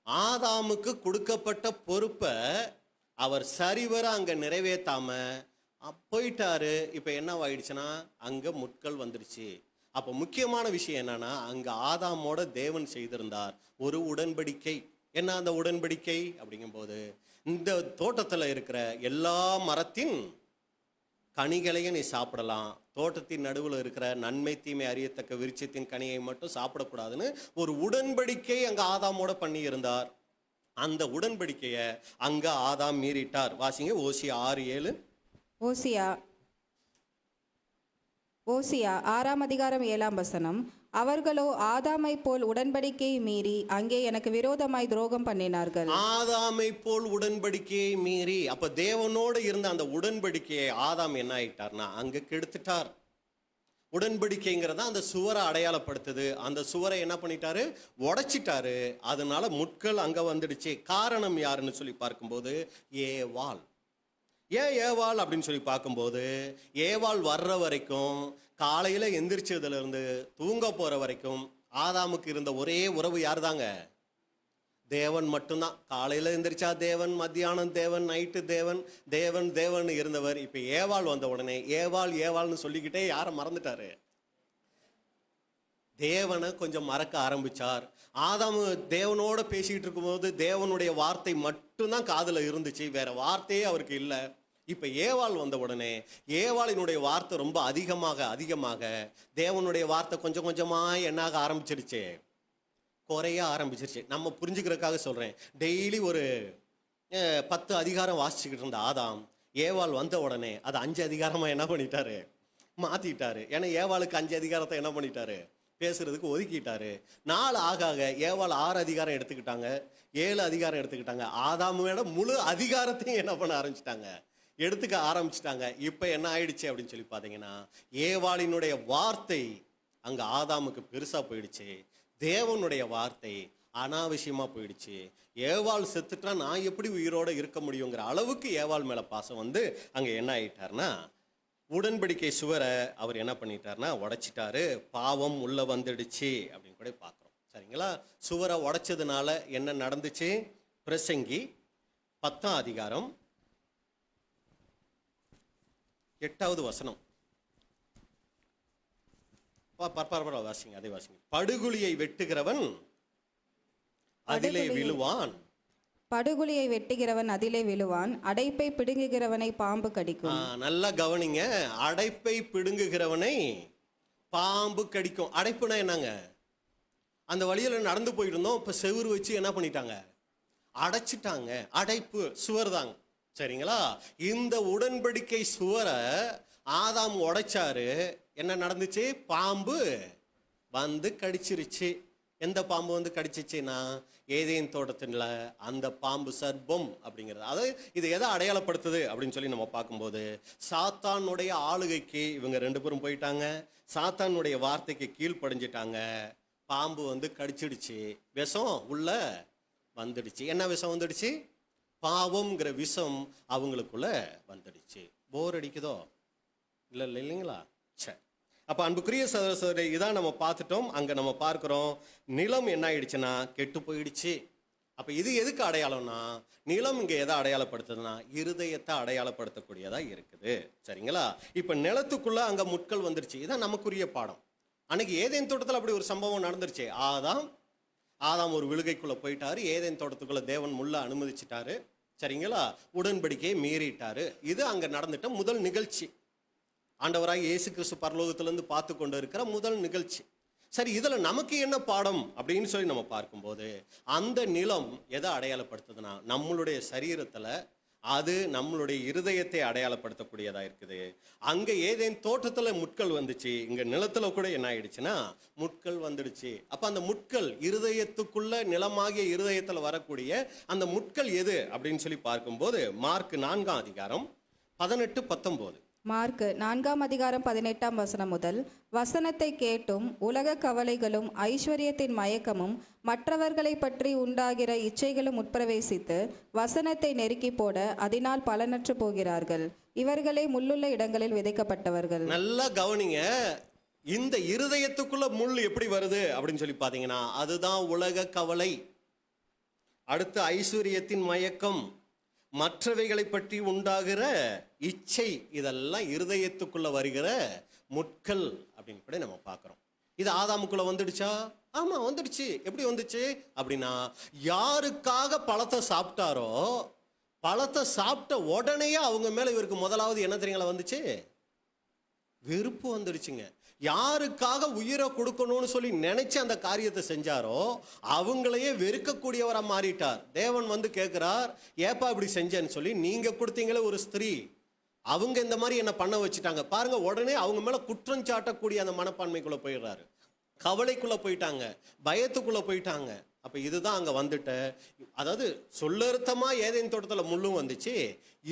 ஆதாமுக்கு கொடுக்கப்பட்ட பொறுப்பை அவர் சரிவர அங்க நிறைவேற்றாம போயிட்டாரு. இப்ப என்ன ஆயிடுச்சுன்னா அங்க முட்கள் வந்துடுச்சு. அப்போ முக்கியமான விஷயம் என்னன்னா, அங்க ஆதாமோட தேவன் செய்திருந்தார் ஒரு உடன்படிக்கை. என்ன அந்த உடன்படிக்கை அப்படிங்கும்போது, இந்த தோட்டத்துல இருக்கிற எல்லா மரத்தின் கனிகளையும் நீ சாப்பிடலாம், தோட்டத்தின் நடுவில் இருக்கிற நன்மை தீமை அறியத்தக்க விருட்சத்தின் கனியை மட்டும் சாப்பிடக்கூடாதுன்னு ஒரு உடன்படிக்கை அங்க ஆதாமோட பண்ணி இருந்தார். அந்த உடன்படிக்கையை அங்க ஆதாம் மீறிட்டார். வாசிங்க ஓசியா 6:7.
ஓசியா 6ஆம் அதிகாரம் 7ஆம் வசனம். அவர்களோ ஆதாமை போல் உடன்படிக்கையை மீறி அங்கே எனக்கு விரோதமாய் துரோகம் பண்ணினார்கள்.
ஆதாமை போல் உடன்படிக்கையை மீறி, அப்ப தேவனோடு இருந்த அந்த உடன்படிக்கையை ஆதாம் என்ன ஆயிட்டார்னா அங்க கெடுத்துட்டார். உடன்படிக்கைங்கிறதா அந்த சுவரை அடையாளப்படுத்துது. அந்த சுவரை என்ன பண்ணிட்டாரு? உடைச்சிட்டாரு. அதனால முட்கள் அங்க வந்துடுச்சு. காரணம் யாருன்னு சொல்லி பார்க்கும்போது ஏவாள். ஏன் ஏவாள் அப்படின்னு சொல்லி பார்க்கும்போது, ஏவாள் வர்ற வரைக்கும், காலையில எந்திரிச்சதுல இருந்து தூங்க போற வரைக்கும் ஆதாமுக்கு இருந்த ஒரே உறவு யார் தாங்க? தேவன் மட்டும்தான். காலையில எந்திரிச்சா தேவன், மத்தியானம் தேவன், நைட்டு தேவன், தேவன் தேவன் இருந்தவர். இப்ப ஏவாள் வந்த உடனே ஏவாள் ஏவாள்னு சொல்லிக்கிட்டே யாரை மறந்துட்டாரு? தேவனை கொஞ்சம் மறக்க ஆரம்பிச்சார். ஆதாமு தேவனோட பேசிக்கிட்டு இருக்கும்போது தேவனுடைய வார்த்தை மட்டும்தான் காதுல இருந்துச்சு, வேற வார்த்தையே அவருக்கு இல்லை. இப்ப ஏவாள் வந்த உடனே ஏவாளினுடைய வார்த்தை ரொம்ப அதிகமாக அதிகமாக தேவனுடைய வார்த்தை கொஞ்சம் கொஞ்சமா என்னாக ஆரம்பிச்சிருச்சு, குறைய ஆரம்பிச்சிருச்சு. நம்ம புரிஞ்சுக்கிறதுக்காக சொல்றேன். டெய்லி ஒரு 10 அதிகாரம் வாசிச்சுக்கிட்டு இருந்த ஆதாம் ஏவாள் வந்த உடனே அது 5 அதிகாரமா என்ன பண்ணிட்டாரு? மாத்திட்டாரு. ஏன்னா ஏவாளுக்கு 5 அதிகாரத்தை என்ன பண்ணிட்டாரு? பேசுறதுக்கு ஒதுக்கிட்டாரு. நாள் ஆக ஆக ஏவாள் 6 அதிகாரம் எடுத்துக்கிட்டாங்க, 7 அதிகாரம் எடுத்துக்கிட்டாங்க. ஆதாமோட முழு அதிகாரத்தையும் என்ன பண்ண ஆரம்பிச்சிட்டாங்க? எடுத்துக்க ஆரம்பிச்சிட்டாங்க. இப்ப என்ன ஆயிடுச்சு அப்படின்னு சொல்லி பாத்தீங்கன்னா, ஏவாளினுடைய வார்த்தை அங்க ஆதாமுக்கு பெருசா போயிடுச்சு, தேவனுடைய வார்த்தை அனாவசியமா போயிடுச்சு. ஏவாள் செத்துட்டா நான் எப்படி உயிரோட இருக்க முடியுங்கிற அளவுக்கு ஏவாள் மேல பாசம் வந்து அங்க என்ன ஆயிட்டார்னா, உடன்படிக்கை சுவரை அவர் என்ன பண்ணிட்டார்னா உடைச்சிட்டாரு. பாவம் உள்ள வந்துடுச்சு அப்படின்னு கூட பார்க்குறோம். சரிங்களா? சுவரை உடைச்சதுனால என்ன நடந்துச்சு? பிரசங்கி 10ஆம் அதிகாரம் 8வது வசனம். வாசிங்க, அதை வாசிங்க. படுகுழியை வெட்டுகிறவன் அதிலே விழுவான்.
படுகுழியை வெட்டுகிறவன் அதிலே விழுவான், அடைப்பை பிடுங்குகிறவனை பாம்பு கடிக்கும்.
நல்லா கவனிங்க. அடைப்பை பிடுங்குகிறவனை பாம்பு கடிக்கும். அடைப்புனா என்னங்க? அந்த வழியில நடந்து போயிட்டு இருந்தோம், இப்ப செவுரு வச்சு என்ன பண்ணிட்டாங்க? அடைச்சிட்டாங்க. அடைப்பு சுவர் தாங்க. சரிங்களா? இந்த உடன்படிக்கை சுவரை ஆதாம் உடைச்சாரு. என்ன நடந்துச்சு? பாம்பு வந்து கடிச்சிருச்சு. எந்த பாம்பு வந்து கடிச்சிச்சுன்னா, ஏதேன் தோட்டத்தில் அந்த பாம்பு சர்ப்பம் அப்படிங்கிறது. அதாவது இது எதை அடையாளப்படுத்துது அப்படின்னு சொல்லி நம்ம பார்க்கும்போது, சாத்தானுடைய ஆளுகைக்கு இவங்க 2 பேரும் போயிட்டாங்க, சாத்தானுடைய வார்த்தைக்கு கீழ்ப்படிஞ்சிட்டாங்க. பாம்பு வந்து கடிச்சிடுச்சு, விஷம் உள்ள வந்துடுச்சு. என்ன விஷம் வந்துடுச்சு? பாவம்ங்கிற விஷம் அவங்களுக்குள்ள வந்துடுச்சு. போர் அடிக்குதோ? இல்லை இல்லை இல்லைங்களா? சரி, அப்போ அன்புக்குரிய சகோதரரே, இதான் நம்ம பார்த்துட்டோம். அங்கே நம்ம பார்க்குறோம் நிலம் என்ன ஆயிடுச்சுன்னா கெட்டு போயிடுச்சு. அப்போ இது எதுக்கு அடையாளம்னா, நிலம் இங்கே எதை அடையாளப்படுத்துதுன்னா இருதயத்தை அடையாளப்படுத்தக்கூடியதாக இருக்குது. சரிங்களா? இப்போ நிலத்துக்குள்ளே அங்கே முட்கள் வந்துடுச்சு. இதான் நமக்குரிய பாடம். அன்னைக்கு ஏதேன் தோட்டத்தில் அப்படி ஒரு சம்பவம் நடந்துருச்சு. ஆதாம் ஒரு விழுகைக்குள்ளே போயிட்டாரு. ஏதேன் தோட்டத்துக்குள்ளே தேவன் முள்ள அனுமதிச்சிட்டாரு. சரிங்களா? உடன்படிக்கையை மீறிட்டாரு. இது அங்கே நடந்துட்ட முதல் நிகழ்ச்சி. ஆண்டவராக இயேசு கிறிஸ்து பரலோகத்திலிருந்து பார்த்து கொண்டு இருக்கிற முதல் நிகழ்ச்சி. சரி, இதில் நமக்கு என்ன பாடம் அப்படின்னு சொல்லி நம்ம பார்க்கும்போது, அந்த நிலம் எதை அடையாளப்படுத்துதுன்னா நம்மளுடைய சரீரத்தில் அது நம்மளுடைய இருதயத்தை அடையாளப்படுத்தக்கூடியதாக இருக்குது. அங்கே ஏதேன் தோட்டத்தில் முட்கள் வந்துச்சு, இங்கே நிலத்தில் கூட என்ன ஆயிடுச்சுன்னா முட்கள் வந்துடுச்சு. அப்போ அந்த முட்கள் இருதயத்துக்குள்ள நிலமாகிய இருதயத்தில் வரக்கூடிய அந்த முட்கள் எது அப்படின்னு சொல்லி பார்க்கும்போது, மார்க் 4ஆம் அதிகாரம் 18-19.
மார்க்கு 4ஆம் அதிகாரம் 18ஆம் வசனம் முதல், வசனத்தை கேட்டும் உலக கவலைகளும் ஐஸ்வர்யத்தின் மயக்கமும் மற்றவர்களை பற்றி உண்டாகிற இச்சைகளும் உட்பிரவேசித்து வசனத்தை நெருக்கி போட அதனால் பலனற்று போகிறார்கள். இவர்களே முள்ளுள்ள இடங்களில் விதைக்கப்பட்டவர்கள். நல்லா
கவனிங்க. இந்த இருதயத்துக்குள்ள முள் எப்படி வருது அப்படின்னு சொல்லி பார்த்தீங்கன்னா, அதுதான் உலக கவலை, அடுத்து ஐஸ்வர்யத்தின் மயக்கம், மற்றவைகளை பற்றி உண்டாகிற இச்சை. இதெல்லாம் இருதயத்துக்குள்ள வருகிற முட்கள் அப்படின்னு கூட நம்ம பார்க்குறோம். இது ஆதாமுக்குள்ள வந்துடுச்சா? ஆமா, வந்துடுச்சு. எப்படி வந்துச்சு அப்படின்னா, யாருக்காக பழத்தை சாப்பிட்டாரோ பழத்தை சாப்பிட்ட உடனேயே அவங்க மேல இவருக்கு முதலாவது என்ன தெரியுங்களா வந்துச்சு? வெறுப்பு வந்துடுச்சுங்க. யாருக்காக உயிரை கொடுக்கணும்னு சொல்லி நினைச்சு அந்த காரியத்தை செஞ்சாரோ அவங்களையே வெறுக்கக்கூடியவராக மாறிட்டார். தேவன் வந்து கேட்கிறார், ஏப்பா இப்படி செஞ்சேன்னு சொல்லி, நீங்க கொடுத்தீங்களே ஒரு ஸ்திரீ, அவங்க இந்த மாதிரி என்ன பண்ண வச்சுட்டாங்க பாருங்க. உடனே அவங்க மேல குற்றம் சாட்டக்கூடிய அந்த மனப்பான்மைக்குள்ள போயிடுறாரு. கவலைக்குள்ள போயிட்டாங்க, பயத்துக்குள்ள போயிட்டாங்க. அப்ப இதுதான் அங்க வந்துட்ட, அதாவது சொல்லர்த்தமா ஏதேன் தோட்டத்துல முள்ளும் வந்துச்சு,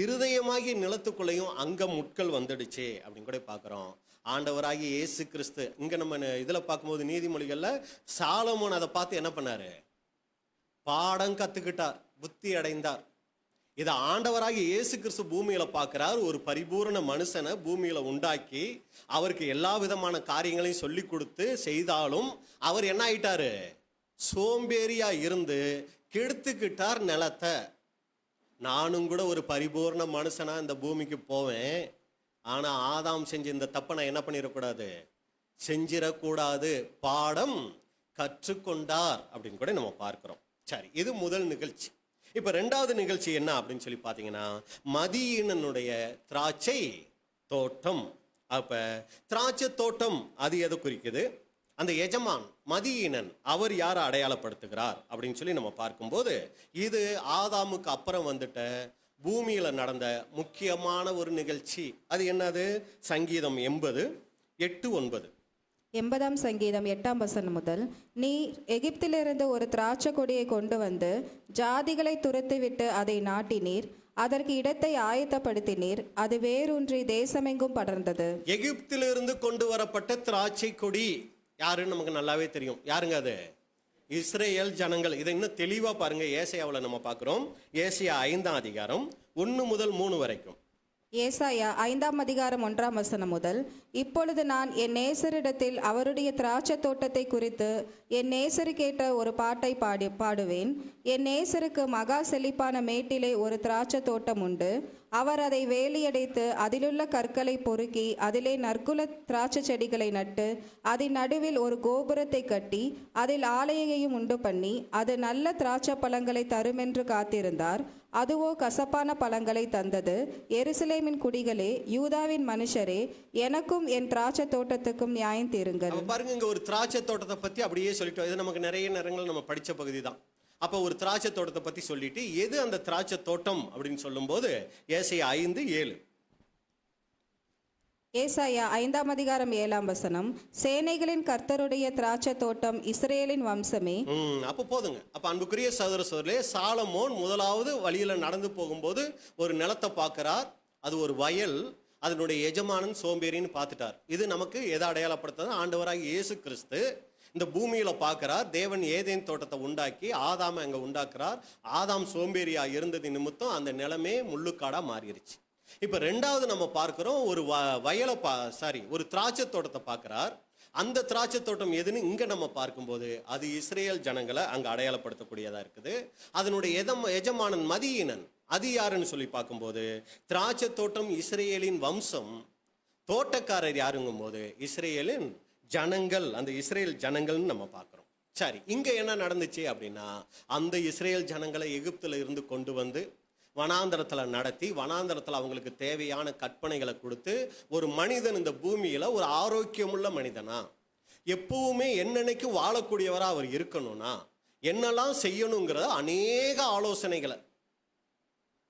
இருதயமாகிய நிலத்துக்குள்ளேயும் அங்க முட்கள் வந்துடுச்சு அப்படின்னு கூட பாக்குறோம். ஆண்டவராகிய இயேசு கிறிஸ்து இங்க நம்ம இதுல பார்க்கும்போது நீதிமொழிகள்ல சாலமோன் அதை பார்த்து என்ன பண்ணாரு? பாடம் கத்துக்கிட்டார், புத்தி அடைந்தார். இதை ஆண்டவராகிய இயேசு கிறிஸ்து பூமியில பார்க்கிறார். ஒரு பரிபூரண மனுஷனை பூமியில உண்டாக்கி அவருக்கு எல்லா விதமான காரியங்களையும் சொல்லி கொடுத்து செய்தாலும் அவர் என்ன ஆயிட்டாரு? சோம்பேறியா இருந்து கெடுத்துக்கிட்டார் நிலத்தை. நானும் கூட ஒரு பரிபூர்ண மனுஷனா இந்த பூமிக்கு போவேன், ஆனா ஆதாம் செஞ்ச இந்த தப்பை நான் என்ன பண்ணிடக்கூடாது? செஞ்சிடக்கூடாது. பாடம் கற்றுக்கொண்டார் அப்படின்னு கூட நம்ம பார்க்கிறோம். சரி, இது முதல் நிகழ்ச்சி. இப்ப ரெண்டாவது நிகழ்ச்சி என்ன அப்படின்னு சொல்லி பார்த்தீங்கன்னா, மதியீனனுடைய திராட்சை தோட்டம். அப்ப திராட்சை தோட்டம் அது எதை குறிக்குது? அந்த எஜமான் மதியீனன் அவர் யாரை அடையாளப்படுத்துகிறார் அப்படின்னு சொல்லி நம்ம பார்க்கும்போது, இது ஆதாமுக்கு அப்புறம் வந்துட்ட பூமியில நடந்த முக்கியமான ஒரு நிகழ்ச்சி. அது என்னது? சங்கீதம் 80:8-9.
80ஆம் சங்கீதம் 8ஆம் வசனம் முதல், நீ எகிப்திலிருந்து ஒரு திராட்சை கொடியை கொண்டு வந்து ஜாதிகளை துரத்திவிட்டு அதை நாட்டினீர், அதற்கு இடத்தை ஆயத்தப்படுத்தினீர், அது வேரூன்றி தேசமெங்கும் படர்ந்தது.
எகிப்திலிருந்து கொண்டு வரப்பட்ட திராட்சை கொடி யாருன்னு நமக்கு நல்லாவே தெரியும். யாருங்க அது? இஸ்ரேல் ஜனங்கள். இதை இன்னும் தெளிவா பாருங்க. ஏசாயாவில் நம்ம பார்க்கிறோம். ஏசாயா 5ஆம் அதிகாரம் 1 முதல் 3 வரைக்கும்.
ஏசாயா 5ஆம் அதிகாரம் 1ஆம் வசனம் முதல், இப்பொழுது நான் என் நேசரிடத்தில் அவருடைய திராட்சை தோட்டத்தை குறித்து என் நேசருக்கேற்ற ஒரு பாட்டை பாடுவேன். என் நேசருக்கு மகா செழிப்பான மேட்டிலே ஒரு திராட்சை தோட்டம் உண்டு. அவர் அதை வேலியடைத்து அதிலுள்ள கற்களை பொறுக்கி அதிலே நற்குல திராட்சை செடிகளை நட்டு அதன் நடுவில் ஒரு கோபுரத்தை கட்டி அதில் ஆலையையும் உண்டு பண்ணி அது நல்ல திராட்சை பழங்களை தருமென்று காத்திருந்தார். அதுவோ கசப்பான பழங்களை தந்தது. எருசலேமின் குடிகளே, யூதாவின் மனுஷரே, எனக்கும் என் திராட்சை தோட்டத்துக்கும் நியாயம் தீருங்கள்.
பாருங்க, இங்க ஒரு திராட்சை தோட்டத்தை பத்தி அப்படியே சொல்லிட்டோம். இது நமக்கு நிறைய நேரங்கள் நம்ம படிச்ச பகுதி தான். அப்போ ஒரு திராட்சை தோட்டத்தை பத்தி சொல்லிட்டு, எது அந்த திராட்சை தோட்டம் அப்படின்னு சொல்லும்போது ஏசாயா 5:7.
ஏசாயா 5ஆம் அதிகாரம் 7ஆம் வசனம், சேனைகளின் கர்த்தருடைய திராட்சை தோட்டம் இஸ்ரேலின் வம்சமே.
அப்போ போதுங்க. அப்ப அன்புக்குரிய சகோதர சகோதரர்களே, சாலமோன் முதலாவது வழியில நடந்து போகும்போது ஒரு நிலத்தை பார்க்கிறார். அது ஒரு வயல். அதனுடைய எஜமானன் சோம்பேறின்னு பார்த்துட்டார். இது நமக்கு எதை அடையாளப்படுத்துறது? ஆண்டவராக இயேசு கிறிஸ்து இந்த பூமியில பார்க்கிறார். தேவன் ஏதேன் தோட்டத்தை உண்டாக்கி ஆதாம அங்க உண்டாக்குறார். ஆதாம் சோம்பேறியா இருந்தது நிமித்தம் அந்த நிலமே முள்ளுக்காடா மாறிடுச்சு. இப்ப ரெண்டாவது நம்ம பார்க்கிறோம், ஒரு ஒரு திராட்சை தோட்டத்தை பார்க்கிறார். அந்த திராட்சை தோட்டம் எதுன்னு இங்க நம்ம பார்க்கும்போது அது இஸ்ரேல் ஜனங்களை அங்க அடையாளப்படுத்தக்கூடியதா இருக்குது. அதனுடைய எஜமானன் மதியீனன். அது யாருன்னு சொல்லி பார்க்கும்போது, திராட்சை தோட்டம் இஸ்ரேலின் வம்சம், தோட்டக்காரர் யாருங்கும் போது இஸ்ரேலின் ஜனங்கள், அந்த இஸ்ரேல் ஜனங்கள்னு நம்ம பார்க்கிறோம். சரி, இங்க என்ன நடந்துச்சு அப்படின்னா, அந்த இஸ்ரேல் ஜனங்களை எகிப்துல இருந்து கொண்டு வந்து வனாந்தரத்துல நடத்தி, வனாந்தரத்துல அவங்களுக்கு தேவையான கற்பனைகளை கொடுத்து, ஒரு மனிதன் இந்த பூமியில ஒரு ஆரோக்கியமுள்ள மனிதனா, எப்பவுமே என்னன்னைக்கு வாழக்கூடியவரா அவர் இருக்கணும்னா என்னெல்லாம் செய்யணுங்கிற அநேக ஆலோசனைகளை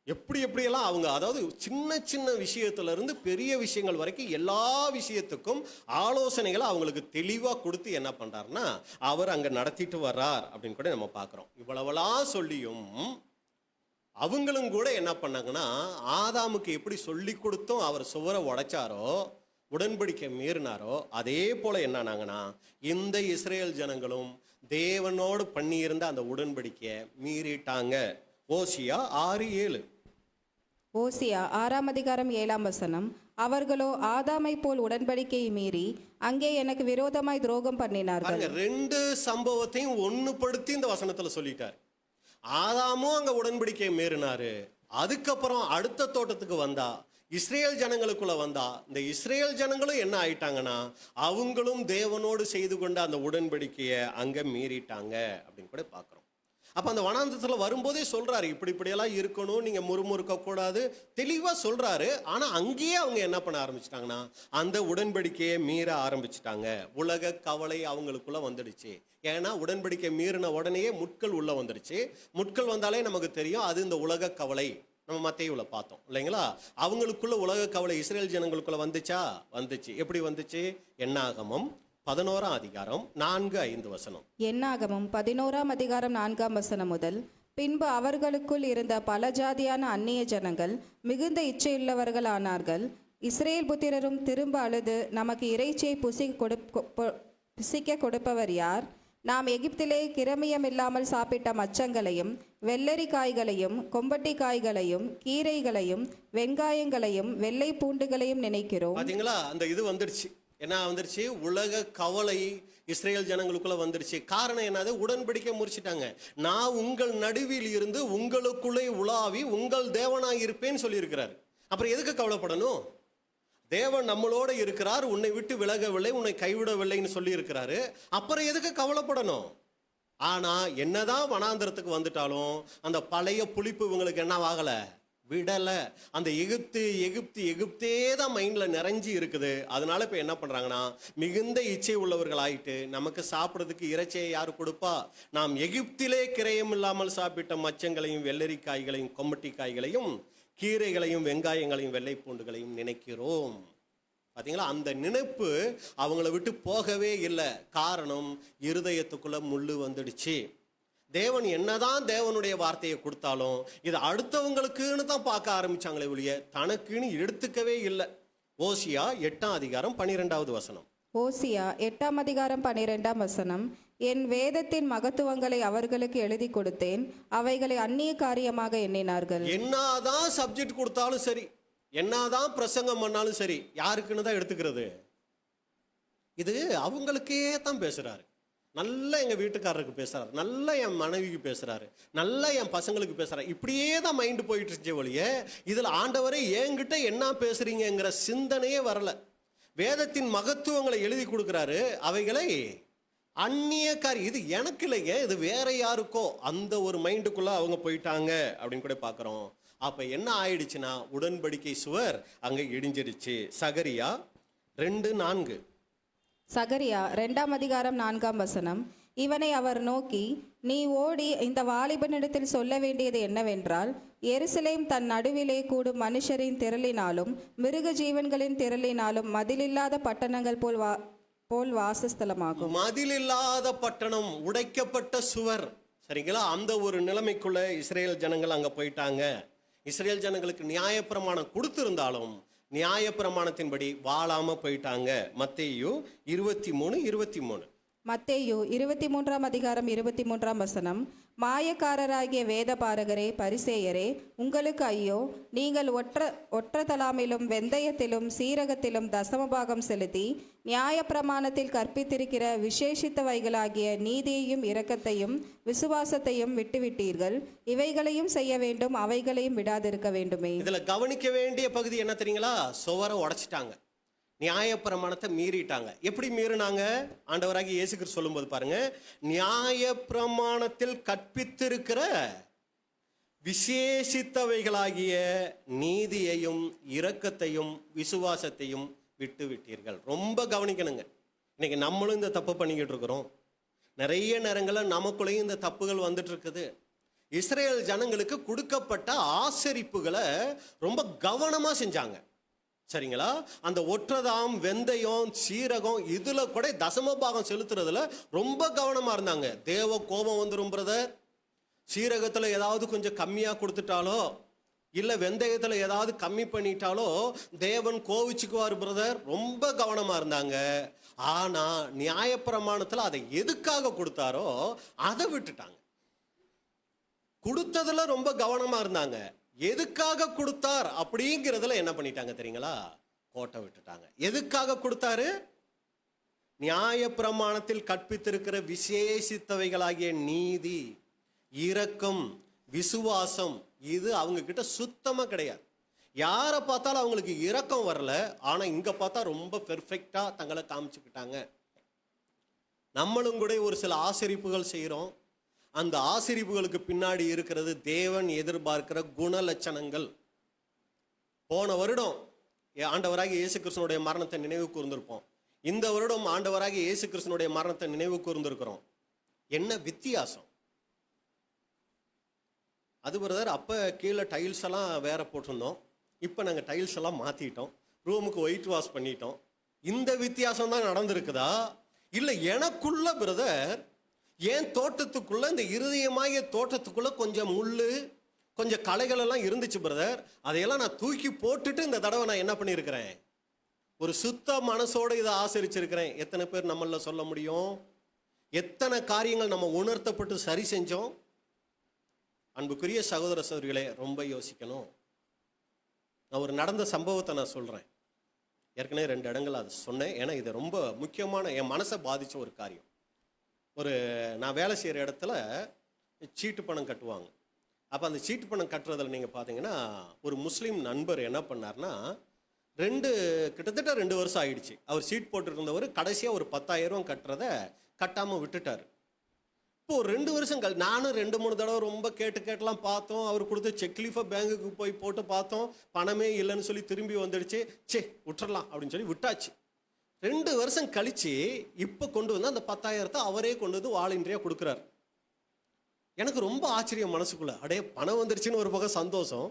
எப்படியெல்லாம் அவங்க, அதாவது சின்ன சின்ன விஷயத்துல இருந்து பெரிய விஷயங்கள் வரைக்கும் எல்லா விஷயத்துக்கும் ஆலோசனைகளை அவங்களுக்கு தெளிவா கொடுத்து என்ன பண்றாருன்னா அவர் அங்க நடத்திட்டு வர்றார் அப்படின்னு கூட நம்ம பார்க்கிறோம். இவ்வளவெல்லாம் சொல்லியும் அவங்களும் கூட என்ன பண்ணாங்கன்னா, ஆதாமுக்கு எப்படி சொல்லி கொடுத்தும் அவர் சுவரை உடைச்சாரோ, உடன்படிக்கை மீறினாரோ, அதே போல என்னன்னாங்கன்னா இந்த இஸ்ரேல் ஜனங்களும் தேவனோடு பண்ணியிருந்த அந்த உடன்படிக்கையை மீறிட்டாங்க. ஓசியா 6:7.
ஓசியா 6ஆம் அதிகாரம் 7ஆம் வசனம், அவர்களோ ஆதாமை போல் உடன்படிக்கையை மீறி அங்கே எனக்கு விரோதமாய் துரோகம் பண்ணினார்கள்.
ரெண்டு சம்பவத்தையும் ஒண்ணுபடுத்தி இந்த வசனத்துல சொல்லிட்டார். ஆதாமும் அங்க உடன்படிக்கையை மீறினாரு. அதுக்கப்புறம் அடுத்த தோட்டத்துக்கு வந்தா, இஸ்ரேல் ஜனங்களுக்குள்ள வந்தா, இந்த இஸ்ரேல் ஜனங்களும் என்ன ஆயிட்டாங்கன்னா அவங்களும் தேவனோடு செய்து கொண்ட அந்த உடன்படிக்கையை அங்க மீறிட்டாங்க அப்படின்னு கூட பார்க்கிறோம். அப்ப அந்த வனாந்தரத்துல வரும்போதே சொல்றாரு, இப்படியெல்லாம் இருக்கணும், நீங்க முறுமுறுக்க கூடாது, தெளிவா சொல்றாரு. ஆனா அங்கேயே அவங்க என்ன பண்ண ஆரம்பிச்சிட்டாங்கன்னா அந்த உடன்படிக்கையை மீற ஆரம்பிச்சிட்டாங்க. உலக கவலை அவங்களுக்குள்ள வந்துடுச்சு. ஏன்னா உடன்படிக்கை மீறின உடனேயே முட்கள் உள்ள வந்துடுச்சு. முட்கள் வந்தாலே நமக்கு தெரியும் அது இந்த உலக கவலை. நம்ம மத்தேயுல பார்த்தோம் இல்லைங்களா? அவங்களுக்குள்ள உலக கவலை இஸ்ரேல் ஜனங்களுக்குள்ள வந்துச்சு. எப்படி வந்துச்சு? என்னாகமம் 11ஆம் அதிகாரம் 4-5 வசனம்.
என்னாகமம் 11ஆம் அதிகாரம் 4ஆம் வசனம் முதல், பின்பு அவர்களுக்குள் இருந்த பல ஜாதியான அந்நிய ஜனங்கள் மிகுந்த இச்சையுள்ளவர்கள் ஆனார்கள். இஸ்ரேல் புத்திரரும் திரும்ப அழுது, நமக்கு இறைச்சியை புசிக்க கொடுப்பவர் யார்? நாம் எகிப்திலே கிரமியம் இல்லாமல் சாப்பிட்ட மச்சங்களையும் வெள்ளரி காய்களையும் கொம்பட்டி காய்களையும் கீரைகளையும் வெங்காயங்களையும் வெள்ளை பூண்டுகளையும் நினைக்கிறோம்.
பாத்தீங்களா, அந்த இது வந்துடுச்சு. என்ன வந்துருச்சு? உலக கவலை இஸ்ரேல் ஜனங்களுக்குள்ள வந்துருச்சு. காரணம் என்னது? உடன்படிக்கை முறிச்சிட்டாங்க. நான் உங்கள் நடுவில் இருந்து உங்களுக்குள்ளே உலாவி உங்கள் தேவனாய் இருப்பேன்னு சொல்லியிருக்கிறார். அப்புறம் எதுக்கு கவலைப்படணும்? தேவன் நம்மளோட இருக்கிறார், உன்னை விட்டு விலகவில்லை, உன்னை கைவிடவில்லைன்னு சொல்லி இருக்கிறாரு. அப்புறம் எதுக்கு கவலைப்படணும்? ஆனா என்னதான் வனாந்திரத்துக்கு வந்துட்டாலும் அந்த பழைய புளிப்பு இவங்களுக்கு என்னவாகல, விடலை. அந்த எகிப்தே தான் மைண்ட்ல நிறைஞ்சி இருக்குது. அதனால இப்ப என்ன பண்றாங்கன்னா, மிகுந்த இச்சை உள்ளவர்கள் ஆயிட்டு நமக்கு சாப்பிட்றதுக்கு இறைச்சியை யாரு கொடுப்பா? நாம் எகிப்திலே கிரயம் இல்லாமல் சாப்பிட்ட மச்சங்களையும் வெள்ளரி காய்களையும் கொம்பட்டி காய்களையும் கீரைகளையும் வெங்காயங்களையும் வெள்ளை பூண்டுகளையும் நினைக்கிறோம். பார்த்தீங்களா, அந்த நினைப்பு அவங்கள விட்டு போகவே இல்லை. காரணம், இருதயத்துக்குள்ள முள்ளு வந்துடுச்சு. தேவன் என்னதான் தேவனுடைய வார்த்தையை கொடுத்தாலும் இது அடுத்தவங்களுக்குன்னு தான் பார்க்க ஆரம்பிச்சாங்களே ஒழிய தனக்குன்னு எடுத்துக்கவே இல்லை. ஓசியா 8:12.
ஓசியா 8:12. என் வேதத்தின் மகத்துவங்களை அவர்களுக்கு எழுதி கொடுத்தேன், அவைகளை அந்நிய காரியமாக எண்ணினார்கள்.
என்னதான் சப்ஜெக்ட் கொடுத்தாலும் சரி, என்னதான் பிரசங்கம் பண்ணாலும் சரி, யாருக்குன்னு தான் எடுத்துக்கிறது? இது அவங்களுக்கே தான் பேசுறாரு. நல்லா எங்க வீட்டுக்காரருக்கு பேசுறாரு, நல்லா என் மனைவிக்கு பேசுறாரு, நல்லா என் பசங்களுக்கு பேசுறாரு. இப்படியே தான் மைண்டு போயிட்டு இருந்துச்சு ஒழிய இதுல ஆண்டவரே என்கிட்ட என்ன பேசுறீங்கிற சிந்தனையே வரல. வேதத்தின் மகத்துவங்களை எழுதி கொடுக்கிறாரு, அவைகளை அந்நிய காரியம், இது எனக்கு இல்லைங்க, இது வேற யாருக்கோ, அந்த ஒரு மைண்டுக்குள்ள அவங்க போயிட்டாங்க அப்படின்னு கூட பார்க்குறோம். அப்போ என்ன ஆயிடுச்சுன்னா, உடன்படிக்கை சுவர் அங்கே இடிஞ்சிடுச்சு. சகரியா 2:4.
சகரியா 2:4. இவனை அவர் நோக்கி, நீ ஓடி இந்த வாலிபனிடத்தில் சொல்ல வேண்டியது என்னவென்றால், எருசலேம் தன் நடுவிலே கூடும் மனுஷரின் திரளினாலும் மிருக ஜீவன்களின் திரளினாலும் மதிலில்லாத பட்டணங்கள் போல் வாசஸ்தலமாகும்.
மதிலில்லாத பட்டணம், உடைக்கப்பட்ட சுவர். சரிங்களா, அந்த ஒரு நிலைமைக்குள்ள இஸ்ரேல் ஜனங்கள் அங்க போயிட்டாங்க. இஸ்ரேல் ஜனங்களுக்கு நியாயப்பிரமாணம் கொடுத்திருந்தாலும் நியாயப்பிரமாணத்தின்படி வாழாம போயிட்டாங்க. மத்தேயு 23:23.
மத்தேயு 23:23. மாயக்காரராகிய வேத பாரகரே, பரிசேயரே, உங்களுக்கு ஐயோ! நீங்கள் ஒற்ற தலாமிலும் வெந்தயத்திலும் சீரகத்திலும் தசமபாகம் செலுத்தி நியாயப்பிரமாணத்தில் கற்பித்திருக்கிற விசேஷித்தவைகளாகிய நீதியையும் இரக்கத்தையும் விசுவாசத்தையும் விட்டுவிட்டீர்கள். இவைகளையும் செய்ய வேண்டும், அவைகளையும் விடாதிருக்க வேண்டுமே.
இதுல கவனிக்க வேண்டிய பகுதி என்ன தெரியுங்களா? சுவரை உடைச்சிட்டாங்க, நியாயப்பிரமாணத்தை மீறிட்டாங்க. எப்படி மீறினாங்க? ஆண்டவராகிய இயேசு கிறிஸ்து சொல்லும்போது பாருங்க, நியாயப்பிரமாணத்தில் கற்பித்திருக்கிற விசேஷித்தவைகளாகிய நீதியையும் இரக்கத்தையும் விசுவாசத்தையும் விட்டு விட்டீர்கள். ரொம்ப கவனிக்கணுங்க. இன்னைக்கு நம்மளும் இந்த தப்பு பண்ணிக்கிட்டு இருக்கிறோம். நிறைய நேரங்களில் நமக்குள்ளேயும் இந்த தப்புகள் வந்துட்டு இருக்குது. இஸ்ரேல் ஜனங்களுக்கு கொடுக்கப்பட்ட ஆசரிப்புகளை ரொம்ப கவனமா செஞ்சாங்க. சரிங்களா, அந்த ஒற்றதாம் வெந்தயம் சீரகம் இதுல கூட தசமபாகம் செலுத்துறதுல ரொம்ப கவனமா இருந்தாங்க. தேவ கோபம் வந்துரும் பிரதர். சீரகத்துல ஏதாவது கொஞ்சம் கம்மியா கொடுத்துட்டாலோ இல்ல வெந்தயத்துல ஏதாவது கம்மி பண்ணிட்டாலோ தேவன் கோவிச்சுக்குவார் பிரதர். ரொம்ப கவனமா இருந்தாங்க. ஆனா நியாயப்பிரமாணத்துல அதை எதுக்காக கொடுத்தாரோ அதை விட்டுட்டாங்க. கொடுத்ததுல ரொம்ப கவனமா இருந்தாங்க. எதுக்காக கொடுத்தார் அப்படிங்கிறதுல என்ன பண்ணிட்டாங்க தெரியுங்களா? கோட்டை விட்டுட்டாங்க. எதுக்காக கொடுத்தாரு? நியாயப்பிரமாணத்தில் கற்பித்திருக்கிற விசேஷித்தவைகளாகிய நீதி, இரக்கம், விசுவாசம், இது அவங்க கிட்ட சுத்தமா கிடையாது. யாரை பார்த்தாலும் அவங்களுக்கு இரக்கம் வரல. ஆனா இங்க பார்த்தா ரொம்ப பெர்ஃபெக்டா தங்களை காமிச்சுக்கிட்டாங்க. நம்மளும் கூட ஒரு சில ஆசரிப்புகள் செய்கிறோம். அந்த ஆசரிப்புகளுக்கு பின்னாடி இருக்கிறது தேவன் எதிர்பார்க்கிற குணலட்சணங்கள். போன வருடம் ஆண்டவராகிய இயேசு கிறிஸ்துனுடைய மரணத்தை நினைவு கூர்ந்திருப்போம். இந்த வருடம் ஆண்டவராகிய இயேசு கிறிஸ்துனுடைய மரணத்தை நினைவு கூர்ந்திருக்கிறோம். என்ன வித்தியாசம்? அது பிரதர், அப்போ கீழே டைல்ஸ் எல்லாம் வேற போட்டிருந்தோம், இப்போ நாங்கள் டைல்ஸ் எல்லாம் மாற்றிட்டோம், ரூமுக்கு ஒயிட் வாஷ் பண்ணிட்டோம். இந்த வித்தியாசம் தான் நடந்திருக்குதா? இல்லை எனக்குள்ள பிரதர், ஏன் தோட்டத்துக்குள்ள, இந்த இருதயமாகிய தோட்டத்துக்குள்ள கொஞ்சம் முள்ளு கொஞ்சம் களைகள் எல்லாம் இருந்துச்சு பிரதர். அதையெல்லாம் நான் தூக்கி போட்டுட்டு இந்த தடவை நான் என்ன பண்ணியிருக்கிறேன்? ஒரு சுத்த மனசோட இதை ஆசரிச்சிருக்கிறேன். எத்தனை பேர் நம்மள சொல்ல முடியும்? எத்தனை காரியங்கள் நம்ம உணர்த்தப்பட்டு சரி செஞ்சோம்? அன்புக்குரிய சகோதர சகோதரிகளே, ரொம்ப யோசிக்கணும். நான் ஒரு நடந்த சம்பவத்தை நான் சொல்கிறேன். ஏற்கனவே 2 இடங்கள் அது சொன்னேன். ஏன்னா இது ரொம்ப முக்கியமான, என் மனசை பாதித்த ஒரு காரியம். நான் வேலை செய்கிற இடத்துல சீட்டு பணம் கட்டுவாங்க. அப்போ அந்த சீட்டு பணம் கட்டுறதில் நீங்கள் பார்த்தீங்கன்னா, ஒரு முஸ்லீம் நண்பர் என்ன பண்ணார்னா, கிட்டத்தட்ட 2 வருஷம் ஆயிடுச்சு. அவர் சீட் போட்டுட்டு இருந்தவர் கடைசியாக ஒரு 10,000 கட்டுறத கட்டாமல் விட்டுட்டார். இப்போ ஒரு 2 வருஷம் நானும் 2-3 தடவை ரொம்ப கேட்டுலாம் பார்த்தோம். அவர் கொடுத்த செக்லீஃபை பேங்குக்கு போய் போட்டு பார்த்தோம். பணமே இல்லைன்னு சொல்லி திரும்பி வந்துடுச்சு. விட்டுறலாம் அப்படின்னு சொல்லி விட்டாச்சு. 2 வருஷம் கழிச்சு இப்போ கொண்டு வந்து அந்த 10,000 அவரே கொண்டு வந்து வாலண்டியராக கொடுக்குறாரு. எனக்கு ரொம்ப ஆச்சரியம் மனசுக்குள்ள. பணம் வந்துருச்சுன்னு ஒரு பக்கம் சந்தோஷம்,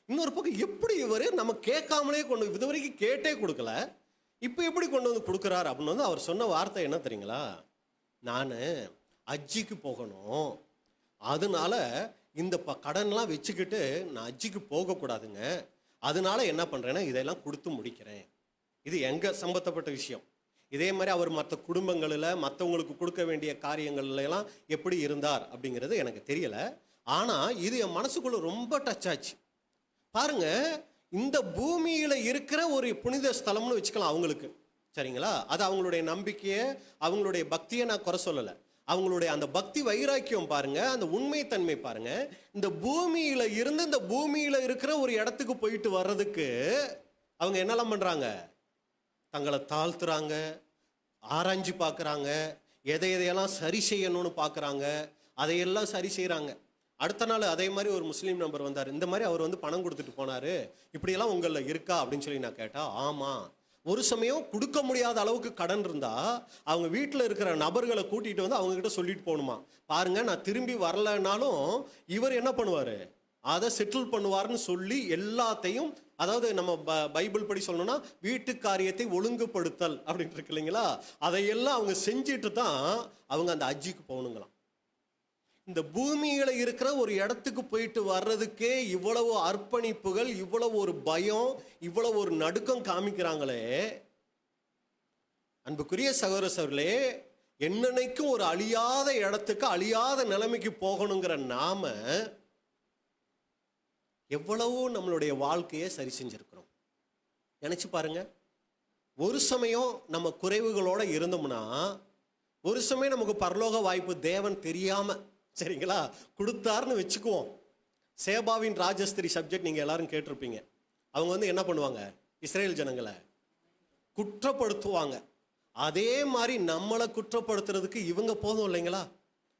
இன்னொரு பக்கம் எப்படி இவர் நம்ம கேட்காமலே இது வரைக்கும் கேட்டே கொடுக்கல, இப்போ எப்படி கொண்டு வந்து கொடுக்குறாரு அப்படின்னு வந்து அவர் சொன்ன வார்த்தை என்ன தெரியுங்களா? நான் அஜ்ஜிக்கு போகணும், அதனால இந்த கடன்லாம் வச்சுக்கிட்டு நான் அஜ்ஜிக்கு போகக்கூடாதுங்க, அதனால என்ன பண்ணுறேன்னா இதெல்லாம் கொடுத்து முடிக்கிறேன். இது எங்கள் சம்பந்தப்பட்ட விஷயம். இதே மாதிரி அவர் மற்ற குடும்பங்களில் மற்றவங்களுக்கு கொடுக்க வேண்டிய காரியங்கள்லாம் எப்படி இருந்தார் அப்படிங்கிறது எனக்கு தெரியலை. ஆனால் இது என் மனசுக்குள்ள ரொம்ப டச் ஆச்சு. பாருங்க, இந்த பூமியில் இருக்கிற ஒரு புனித ஸ்தலம்னு வச்சுக்கலாம் அவங்களுக்கு, சரிங்களா? அது அவங்களுடைய நம்பிக்கையை, அவங்களுடைய பக்தியை நான் குறை சொல்லலை. அவங்களுடைய அந்த பக்தி வைராக்கியம் பாருங்க, அந்த உண்மைத்தன்மை பாருங்க. இந்த பூமியில இருந்து இந்த பூமியில இருக்கிற ஒரு இடத்துக்கு போயிட்டு வர்றதுக்கு அவங்க என்னெல்லாம் பண்றாங்க? தங்களை தாழ்த்துறாங்க, ஆராய்ஞ்சு பார்க்குறாங்க, எதையெல்லாம் சரி செய்யணும்னு பார்க்குறாங்க, அதையெல்லாம் சரி செய்கிறாங்க. அடுத்த நாள் அதே மாதிரி ஒரு முஸ்லீம் நம்பர் வந்தார். இந்த மாதிரி அவர் வந்து பணம் கொடுத்துட்டு போனார், இப்படியெல்லாம் உங்களில் இருக்கா அப்படின்னு சொல்லி நான் கேட்டால், ஆமாம், ஒரு சமயம் கொடுக்க முடியாத அளவுக்கு கடன் இருந்தால் அவங்க வீட்டில் இருக்கிற நபர்களை கூட்டிகிட்டு வந்து அவங்கக்கிட்ட சொல்லிட்டு போகணுமா, பாருங்க நான் திரும்பி வரலைன்னாலும் இவர் என்ன பண்ணுவார், அதை செட்டில் பண்ணுவார்னு சொல்லி எல்லாத்தையும், அதாவது நம்ம பைபிள் படி சொல்லணும்னா வீட்டு காரியத்தை ஒழுங்குபடுத்தல் அப்படின்ட்டு இருக்கு இல்லைங்களா, அதையெல்லாம் அவங்க செஞ்சுட்டு தான் அவங்க அந்த அஜ்ஜிக்கு போகணுங்களாம். இந்த பூமியில இருக்கிற ஒரு இடத்துக்கு போயிட்டு வர்றதுக்கே இவ்வளவு அர்ப்பணிப்புகள், இவ்வளவு ஒரு பயம், இவ்வளவு ஒரு நடுக்கம் காமிக்கிறாங்களே. அன்புக்குரிய சகோதர சகோதரர்களே, என்னன்னைக்கும் ஒரு அழியாத இடத்துக்கு, அழியாத நிலைமைக்கு போகணுங்கிற நாம எவ்வளவோ நம்மளுடைய வாழ்க்கையை சரி செஞ்சிருக்கிறோம். நினைச்சு பாருங்க. ஒரு சமயம் நம்ம குறைவுகளோட இருந்தோம்னா, ஒரு சமயம் நமக்கு பரலோக வாய்ப்பு தேவன் தெரியாம, சரிங்களா, கொடுத்தாருன்னு வச்சுக்குவோம். சேபாவின் ராஜஸ்திரி சப்ஜெக்ட் நீங்க எல்லாரும் கேட்டிருப்பீங்க. அவங்க வந்து என்ன பண்ணுவாங்க, இஸ்ரேல் ஜனங்களை குற்றப்படுத்துவாங்க. அதே மாதிரி நம்மளை குற்றப்படுத்துறதுக்கு இவங்க போதும் இல்லைங்களா?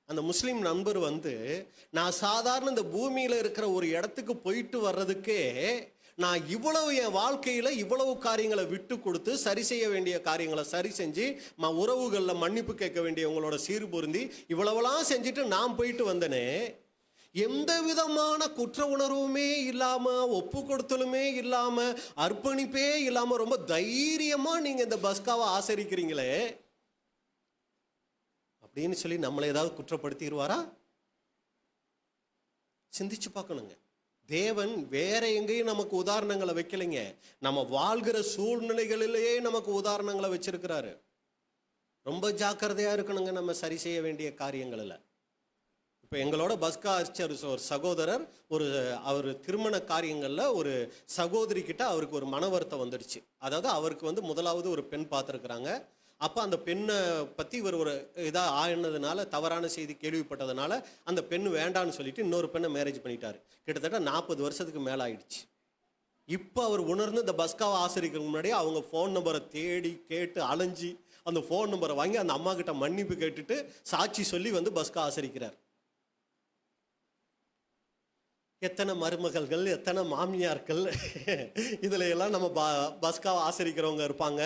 அந்த முஸ்லீம் நண்பர் வந்து, நான் சாதாரண இந்த பூமியில இருக்கிற ஒரு இடத்துக்கு போயிட்டு வர்றதுக்கே நான் இவ்வளவு என் வாழ்க்கையில இவ்வளவு காரியங்களை விட்டு கொடுத்து சரி செய்ய வேண்டிய காரியங்களை சரி செஞ்சு உறவுகளில் மன்னிப்பு கேட்க வேண்டியவங்களோட சீர் பொருந்தி இவ்வளவெல்லாம் செஞ்சுட்டு நான் போயிட்டு வந்தனே, எந்த விதமான குற்ற உணர்வுமே இல்லாம, ஒப்பு கொடுத்தலுமே இல்லாம, அர்ப்பணிப்பே இல்லாம ரொம்ப தைரியமா நீங்க இந்த பஸ்காவை ஆசரிக்கிறீங்களே அப்படின்னு சொல்லி நம்மளை ஏதாவது குற்றப்படுத்திடுவாரா? சிந்திச்சு பார்க்கணுங்க. தேவன் வேற எங்கேயும் நமக்கு உதாரணங்களை வைக்கலைங்க, நம்ம வாழ்கிற சூழ்நிலைகளிலேயே நமக்கு உதாரணங்களை வச்சிருக்கிறாரு. ரொம்ப ஜாக்கிரதையா இருக்கணுங்க நம்ம சரி செய்ய வேண்டிய காரியங்களில். இப்போ எங்களோட பஸ்கா அர்ச்சர் ஒரு சகோதரர், அவர் திருமண காரியங்களில் ஒரு சகோதரி கிட்ட அவருக்கு ஒரு மன வருத்தம் வந்துடுச்சு. அதாவது அவருக்கு வந்து முதலாவது ஒரு பெண் பார்த்துருக்குறாங்க. அப்போ அந்த பெண்ணை பற்றி இவர் ஒரு இதாக ஆயினதுனால, தவறான செய்தி கேள்விப்பட்டதுனால அந்த பெண் வேண்டான்னு சொல்லிட்டு இன்னொரு பெண்ணை மேரேஜ் பண்ணிட்டார். கிட்டத்தட்ட 40 வருஷத்துக்கு மேலே ஆயிடுச்சு. இப்போ அவர் உணர்ந்து இந்த பஸ்காவை ஆசிரியருக்கு முன்னாடியே அவங்க ஃபோன் நம்பரை தேடி கேட்டு அலைஞ்சி அந்த ஃபோன் நம்பரை வாங்கி அந்த அம்மா கிட்ட மன்னிப்பு கேட்டுட்டு சாட்சி சொல்லி வந்து பஸ்கா ஆசரிக்கிறார். எத்தனை மருமகள்கள், எத்தனை மாமியார்கள் இதில் எல்லாம் நம்ம பஸ்காவை ஆசரிக்கிறவங்க இருப்பாங்க.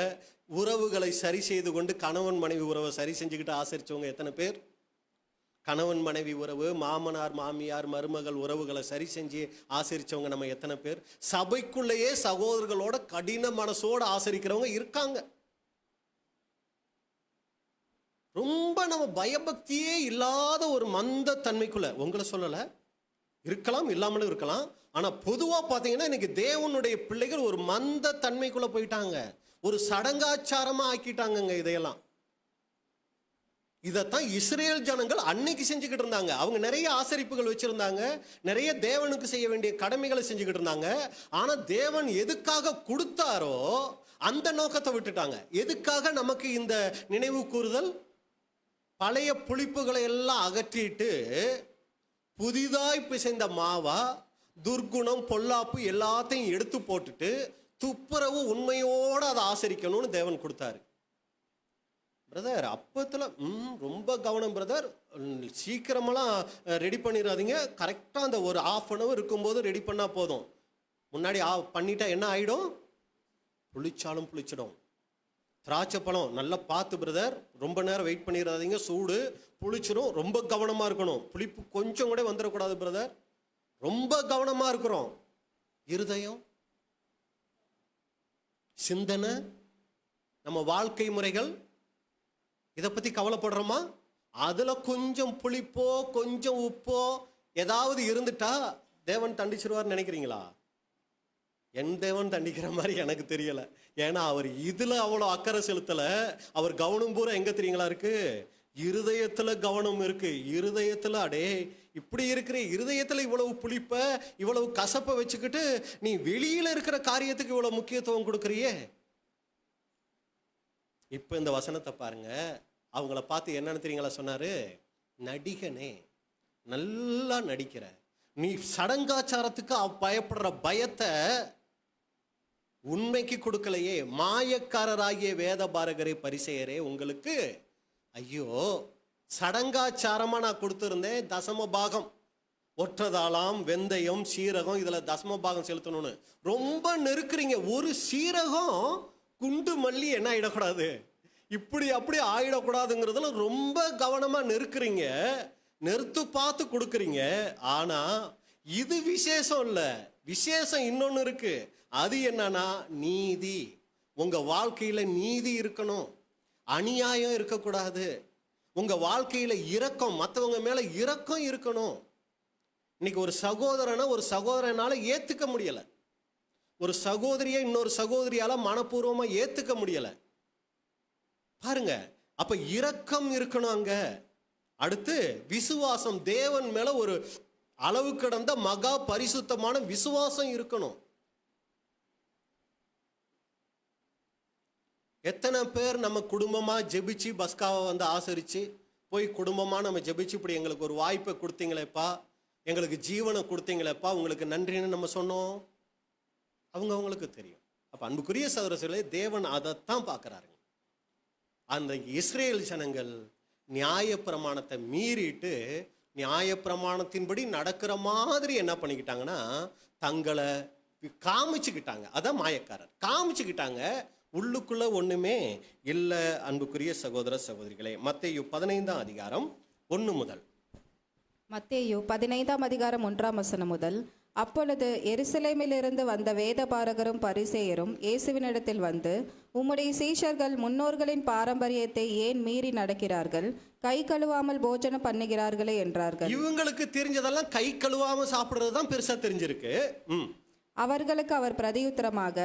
உறவுகளை சரி செய்து கொண்டு கணவன் மனைவி உறவை சரி செஞ்சுக்கிட்டு ஆசரித்தவங்க எத்தனை பேர்? கணவன் மனைவி உறவு, மாமனார் மாமியார் மருமகள் உறவுகளை சரி செஞ்சு ஆசரித்தவங்க நம்ம எத்தனை பேர்? சபைக்குள்ளேயே சகோதரர்களோட கடின மனசோடு ஆசரிக்கிறவங்க இருக்காங்க. ரொம்ப நம்ம பயபக்தியே இல்லாத ஒரு மந்த தன்மைக்குள்ள, உங்களை சொல்லலை, இருக்கலாம், இல்லாமலும் இருக்கலாம். ஆனால் பொதுவாக பார்த்தீங்கன்னா இன்னைக்கு தேவனுடைய பிள்ளைகள் ஒரு மந்த தன்மைக்குள்ளே போயிட்டாங்க, ஒரு சடங்காச்சாரமாக ஆக்கிட்டாங்கங்க இதையெல்லாம். இதைத்தான் இஸ்ரேல் ஜனங்கள் அன்னைக்கு செஞ்சுக்கிட்டு இருந்தாங்க. அவங்க நிறைய ஆசரிப்புகள் வச்சிருந்தாங்க, நிறைய தேவனுக்கு செய்ய வேண்டிய கடமைகளை செஞ்சுக்கிட்டு இருந்தாங்க. ஆனா தேவன் எதுக்காக கொடுத்தாரோ அந்த நோக்கத்தை விட்டுட்டாங்க. எதுக்காக நமக்கு இந்த நினைவு கூறுதல்? பழைய புளிப்புகளை எல்லாம் அகற்றிட்டு புதிதாய் பிசைந்த மாவா, துர்குணம் பொல்லாப்பு எல்லாத்தையும் எடுத்து போட்டுட்டு துப்புரவு உண்மையோடு அதை ஆசரிக்கணும்னு தேவன் கொடுத்தாரு. பிரதர் அப்பத்தில் ரொம்ப கவனம் பிரதர், சீக்கிரமெல்லாம் ரெடி பண்ணிடாதீங்க. கரெக்டாக அந்த ஒரு ½ இருக்கும்போது ரெடி பண்ணால் போதும். முன்னாடி பண்ணிட்டா என்ன ஆகிடும்? புளிச்சாலும் புளிச்சிடும். திராட்சை பழம் நல்லா பார்த்து பிரதர், ரொம்ப நேரம் வெயிட் பண்ணிடாதீங்க, சூடு புளிச்சிடும். ரொம்ப கவனமாக இருக்கணும். புளிப்பு கொஞ்சம் கூட வந்துடக்கூடாது பிரதர், ரொம்ப கவனமாக இருக்கிறோம். இருதயம், சிந்தனை, நம்ம வாழ்க்கை முறைகள், இதை பற்றி கவலைப்படுறோமா? அதில் கொஞ்சம் புளிப்போ கொஞ்சம் உப்போ ஏதாவது இருந்துட்டா தேவன் தண்டிச்சிருவார் நினைக்கிறீங்களா? என் தேவன் தண்டிக்கிற மாதிரி எனக்கு தெரியலை. ஏன்னா அவர் இதில் அவ்வளோ அக்கறை செலுத்தலை. அவர் கவனம் பூரா எங்கே தெரியுங்களா இருக்கு? இருதயத்தில் கவனம் இருக்கு. இருதயத்தில் அடே இப்படி இருக்கிற இருதயத்தில் இவ்வளவு புளிப்ப இவ்வளவு கசப்பை வச்சுக்கிட்டு நீ வெளியில் இருக்கிற காரியத்துக்கு இவ்வளவு முக்கியத்துவம் கொடுக்குறியே. இப்போ இந்த வசனத்தை பாருங்க. அவங்கள பார்த்து என்னன்னு தெரியுங்களா சொன்னாரு? நடிகனே, நல்லா நடிக்கிற, நீ சடங்காச்சாரத்துக்கு பயப்படுற பயத்தை உண்மைக்கு கொடுக்கலையே. மாயக்காரராகிய வேத பாரகரே, பரிசேயரே, உங்களுக்கு ஐயோ, சடங்காச்சாரமா நான் கொடுத்துருந்தேன் தசம பாகம், ஒற்றதாளாம், வெந்தயம், சீரகம், இதுல தசம பாகம் செலுத்தணும்னு ரொம்ப நெருக்குறீங்க. ஒரு சீரகம் குண்டு மல்லி என்ன ஆயிடக்கூடாது, இப்படி அப்படி ஆயிடக்கூடாதுங்கிறதுல ரொம்ப கவனமா நெருக்குறீங்க, நெருத்து பார்த்து கொடுக்குறீங்க. ஆனா இது விசேஷம் இல்ல, விசேஷம் இன்னொன்னு இருக்கு. அது என்னன்னா நீதி. உங்க வாழ்க்கையில நீதி இருக்கணும், அநியாயம் இருக்கக்கூடாது. உங்க வாழ்க்கையில இரக்கம், மற்றவங்க மேல இரக்கம் இருக்கணும். இன்னைக்கு ஒரு சகோதரனை ஒரு சகோதரனால ஏத்துக்க முடியல, ஒரு சகோதரியை இன்னொரு சகோதரியால மனப்பூர்வமா ஏத்துக்க முடியல. பாருங்க, அப்ப இரக்கம் இருக்கணும் அங்க. அடுத்து விசுவாசம், தேவன் மேல ஒரு அளவு கடந்த மகா பரிசுத்தமான விசுவாசம் இருக்கணும். எத்தனை பேர் நம்ம குடும்பமா ஜெபிச்சு பஸ்காவை வந்து ஆசரிச்சு போய் குடும்பமா நம்ம ஜெபிச்சு இப்படி எங்களுக்கு ஒரு வாய்ப்பை கொடுத்தீங்களேப்பா, எங்களுக்கு ஜீவனை கொடுத்தீங்களேப்பா, உங்களுக்கு நன்றின்னு நம்ம சொன்னோம். அவங்களுக்கு தெரியும். அப்ப அன்புக்குரிய சகோதரர்களே, தேவன் அதைத்தான் பார்க்கிறாருங்க. அந்த இஸ்ரேல் ஜனங்கள் நியாயப்பிரமாணத்தை மீறிட்டு நியாயப்பிரமாணத்தின்படி நடக்கிற மாதிரி என்ன பண்ணிக்கிட்டாங்கன்னா தங்களை காமிச்சுக்கிட்டாங்க. அதான் மாயக்காரர், காமிச்சுக்கிட்டாங்க. உள்ளுக்குள்ள ஒண்ணுமே இல்லை. அன்புக்குரிய சகோதர சகோதரிகளே, மத்தேயு 15ஆம் அதிகாரம் 1 முதல்.
மத்தேயு 15ஆம் அதிகாரம் 1ஆம் வசனம் முதல். அப்பொழுது எருசலேமிலிருந்து வந்த வேதபாரகரும் பரிசேயரும் இயேசுவினிடத்தில் வந்து, உம்முடைய சீஷர்கள் முன்னோர்களின் பாரம்பரியத்தை ஏன் மீறி நடக்கிறார்கள்? கை கழுவாமல் போஜனம் பண்ணுகிறார்களே என்றார்கள்.
இவங்களுக்கு தெரிஞ்சதெல்லாம் கை கழுவாம சாப்பிடுறது தான் பெருசா தெரிஞ்சிருக்கு.
அவர்களுக்கு அவர் பிரதியுத்தரமாக,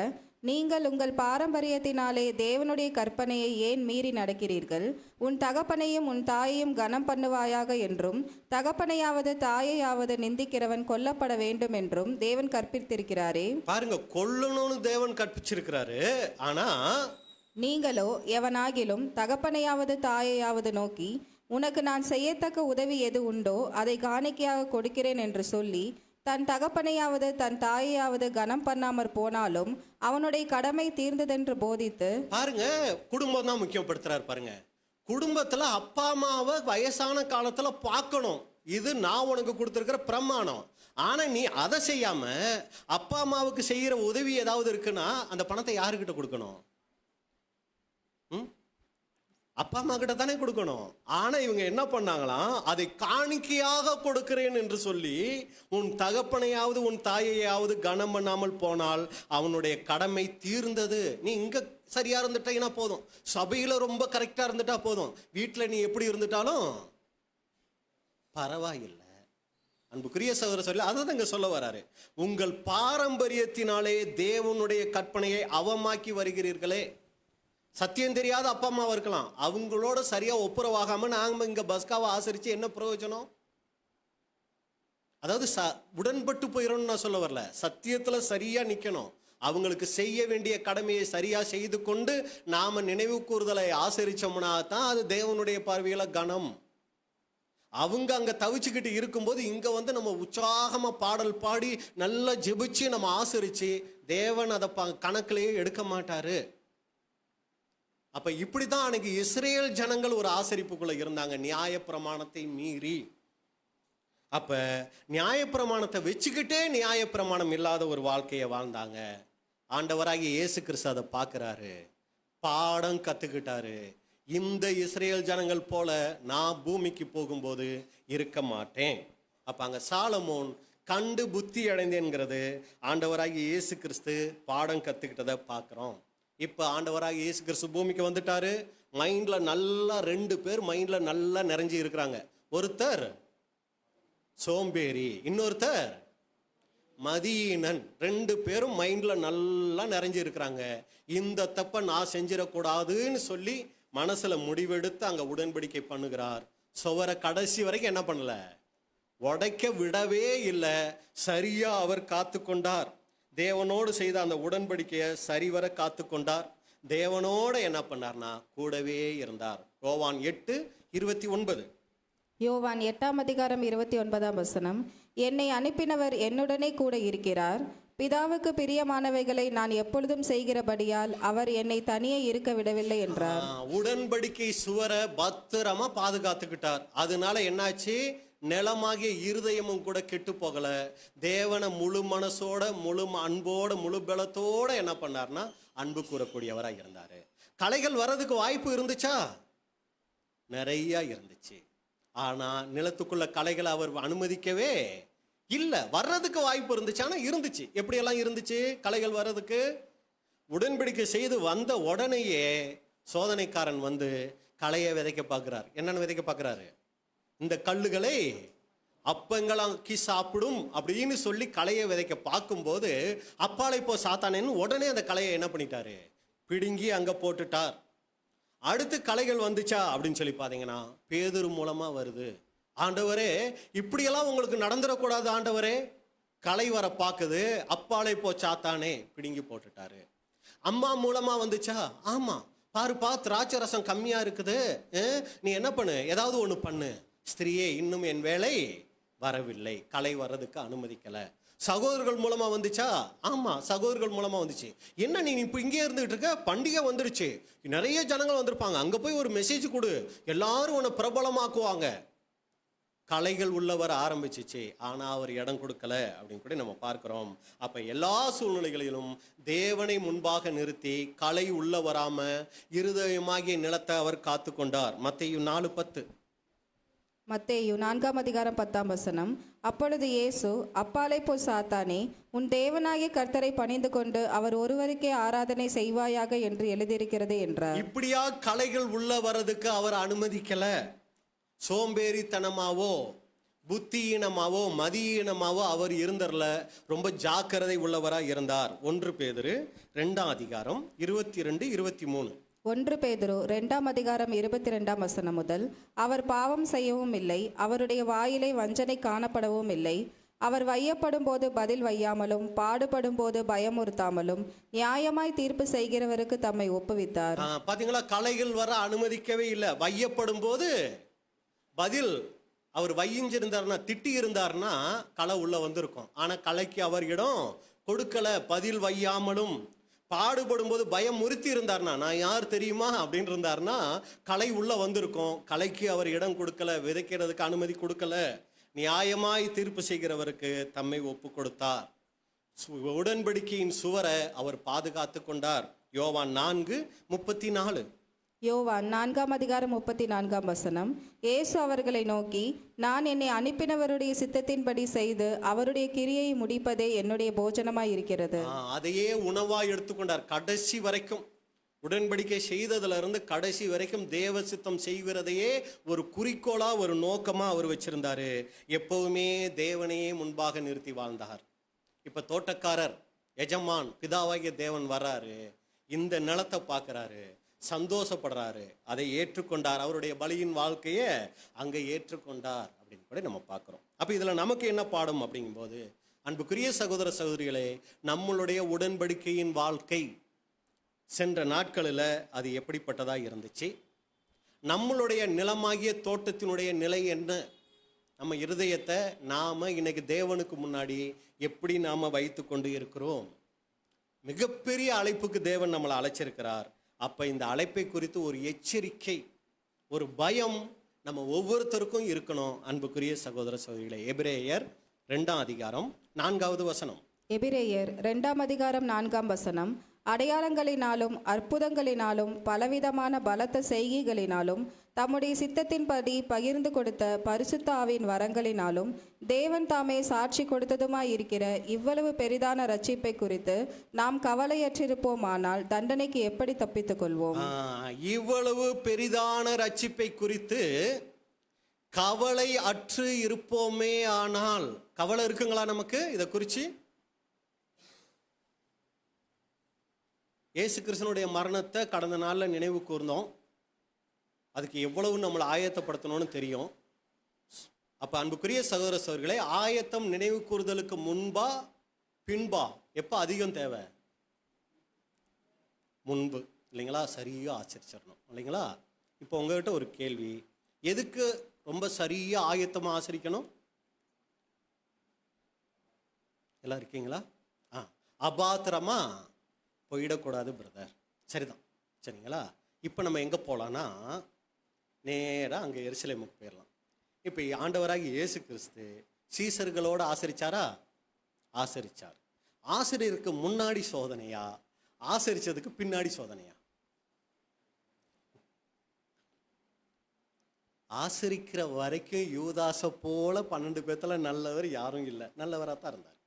நீங்கள் உங்கள் பாரம்பரியத்தினாலே தேவனுடைய கற்பனையை ஏன் மீறி நடக்கிறீர்கள்? உன் தகப்பனையும் உன் தாயையும் கனம் பண்ணுவாயாக என்றும், தகப்பனையாவது தாயையாவது நிந்திக்கிறவன் கொல்லப்பட வேண்டும் என்றும் தேவன் கற்பித்திருக்கிறாரே. பாருங்க,
கொல்லணும்னு தேவன் கற்பிச்சிருக்கிறாரு. ஆனா
நீங்களோ எவனாகிலும் தகப்பனையாவது தாயையாவது நோக்கி, உனக்கு நான் செய்யத்தக்க உதவி எது உண்டோ அதை காணிக்கையாக கொடுக்கிறேன் என்று சொல்லி தன் தகப்பனையாவது தன் தாயையாவது கனம் பண்ணாமற் போனாலும் அவனுடைய கடமை தீர்ந்ததென்று போதித்து.
பாருங்க, குடும்பம் தான் முக்கியப்படுத்துறாரு. பாருங்க, குடும்பத்துல அப்பா அம்மாவை வயசான காலத்துல பார்க்கணும், இது நான் உனக்கு கொடுத்துருக்கிற பிரமாணம். ஆனா நீ அதை செய்யாம அப்பா அம்மாவுக்கு செய்யற உதவி ஏதாவது இருக்குன்னா அந்த பணத்தை யாருக்கிட்ட கொடுக்கணும்? அப்பா அம்மா கிட்ட தானே கொடுக்கணும். ஆனா இவங்க என்ன பண்ணாங்களாம், அதை காணிக்கையாக கொடுக்கிறேன் என்று சொல்லி உன் தகப்பனையாவது உன் தாயையாவது கனம் பண்ணாமல் போனால் அவனுடைய கடமை தீர்ந்தது. நீ இங்க சரியா இருந்துட்டீங்கன்னா போதும், சபையில ரொம்ப கரெக்டா இருந்துட்டா போதும், வீட்டுல நீ எப்படி இருந்துட்டாலும் பரவாயில்லை. அன்புக்குரிய சகோதர சொல்லி அதான் இங்க சொல்ல வராரு. உங்கள் பாரம்பரியத்தினாலே தேவனுடைய கற்பனையை அவமாக்கி வருகிறீர்களே. சத்தியம் தெரியாத அப்பா அம்மாவா இருக்கலாம், அவங்களோட சரியா ஒப்புரவாகாம நாம இங்க பஸ்காவை ஆசரிச்சு என்ன பிரயோஜனம்? அதாவது உடன்பட்டு போயிடும் நான் சொல்ல வரல, சத்தியத்துல சரியா நிக்கணும். அவங்களுக்கு செய்ய வேண்டிய கடமையை சரியா செய்து கொண்டு நாம நினைவு கூறுதலை ஆசரிச்சோம்னா தான் அது தேவனுடைய பார்வையில கனம். அவங்க அங்க தவிச்சுக்கிட்டு இருக்கும்போது இங்க வந்து நம்ம உற்சாகமா பாடல் பாடி நல்லா ஜெபிச்சு நம்ம ஆசரிச்சு தேவன் அதை கணக்கிலேயே எடுக்க மாட்டாரு. அப்ப இப்படிதான் அன்னைக்கு இஸ்ரேல் ஜனங்கள் ஒரு ஆசரிப்புக்குள்ள இருந்தாங்க, நியாயப்பிரமாணத்தை மீறி. அப்ப நியாயப்பிரமாணத்தை வச்சுக்கிட்டே நியாயப்பிரமாணம் இல்லாத ஒரு வாழ்க்கையை வாழ்ந்தாங்க. ஆண்டவராகிய இயேசு கிறிஸ்து அதை பார்க்கிறாரு, பாடம் கத்துக்கிட்டாரு. இந்த இஸ்ரேல் ஜனங்கள் போல நான் பூமிக்கு போகும்போது இருக்க மாட்டேன். அப்ப அங்க சாலமோன் கண்டு புத்தி அடைந்தேங்கிறது ஆண்டவராகிய இயேசு கிறிஸ்து பாடம் கத்துக்கிட்டதை பார்க்கிறோம். இப்ப ஆண்டவராகிய இயேசு கிறிஸ்து பூமிக்கு வந்துட்டாரு. மைண்ட்ல நல்லா 2 பேர் மைண்ட்ல நல்லா நிறைஞ்சி இருக்கிறாங்க. ஒருத்தர் சோம்பேறி, இன்னொருத்தர் மதியீனன். 2 பேரும் மைண்ட்ல நல்லா நிறைஞ்சு இருக்கிறாங்க. இந்த தப்ப நான் செஞ்சிடக்கூடாதுன்னு சொல்லி மனசுல முடிவெடுத்து அங்க உடன்படிக்கை பண்ணுகிறார். சுவரை கடைசி வரைக்கும் என்ன பண்ணல, உடைக்க விடவே இல்லை. சரியா அவர் காத்து கொண்டார். தேவனோடு செய்த அந்த உடன்படிக்கையை சரிவர காத்து கொண்டார். தேவனோட என்ன பண்ணார்னா கூடவே இருந்தார். யோவான் 8:29.
யோவான் 8:29. என்னை அனுப்பினவர் என்னுடனே கூட இருக்கிறார். பிதாவுக்கு பிரியமானவைகளை நான் எப்பொழுதும் செய்கிறபடியால் அவர் என்னை தனியே இருக்க விடவில்லை என்றார்.
உடன்படிக்கை சுவரை பத்திரமா பாதுகாத்துக்கிட்டார். அதனால என்னாச்சு, நிலமாகிய இருதயமும் கூட கெட்டு போகல. தேவனை முழு மனசோட முழு அன்போட முழு பலத்தோட என்ன பண்ணார்னா அன்பு கூறக்கூடியவராக இருந்தாரு. கலைகள் வர்றதுக்கு வாய்ப்பு இருந்துச்சா? நிறைய இருந்துச்சு. ஆனா நிலத்துக்குள்ள கலைகளை அவர் அனுமதிக்கவே இல்லை. வர்றதுக்கு வாய்ப்பு இருந்துச்சு, ஆனா இருந்துச்சு. எப்படியெல்லாம் இருந்துச்சு கலைகள் வர்றதுக்கு? உடன்படிக்கை செய்து வந்த உடனேயே சோதனைக்காரன் வந்து களையை விதைக்க பார்க்கிறார். என்னன்னு விதைக்க பார்க்கிறாரு? இந்த கல்லுகளை அப்பங்களாக்கி சாப்பிடும் அப்படின்னு சொல்லி களையை விதைக்க பார்க்கும்போது அப்பாலை போ சாத்தானேன்னு உடனே அந்த களையை என்ன பண்ணிட்டாரு, பிடுங்கி அங்க போட்டுட்டார். அடுத்து களைகள் வந்துச்சா அப்படின்னு சொல்லி பார்த்தீங்கன்னா பேதுரு மூலமா வருது. ஆண்டவரே இப்படியெல்லாம் உங்களுக்கு நடந்துடக்கூடாது ஆண்டவரே, களை வர பார்க்குது, அப்பாலை போ சாத்தானே, பிடுங்கி போட்டுட்டாரு. அம்மா மூலமா வந்துச்சா? ஆமா, பாருப்பா திராட்சை ரசம் கம்மியா இருக்குது, நீ என்ன பண்ணு, ஏதாவது ஒன்று பண்ணு. ஸ்திரியே இன்னும் என் வேலை வரவில்லை, களை வர்றதுக்கு அனுமதிக்கல. சகோதரர்கள் மூலமா வந்துச்சா? ஆமா, சகோதரர்கள் மூலமா வந்துச்சு. என்ன நீ இப்போ இங்கே இருந்துகிட்டு இருக்க, பண்டிகை வந்துருச்சு, நிறைய ஜனங்கள் வந்திருப்பாங்க, அங்க போய் ஒரு மெசேஜ் கொடு, எல்லாரும் உன்னை பிரபலமாக்குவாங்க. கலைகள் உள்ளவர் ஆரம்பிச்சிச்சு, ஆனா அவர் இடம் கொடுக்கல அப்படின்னு கூட நம்ம பார்க்கிறோம். அப்ப எல்லா சூழ்நிலைகளிலும் தேவனை முன்பாக நிறுத்தி கலை உள்ள வராம இருதயமாகிய நிலத்தை அவர் காத்து கொண்டார். மத்தேயு 4:10.
மத்தேயு 4:10. அப்பொழுது இயேசு, அப்பாலை போ சாத்தானே, உன் தேவனாகிய கர்த்தரை பணிந்து கொண்டு அவர் ஒருவருக்கே ஆராதனை செய்வாயாக என்று எழுதியிருக்கிறது என்றார்.
இப்படியா கலைகள் உள்ள வர்றதுக்கு அவர் அனுமதிக்கல. சோம்பேறித்தனமாவோ புத்தியீனமாவோ மதியீனமாவோ அவர் இருந்தர்ல, ரொம்ப ஜாக்கிரதை உள்ளவராக இருந்தார். 1 பேதுரு 2:22-23.
1 பேதுரு 2:22 முதல், அவர் பாவம் செய்யவும் இல்லை, அவருடைய வாயிலை வஞ்சனை காணப்படவும் இல்லை. அவர் வையப்படும் போது பதில் வையாமலும் பாடுபடும் போது பயமுறுத்தாமலும் நியாயமாய் தீர்ப்பு செய்கிறவருக்கு தம்மை ஒப்புவித்தார்.
பாத்தீங்களா, கலைகள் வர அனுமதிக்கவே இல்லை. வையப்படும் போது பதில், அவர் வையிஞ்சிருந்தார்னா திட்டி இருந்தார்னா களை உள்ள வந்திருக்கும். ஆனா கலைக்கு அவர் இடம் கொடுக்கல. பதில் வையாமலும் பாடுபடும் போது பயம் முறுத்தி இருந்தார்னா, நான் யார் தெரியுமா அப்படின்னு இருந்தார்னா களை உள்ள வந்திருக்கும். கலைக்கு அவர் இடம் கொடுக்கல, விதைக்கிறதுக்கு அனுமதி கொடுக்கல. நியாயமாய் தீர்ப்பு செய்கிறவருக்கு தம்மை ஒப்பு கொடுத்தார். உடன்படிக்கையின் சுவரை அவர் பாதுகாத்து கொண்டார். யோவான் 4:34.
யோவான் 4:34. இயேசு அவர்களை நோக்கி, நான் என்னை அனுப்பினவருடைய சித்தத்தின்படி செய்து அவருடைய கிரியை முடிப்பதே என்னுடைய போஜனமாய் இருக்கிறது.
அதையே உணவாய் எடுத்துக்கொண்டார். கடைசி வரைக்கும் உடன்படிக்கை செய்ததுல இருந்து கடைசி வரைக்கும் தேவ சித்தம் செய்கிறதையே ஒரு குறிக்கோளா ஒரு நோக்கமா அவர் வச்சிருந்தாரு. எப்பவுமே தேவனையே முன்பாக நிறுத்தி வாழ்ந்தார். இப்ப தோட்டக்காரர் எஜமான் பிதாவாகிய தேவன் வர்றாரு, இந்த நிலத்தை பார்க்கறாரு. சந்தோஷப்படுறாரு, அதை ஏற்றுக்கொண்டார், அவருடைய பலியின் வாழ்க்கையை அங்கே ஏற்றுக்கொண்டார் அப்படின்னு கூட நம்ம பார்க்குறோம். அப்போ இதில் நமக்கு என்ன பாடம் அப்படிங்கும்போது, அன்புக்குரிய சகோதர சகோதரிகளே, நம்மளுடைய உடன்படிக்கையின் வாழ்க்கை சென்ற நாட்களில் அது எப்படிப்பட்டதாக இருந்துச்சு, நம்மளுடைய நிலமாகிய தோட்டத்தினுடைய நிலை என்ன, நம்ம இருதயத்தை நாம் இன்னைக்கு தேவனுக்கு முன்னாடி எப்படி நாம் வைத்து கொண்டு இருக்கிறோம். மிகப்பெரிய அழைப்புக்கு தேவன் நம்மளை அழைச்சிருக்கிறார். அப்போ இந்த அழைப்பை குறித்து ஒரு எச்சரிக்கை, ஒரு பயம் நம்ம ஒவ்வொருத்தருக்கும் இருக்கணும். அன்புக்குரிய சகோதர சகோதரிகளே, எபிரேயர் 2:4
எபிரேயர் 2:4 அடையாளங்களினாலும் அற்புதங்களினாலும் பலவிதமான பலத்த செய்கைகளினாலும் தம்முடைய சித்தத்தின்படி பகிர்ந்து கொடுத்த பரிசுத்த ஆவியின் வரங்களினாலும் தேவன் தாமே சாட்சி கொடுத்ததுமாயிருக்கிற இவ்வளவு பெரிதான ரட்சிப்பை குறித்து நாம் கவலையற்றிருப்போமானால் தண்டனைக்கு எப்படி தப்பித்துக் கொள்வோம்?
இவ்வளவு பெரிதான ரட்சிப்பை குறித்து கவலை அற்று இருப்போமே ஆனால், கவலை இருக்குங்களா நமக்கு இதை குறித்து? இயேசு கிறிஸ்தனுடைய மரணத்தை கடந்த நாளில் நினைவு கூர்ந்தோம். அதுக்கு எவ்வளவு நம்மளை ஆயத்தப்படுத்தணும்னு தெரியும். அப்போ அன்புக்குரிய சகோதர சகோதரிகளே, ஆயத்தம் நினைவு கூறுதலுக்கு முன்பா பின்பா எப்போ அதிகம் தேவை? முன்பு இல்லைங்களா? சரியாக ஆச்சரிச்சிடணும் இல்லைங்களா? இப்போ உங்ககிட்ட ஒரு கேள்வி, எதுக்கு ரொம்ப சரியாக ஆயத்தமாக ஆசரிக்கணும்? எல்லாம் இருக்கீங்களா? அபாத்திரமா போயிடக்கூடாது பிரதர். சரிதான், சரிங்களா? இப்போ நம்ம எங்கே போகலான்னா, நேராக அங்கே எருசலேமுக்கு போயிடலாம். இப்போ ஆண்டவராகி இயேசு கிறிஸ்து சீசர்களோடு ஆசரிச்சாரா? ஆசரிச்சார். ஆசிரியருக்கு முன்னாடி சோதனையா, ஆசரிச்சதுக்கு பின்னாடி சோதனையா? ஆசரிக்கிற வரைக்கும் யூதாசை போல 12 பேர்த்துல நல்லவர் யாரும் இல்லை, நல்லவராக தான் இருந்தார்.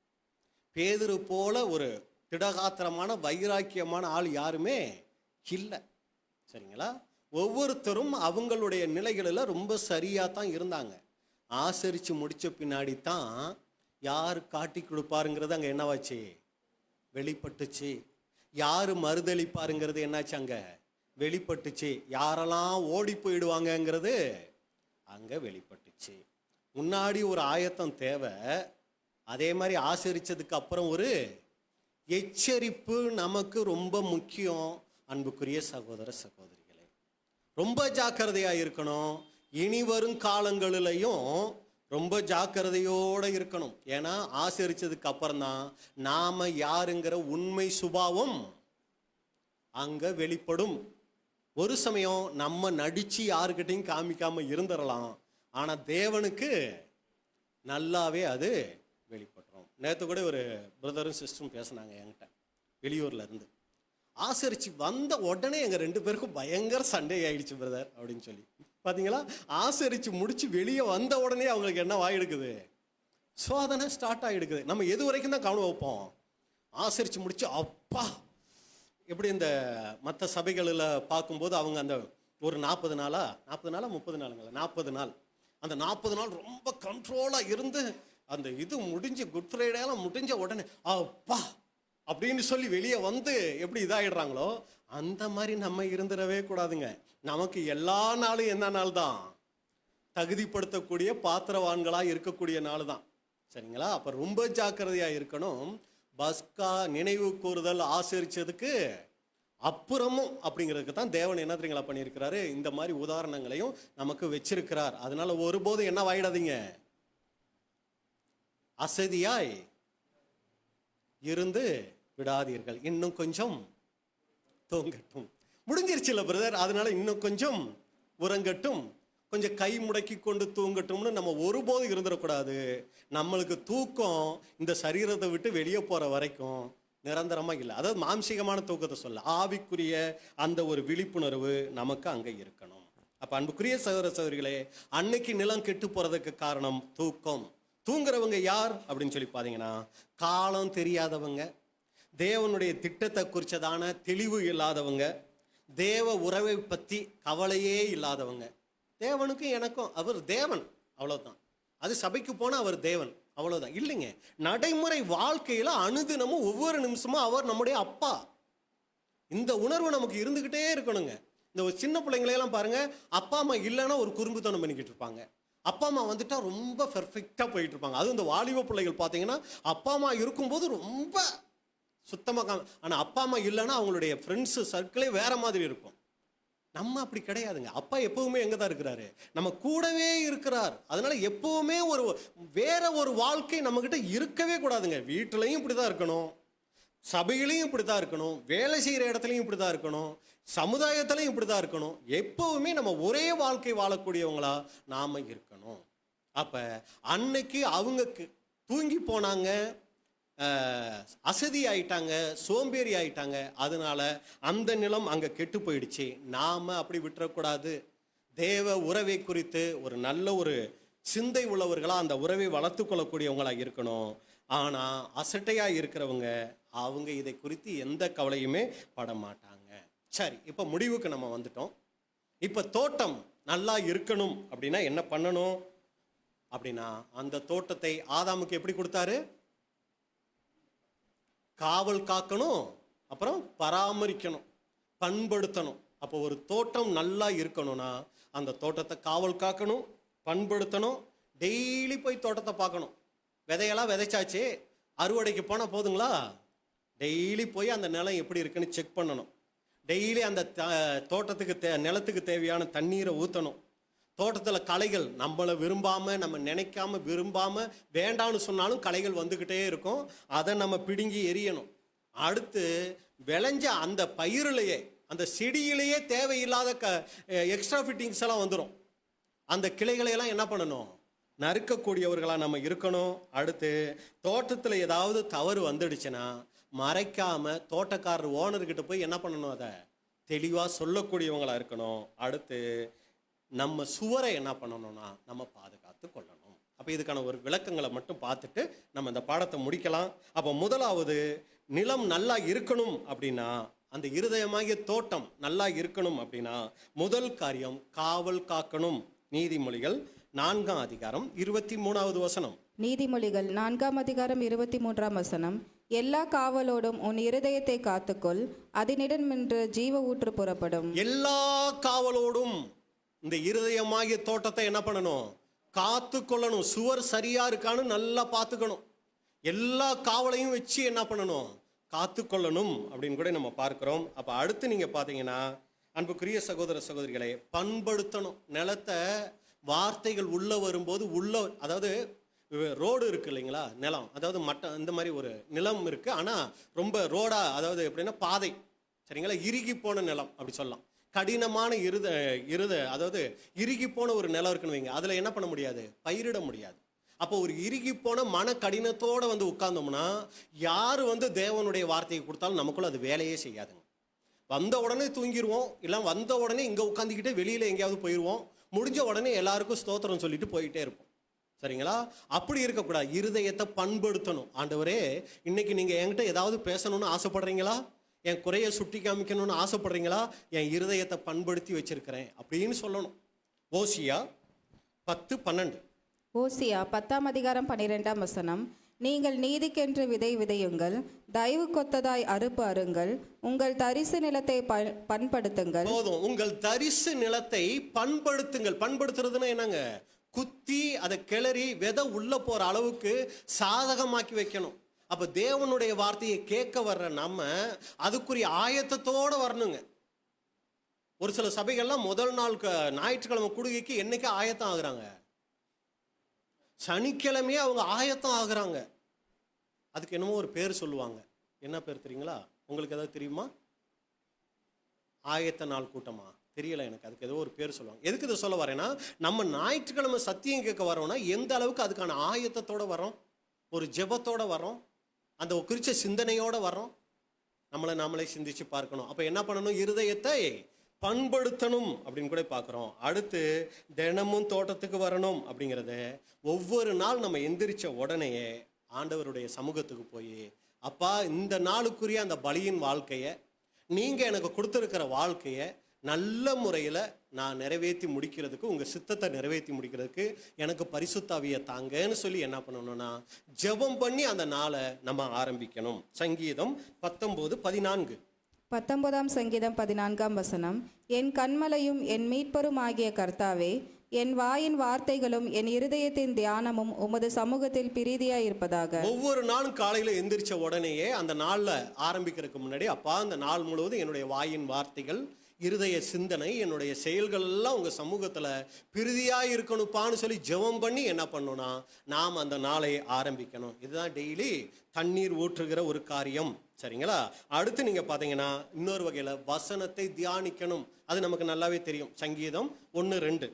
பேதுரு போல ஒரு திடகாத்திரமான வைராக்கியமான ஆள் யாருமே இல்லை. சரிங்களா? ஒவ்வொருத்தரும் அவங்களுடைய நிலைகளில் ரொம்ப சரியாக தான் இருந்தாங்க. ஆசரித்து முடித்த பின்னாடி தான் யார் காட்டி கொடுப்பாருங்கிறது அங்கே என்னவாச்சு? வெளிப்பட்டுச்சு. யார் மறுதளிப்பாருங்கிறது என்னாச்சு? அங்கே வெளிப்பட்டுச்சு. யாரெல்லாம் ஓடி போயிடுவாங்கங்கிறது அங்கே வெளிப்பட்டுச்சு. முன்னாடி ஒரு ஆயத்தம் தேவை, அதே மாதிரி ஆசரித்ததுக்கு அப்புறம் ஒரு எச்சரிப்பு நமக்கு ரொம்ப முக்கியம். அன்புக்குரிய சகோதர சகோதரிகளே, ரொம்ப ஜாக்கிரதையாக இருக்கணும். இனி வரும் காலங்களிலையும் ரொம்ப ஜாக்கிரதையோடு இருக்கணும். ஏன்னா ஆசரித்ததுக்கு அப்புறம் தான் நாம் யாருங்கிற உண்மை சுபாவம் அங்கே வெளிப்படும். ஒரு சமயம் நம்ம நடித்து யாருக்கிட்டையும் காமிக்காமல் இருந்துடலாம், ஆனால் தேவனுக்கு நல்லாவே அது வெளிப்பட்டுரும். நேற்று கூட ஒரு பிரதரும் சிஸ்டரும் பேசினாங்க என்கிட்ட, வெளியூரில் இருந்து. ஆசரித்து வந்த உடனே எங்கள் 2 பேருக்கும் பயங்கர சண்டை ஆயிடுச்சு பிரதர் அப்படின்னு சொல்லி. பார்த்தீங்களா? ஆசரித்து முடித்து வெளியே வந்த உடனே அவங்களுக்கு என்ன வாயிடுக்குது? சோதனை ஸ்டார்ட் ஆகிடுக்குது. நம்ம எது வரைக்கும் தான் கவனம் வைப்போம்? ஆசரித்து முடித்து அப்பா, எப்படி இந்த மற்ற சபைகளில் பார்க்கும்போது அவங்க அந்த ஒரு 40 நாளா 30 நாளுங்களா, 40 நாள், அந்த 40 நாள் ரொம்ப கண்ட்ரோலாக இருந்து அந்த இது முடிஞ்சு குட் ஃப்ரைடேலாம் முடிஞ்ச உடனே அப்பா அப்படின்னு சொல்லி வெளியே வந்து எப்படி இதாகிடுறாங்களோ, அந்த மாதிரி நம்ம இருந்துடவே கூடாதுங்க. நமக்கு எல்லா நாளும் என்ன நாள் தான்? தகுதிப்படுத்தக்கூடிய பாத்திரவான்களாக இருக்கக்கூடிய நாள் தான். சரிங்களா? அப்போ ரொம்ப ஜாக்கிரதையாக இருக்கணும். பஸ்கா நினைவு கூறுதல் ஆசரிச்சதுக்கு அப்புறமும் அப்படிங்கிறதுக்கு தான் தேவன் என்ன தெரியுங்களா பண்ணியிருக்கிறாரு? இந்த மாதிரி உதாரணங்களையும் நமக்கு வச்சிருக்கிறார். அதனால ஒருபோதும் என்ன வாயிடாதீங்க, அசதியாய் இருந்து விடாதீர்கள். இன்னும் கொஞ்சம் தூங்கட்டும். முடிஞ்சிருச்சுல்ல பிரதர், அதனால இன்னும் கொஞ்சம் உறங்கட்டும், கொஞ்சம் கை முடக்கி கொண்டு தூங்கட்டும்னு நம்ம ஒருபோதும் இருந்துடக்கூடாது. நம்மளுக்கு தூக்கம் இந்த சரீரத்தை விட்டு வெளியே போகிற வரைக்கும் நிரந்தரமாக இல்லை. அதாவது மாம்சீகமான தூக்கத்தை சொல்ல, ஆவிக்குரிய அந்த ஒரு விழிப்புணர்வு நமக்கு அங்கே இருக்கணும். அப்போ அன்புக்குரிய சகோதர சகோதரிகளே, அன்னைக்கு நிலம் கெட்டு போகிறதுக்கு காரணம் தூக்கம். தூங்குறவங்க யார் அப்படின்னு சொல்லி பார்த்தீங்கன்னா, காலம் தெரியாதவங்க, தேவனுடைய திட்டத்தை குறித்ததான தெளிவு இல்லாதவங்க, தேவ உறவை பற்றி கவலையே இல்லாதவங்க. தேவனுக்கும் எனக்கும் அவர் தேவன், அவ்வளோதான். அது சபைக்கு போனால் அவர் தேவன், அவ்வளோதான். இல்லைங்க, நடைமுறை வாழ்க்கையில் அனுதினமும் ஒவ்வொரு நிமிஷமும் அவர் நம்முடைய அப்பா. இந்த உணர்வு நமக்கு இருந்துக்கிட்டே இருக்கணுங்க. இந்த ஒரு சின்ன பிள்ளைங்களையெல்லாம் பாருங்க, அப்பா அம்மா இல்லைன்னா ஒரு குறும்புத்தனம் பண்ணிக்கிட்டு இருப்பாங்க. அப்பா அம்மா வந்துட்டா ரொம்ப பெர்ஃபெக்டாக போயிட்டு இருப்பாங்க. அதுவும் இந்த வாலிப பிள்ளைகள் பார்த்தீங்கன்னா, அப்பா அம்மா இருக்கும்போது ரொம்ப சுத்தமாக, ஆனால் அப்பா அம்மா இல்லைன்னா அவங்களுடைய ஃப்ரெண்ட்ஸு சர்க்கிளே வேற மாதிரி இருக்கும். நம்ம அப்படி கிடையாதுங்க. அப்பா எப்பவுமே எங்கே தான் இருக்கிறாரு? நம்ம கூடவே இருக்கிறார். அதனால எப்பவுமே வேற ஒரு வாழ்க்கை நம்மக்கிட்ட இருக்கவே கூடாதுங்க. வீட்டிலையும் இப்படி தான் இருக்கணும், சபையிலையும் இப்படி தான் இருக்கணும், வேலை செய்கிற இடத்துலையும் இப்படி தான் இருக்கணும், சமுதாயத்திலையும் இப்படி தான் இருக்கணும். எப்பவுமே நம்ம ஒரே வாழ்க்கை வாழக்கூடியவங்களா நாம் இருக்கணும். அப்போ அன்னைக்கு அவங்க தூங்கி போனாங்க, அசதி ஆயிட்டாங்க, சோம்பேறி ஆயிட்டாங்க. அதனால அந்த நிலம் அங்கே கெட்டு போயிடுச்சு. நாம் அப்படி விட்டுறக்கூடாது. தேவ உறவை குறித்து ஒரு நல்ல ஒரு சிந்தை உள்ளவர்களாக அந்த உறவை வளர்த்து கொள்ளக்கூடியவங்களாக இருக்கணும். ஆனால் அசட்டையாக இருக்கிறவங்க அவங்க இதை குறித்து எந்த கவலையுமே பட மாட்டாங்க. சரி, இப்போ முடிவுக்கு நம்ம வந்துட்டோம். இப்போ தோட்டம் நல்லா இருக்கணும் அப்படின்னா என்ன பண்ணணும் அப்படின்னா, அந்த தோட்டத்தை ஆதாமுக்கு எப்படி கொடுத்தாரு? காவல் காக்கணும், அப்புறம் பராமரிக்கணும், பண்படுத்தணும். அப்போ ஒரு தோட்டம் நல்லா இருக்கணும்னா அந்த தோட்டத்தை காவல் காக்கணும், பண்படுத்தணும். டெய்லி போய் தோட்டத்தை பார்க்கணும். விதையெல்லாம் விதைச்சாச்சு, அறுவடைக்கு போனால் போதுங்களா? டெய்லி போய் அந்த நிலம் எப்படி இருக்குன்னு செக் பண்ணணும். டெய்லி அந்த தோட்டத்துக்கு நிலத்துக்கு தேவையான தண்ணீரை ஊற்றணும். தோட்டத்தில் களைகள் நம்மளை விரும்பாமல், நம்ம நினைக்காம விரும்பாமல் வேண்டான்னு சொன்னாலும் களைகள் வந்துக்கிட்டே இருக்கும். அதை நம்ம பிடுங்கி எரியணும். அடுத்து விளைஞ்ச அந்த பயிரிலேயே, அந்த செடியிலேயே தேவையில்லாத எக்ஸ்ட்ரா ஃபிட்டிங்ஸ் எல்லாம் வந்துடும். அந்த கிளைகளையெல்லாம் என்ன பண்ணணும்? நறுக்கக்கூடியவர்களாக நம்ம இருக்கணும். அடுத்து தோட்டத்தில் ஏதாவது தவறு வந்துடுச்சுன்னா மறைக்காமல் தோட்டக்காரர் ஓனர்கிட்ட போய் என்ன பண்ணணும்? அதை தெளிவாக சொல்லக்கூடியவங்களாக இருக்கணும். அடுத்து நம்ம சுவரை என்ன பண்ணணும்னா நம்ம பாதுகாத்து கொள்ளணும். அப்போ இதுக்கான ஒரு விளக்கங்களை மட்டும் பார்த்துட்டு நம்ம இந்த பாடத்தை முடிக்கலாம். அப்போ முதலாவது, நிலம் நல்லா இருக்கணும் அப்படின்னா, அந்த இருதயமாகிய தோட்டம் நல்லா இருக்கணும் அப்படின்னா முதல் காரியம் காவல் காக்கணும். நீதிமொழிகள் 4ஆம் அதிகாரம் 23வது வசனம்.
நீதிமொழிகள் 4ஆம் அதிகாரம் 23ஆம் வசனம். எல்லா காவலோடும் உன் இருதயத்தை காத்துக்கொள், அதனிடமின்று ஜீவ ஊற்று புறப்படும்.
எல்லா காவலோடும் இந்த இருதயமாகிய தோட்டத்தை என்ன பண்ணணும்? காத்து கொள்ளணும். சுவர் சரியா இருக்கான்னு நல்லா பார்த்துக்கணும். எல்லா காவலையும் வச்சு என்ன பண்ணணும்? காத்து கொள்ளணும் அப்படின்னு கூட நம்ம பார்க்கிறோம். அப்போ அடுத்து நீங்க பார்த்தீங்கன்னா, அன்புக்குரிய சகோதர சகோதரிகளை, பண்படுத்தணும். நிலத்தை வார்த்தைகள் உள்ள வரும்போது அதாவது ரோடு இருக்கு இல்லைங்களா, நிலம், அதாவது மட்டம், இந்த மாதிரி ஒரு நிலம் இருக்கு. ஆனால் ரொம்ப ரோடா, அதாவது எப்படின்னா பாதை, சரிங்களா, இறுகி போன நிலம் அப்படி சொல்லலாம். கடினமான அதாவது இறுகி போன ஒரு நிலம் இருக்குன்னு வைங்க, அதில் என்ன பண்ண முடியாது? பயிரிட முடியாது. அப்போ ஒரு இறுகி போன மன கடினத்தோடு வந்து உட்கார்ந்தோம்னா யார் தேவனுடைய வார்த்தையை கொடுத்தாலும் நமக்குள்ள அது வேலையே செய்யாதுங்க. வந்த உடனே தூங்கிடுவோம், இல்லை வந்த உடனே இங்கே உட்காந்துக்கிட்டே வெளியில் எங்கேயாவது போயிடுவோம். முடிஞ்ச உடனே எல்லாருக்கும் ஸ்தோத்திரம் சொல்லிட்டு போயிட்டே இருப்போம். சரிங்களா? அப்படி இருக்கக்கூடாது. இருதயத்தை பண்படுத்தணும். ஆண்டவரே, இன்னைக்கு நீங்கள் என்கிட்ட ஏதாவது பேசணும்னு ஆசைப்படுறீங்களா? என் குறையை சுட்டி காமிக்கணும்னு ஆசைப்படுறீங்களா? என் இருதயத்தை பண்படுத்தி வச்சிருக்கிறேன் அப்படின்னு சொல்லணும். ஓசியா 10:12.
ஓசியா 10ஆம் அதிகாரம் 12ஆம் வசனம். நீங்கள் நீதிக்கென்று விதை விதையுங்கள், தயவு கொத்ததாய் அறுப்பு அருங்கள், உங்கள் தரிசு நிலத்தை பண்படுத்துங்கள். போதும், உங்கள் தரிசு நிலத்தை பண்படுத்துங்கள். பண்படுத்துறதுன்னா என்னங்க? குத்தி அதை கிளறி விதை உள்ள போற அளவுக்கு சாதகமாக்கி வைக்கணும். அப்ப தேவனுடைய வார்த்தையை கேட்க வர்ற நம்ம அதுக்குரிய ஆயத்தத்தோட வரணுங்க. ஒரு சில சபைகள்லாம் முதல் நாள் ஞாயிற்றுக்கிழமை கூடுகைக்கு என்னைக்கு ஆயத்தம் ஆகுறாங்க? சனிக்கிழமையே அவங்க ஆயத்தம் ஆகுறாங்க. அதுக்கு என்னமோ ஒரு பேர் சொல்லுவாங்க. என்ன பேர் தெரியுங்களா? உங்களுக்கு ஏதாவது தெரியுமா? ஆயத்த நாள் கூட்டமா? தெரியல எனக்கு. அதுக்கு ஏதோ ஒரு பேர் சொல்லுவாங்க. எதுக்கு இதை சொல்ல வரேன்னா, நம்ம ஞாயிற்றுக்கிழமை சத்தியம் கேட்க வரோம்னா எந்த அளவுக்கு அதுக்கான ஆயத்தத்தோட வரோம், ஒரு ஜெபத்தோட வரோம், அந்த குறிச்ச சிந்தனையோட வரோம். நாமளே சிந்திச்சு பார்க்கணும். அப்போ என்ன பண்ணணும்? இருதயத்தை பண்படுத்தணும் அப்படின்னு கூட பார்க்குறோம். அடுத்து தினமும் தோட்டத்துக்கு வரணும் அப்படிங்கிறத ஒவ்வொரு நாள் நம்ம எந்திரிச்ச உடனேயே ஆண்டவருடைய சமூகத்துக்கு போய், அப்பா, இந்த நாளுக்குரிய அந்த பலியின் வாழ்க்கையை, நீங்கள் எனக்கு கொடுத்துருக்கிற வாழ்க்கையை நல்ல முறையில் நான் நிறைவேற்றி முடிக்கிறதுக்கு, உங்கள் சித்தத்தை நிறைவேற்றி முடிக்கிறதுக்கு எனக்கு பரிசுத்தாவியை தாங்கன்னு சொல்லி என்ன பண்ணணும்னா ஜெபம் பண்ணி அந்த நாளை நம்ம ஆரம்பிக்கணும். சங்கீதம் 19:14. 19ஆம் சங்கீதம் 14ஆம் வசனம். என் கன்மலையும் என் மீட்பரும் ஆகிய கர்த்தாவே, என் வாயின் வார்த்தைகளும் என் இருதயத்தின் தியானமும் உமது சமூகத்தில் பிரீதியாயிருப்பதாக.
ஒவ்வொரு நாளும் காலையில் எந்திரிச்ச உடனேயே அந்த நாளில் ஆரம்பிக்கிறதுக்கு முன்னாடி, அப்பா அந்த நாள் முழுவதும் என்னுடைய வாயின் வார்த்தைகள், இருதய சிந்தனை, என்னுடைய செயல்கள் எல்லாம் உங்கள் சமூகத்தில் பிரீதியாக இருக்கணும்ப்பான்னு சொல்லி ஜெபம் பண்ணி என்ன பண்ணணும்னா நாம் அந்த நாளை ஆரம்பிக்கணும். இதுதான் டெய்லி தண்ணீர் ஊற்றுகிற ஒரு காரியம். சரிங்களா? அடுத்து நீங்கள் பார்த்தீங்கன்னா இன்னொரு வகையில் வசனத்தை தியானிக்கணும். அது நமக்கு நல்லாவே தெரியும். சங்கீதம் 1:2.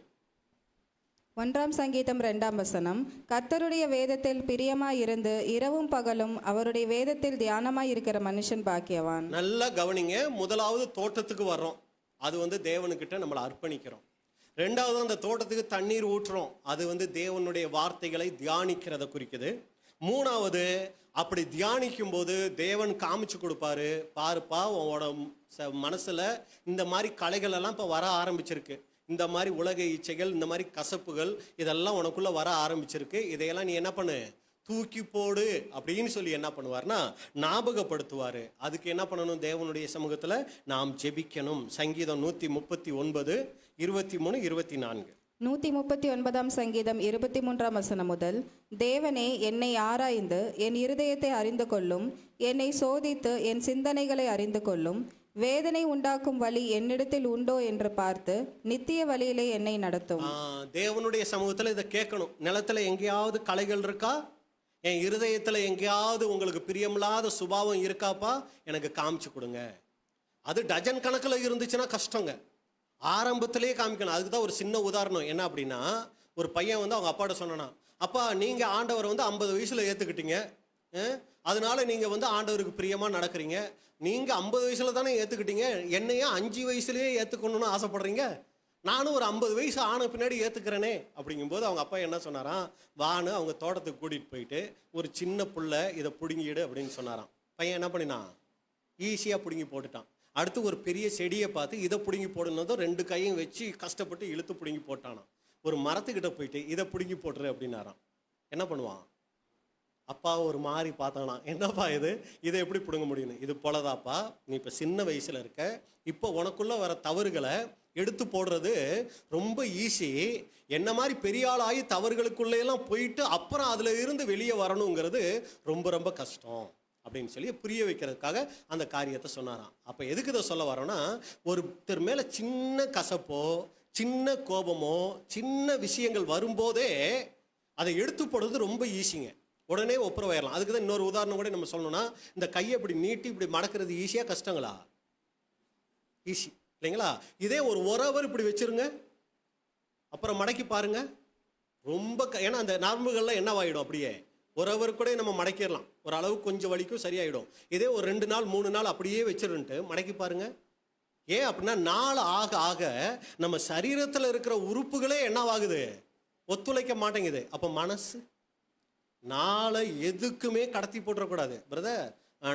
1ஆம் சங்கீதம் 2ஆம் வசனம். கர்த்தருடைய வேதத்தில் பிரியமாயிருந்து இரவும் பகலும் அவருடைய வேதத்தில் தியானமாயிருக்கிற மனுஷன் பாக்கியவான். நல்லா
கவனிங்க. முதலாவது தோட்டத்துக்கு வர்றோம், அது தேவனுக்கிட்ட நம்மளை அர்ப்பணிக்கிறோம். ரெண்டாவது அந்த தோட்டத்துக்கு தண்ணீர் ஊற்றுறோம், அது தேவனுடைய வார்த்தைகளை தியானிக்கிறத குறிக்குது. மூணாவது அப்படி தியானிக்கும் போது தேவன் காமிச்சு கொடுப்பாரு, பாருப்பா உன்னோட மனசுல இந்த மாதிரி கலைகள் எல்லாம் இப்போ வர ஆரம்பிச்சிருக்கு, இந்த மாதிரி உலக இச்சைகள், இந்த மாதிரி கசப்புகள் இதெல்லாம் உனக்குள்ள வர ஆரம்பிச்சிருக்கு, இதையெல்லாம் நீ என்ன பண்ணு, தூக்கி போடு அப்படின்னு சொல்லி என்ன பண்ணுவார்னா ஞாபகப்படுத்துவார். அதுக்கு என்ன பண்ணணும், தேவனுடைய சமூகத்தில் நாம் ஜெபிக்கணும். சங்கீதம் 139, 23, 24.
139ஆம் சங்கீதம் 23ஆம் வசனம் முதல். தேவனே என்னை ஆராய்ந்து என் இருதயத்தை அறிந்து கொள்ளும், என்னை சோதித்து என் சிந்தனைகளை அறிந்து கொள்ளும். வேதனை உண்டாக்கும் வழி என்னிடத்தில் உண்டோ என்று பார்த்து நித்திய வழியிலே என்னை நடத்தும்.
தேவனுடைய சமூகத்தில் இதை கேட்கணும். நிலத்தில் எங்கேயாவது கலைகள் இருக்கா, என் இருதயத்தில் எங்கேயாவது உங்களுக்கு பிரியமில்லாத சுபாவம் இருக்காப்பா, எனக்கு காமிச்சு கொடுங்க. அது டஜன் கணக்கில் இருந்துச்சுன்னா கஷ்டங்க, ஆரம்பத்திலே காமிக்கணும். அதுக்கு தான் ஒரு சின்ன உதாரணம். என்ன அப்படின்னா, ஒரு பையன் அவங்க அப்பாட்ட சொன்னானா, அப்பா நீங்கள் ஆண்டவரை 50 வயசில் ஏற்றுக்கிட்டீங்க, அதனால நீங்கள் ஆண்டவருக்கு பிரியமாக நடக்கிறீங்க, நீங்கள் 50 வயசில் தானே ஏற்றுக்கிட்டீங்க, என்னையா 5 வயசுலேயே ஏற்றுக்கணும்னு ஆசைப்படுறீங்க, நானும் ஒரு 50 வயசு ஆன பின்னாடி ஏற்றுக்கிறேனே. அப்படிங்கும்போது அவங்க அப்பா என்ன சொன்னாராம், வான்னு அவங்க தோட்டத்துக்கு கூட்டிகிட்டு போயிட்டு ஒரு சின்ன புள்ள இதை பிடுங்கிடு அப்படின்னு சொன்னாராம். பையன் என்ன பண்ணினான், ஈஸியாக பிடுங்கி போட்டுட்டான். அடுத்து ஒரு பெரிய செடியை பார்த்து இதை பிடுங்கி போடணுன்றதும் 2 கையும் வச்சு கஷ்டப்பட்டு இழுத்து பிடுங்கி போட்டானான். ஒரு மரத்துக்கிட்ட போயிட்டு இதை பிடுங்கி போட்டுரு அப்படின்னாராம். என்ன பண்ணுவான், அப்பா ஒரு மாதிரி பார்த்தானா, என்னப்பா இதை எப்படி பிடுங்க முடியும், இது போலதாப்பா, நீ இப்போ சின்ன வயசில் இருக்க, இப்போ உனக்குள்ளே வர தவறுகளை எடுத்து போடுறது ரொம்ப ஈஸி, என்ன மாதிரி பெரிய ஆளாகி தவறுகளுக்குள்ளேயெல்லாம் போயிட்டு அப்புறம் அதில் இருந்து வெளியே வரணுங்கிறது ரொம்ப ரொம்ப கஷ்டம் அப்படின்னு சொல்லி புரிய வைக்கிறதுக்காக அந்த காரியத்தை சொன்னாராம். அப்போ எதுக்கு இதை சொல்ல வரோன்னா, ஒருத்தர் மேலே சின்ன கசப்போ சின்ன கோபமோ சின்ன விஷயங்கள் வரும்போதே அதை எடுத்து போடுறது ரொம்ப ஈஸிங்க, உடனே ஒப்புரவாயிடலாம். அதுக்கு தான் இன்னொரு உதாரணம் கூட நம்ம சொல்லணும்னா, இந்த கையை இப்படி நீட்டி இப்படி மடக்கிறது ஈஸியாக கஷ்டங்களா? ஈஸி இல்லைங்களா? இதே ஒரு உறவர் இப்படி வச்சிருங்க, அப்புறம் மடக்கி பாருங்க, ரொம்ப ஏன்னா அந்த நரம்புகள்லாம் என்னவாயிடும், அப்படியே உறவர் கூட நம்ம மடக்கிடலாம், ஒரு அளவு கொஞ்சம் வலிக்கும் சரியாயிடும். இதே ஒரு 2 நாள் 3 நாள் அப்படியே வச்சிருந்துட்டு மடக்கி பாருங்க. ஏன் அப்படின்னா, நாள் ஆக ஆக நம்ம சரீரத்தில் இருக்கிற உறுப்புகளே என்னவாகுது, ஒத்துழைக்க மாட்டேங்குது. அப்போ மனசு நாளை எதுக்குமே கடத்தி போட்டுறக்கூடாது. பிரதர்,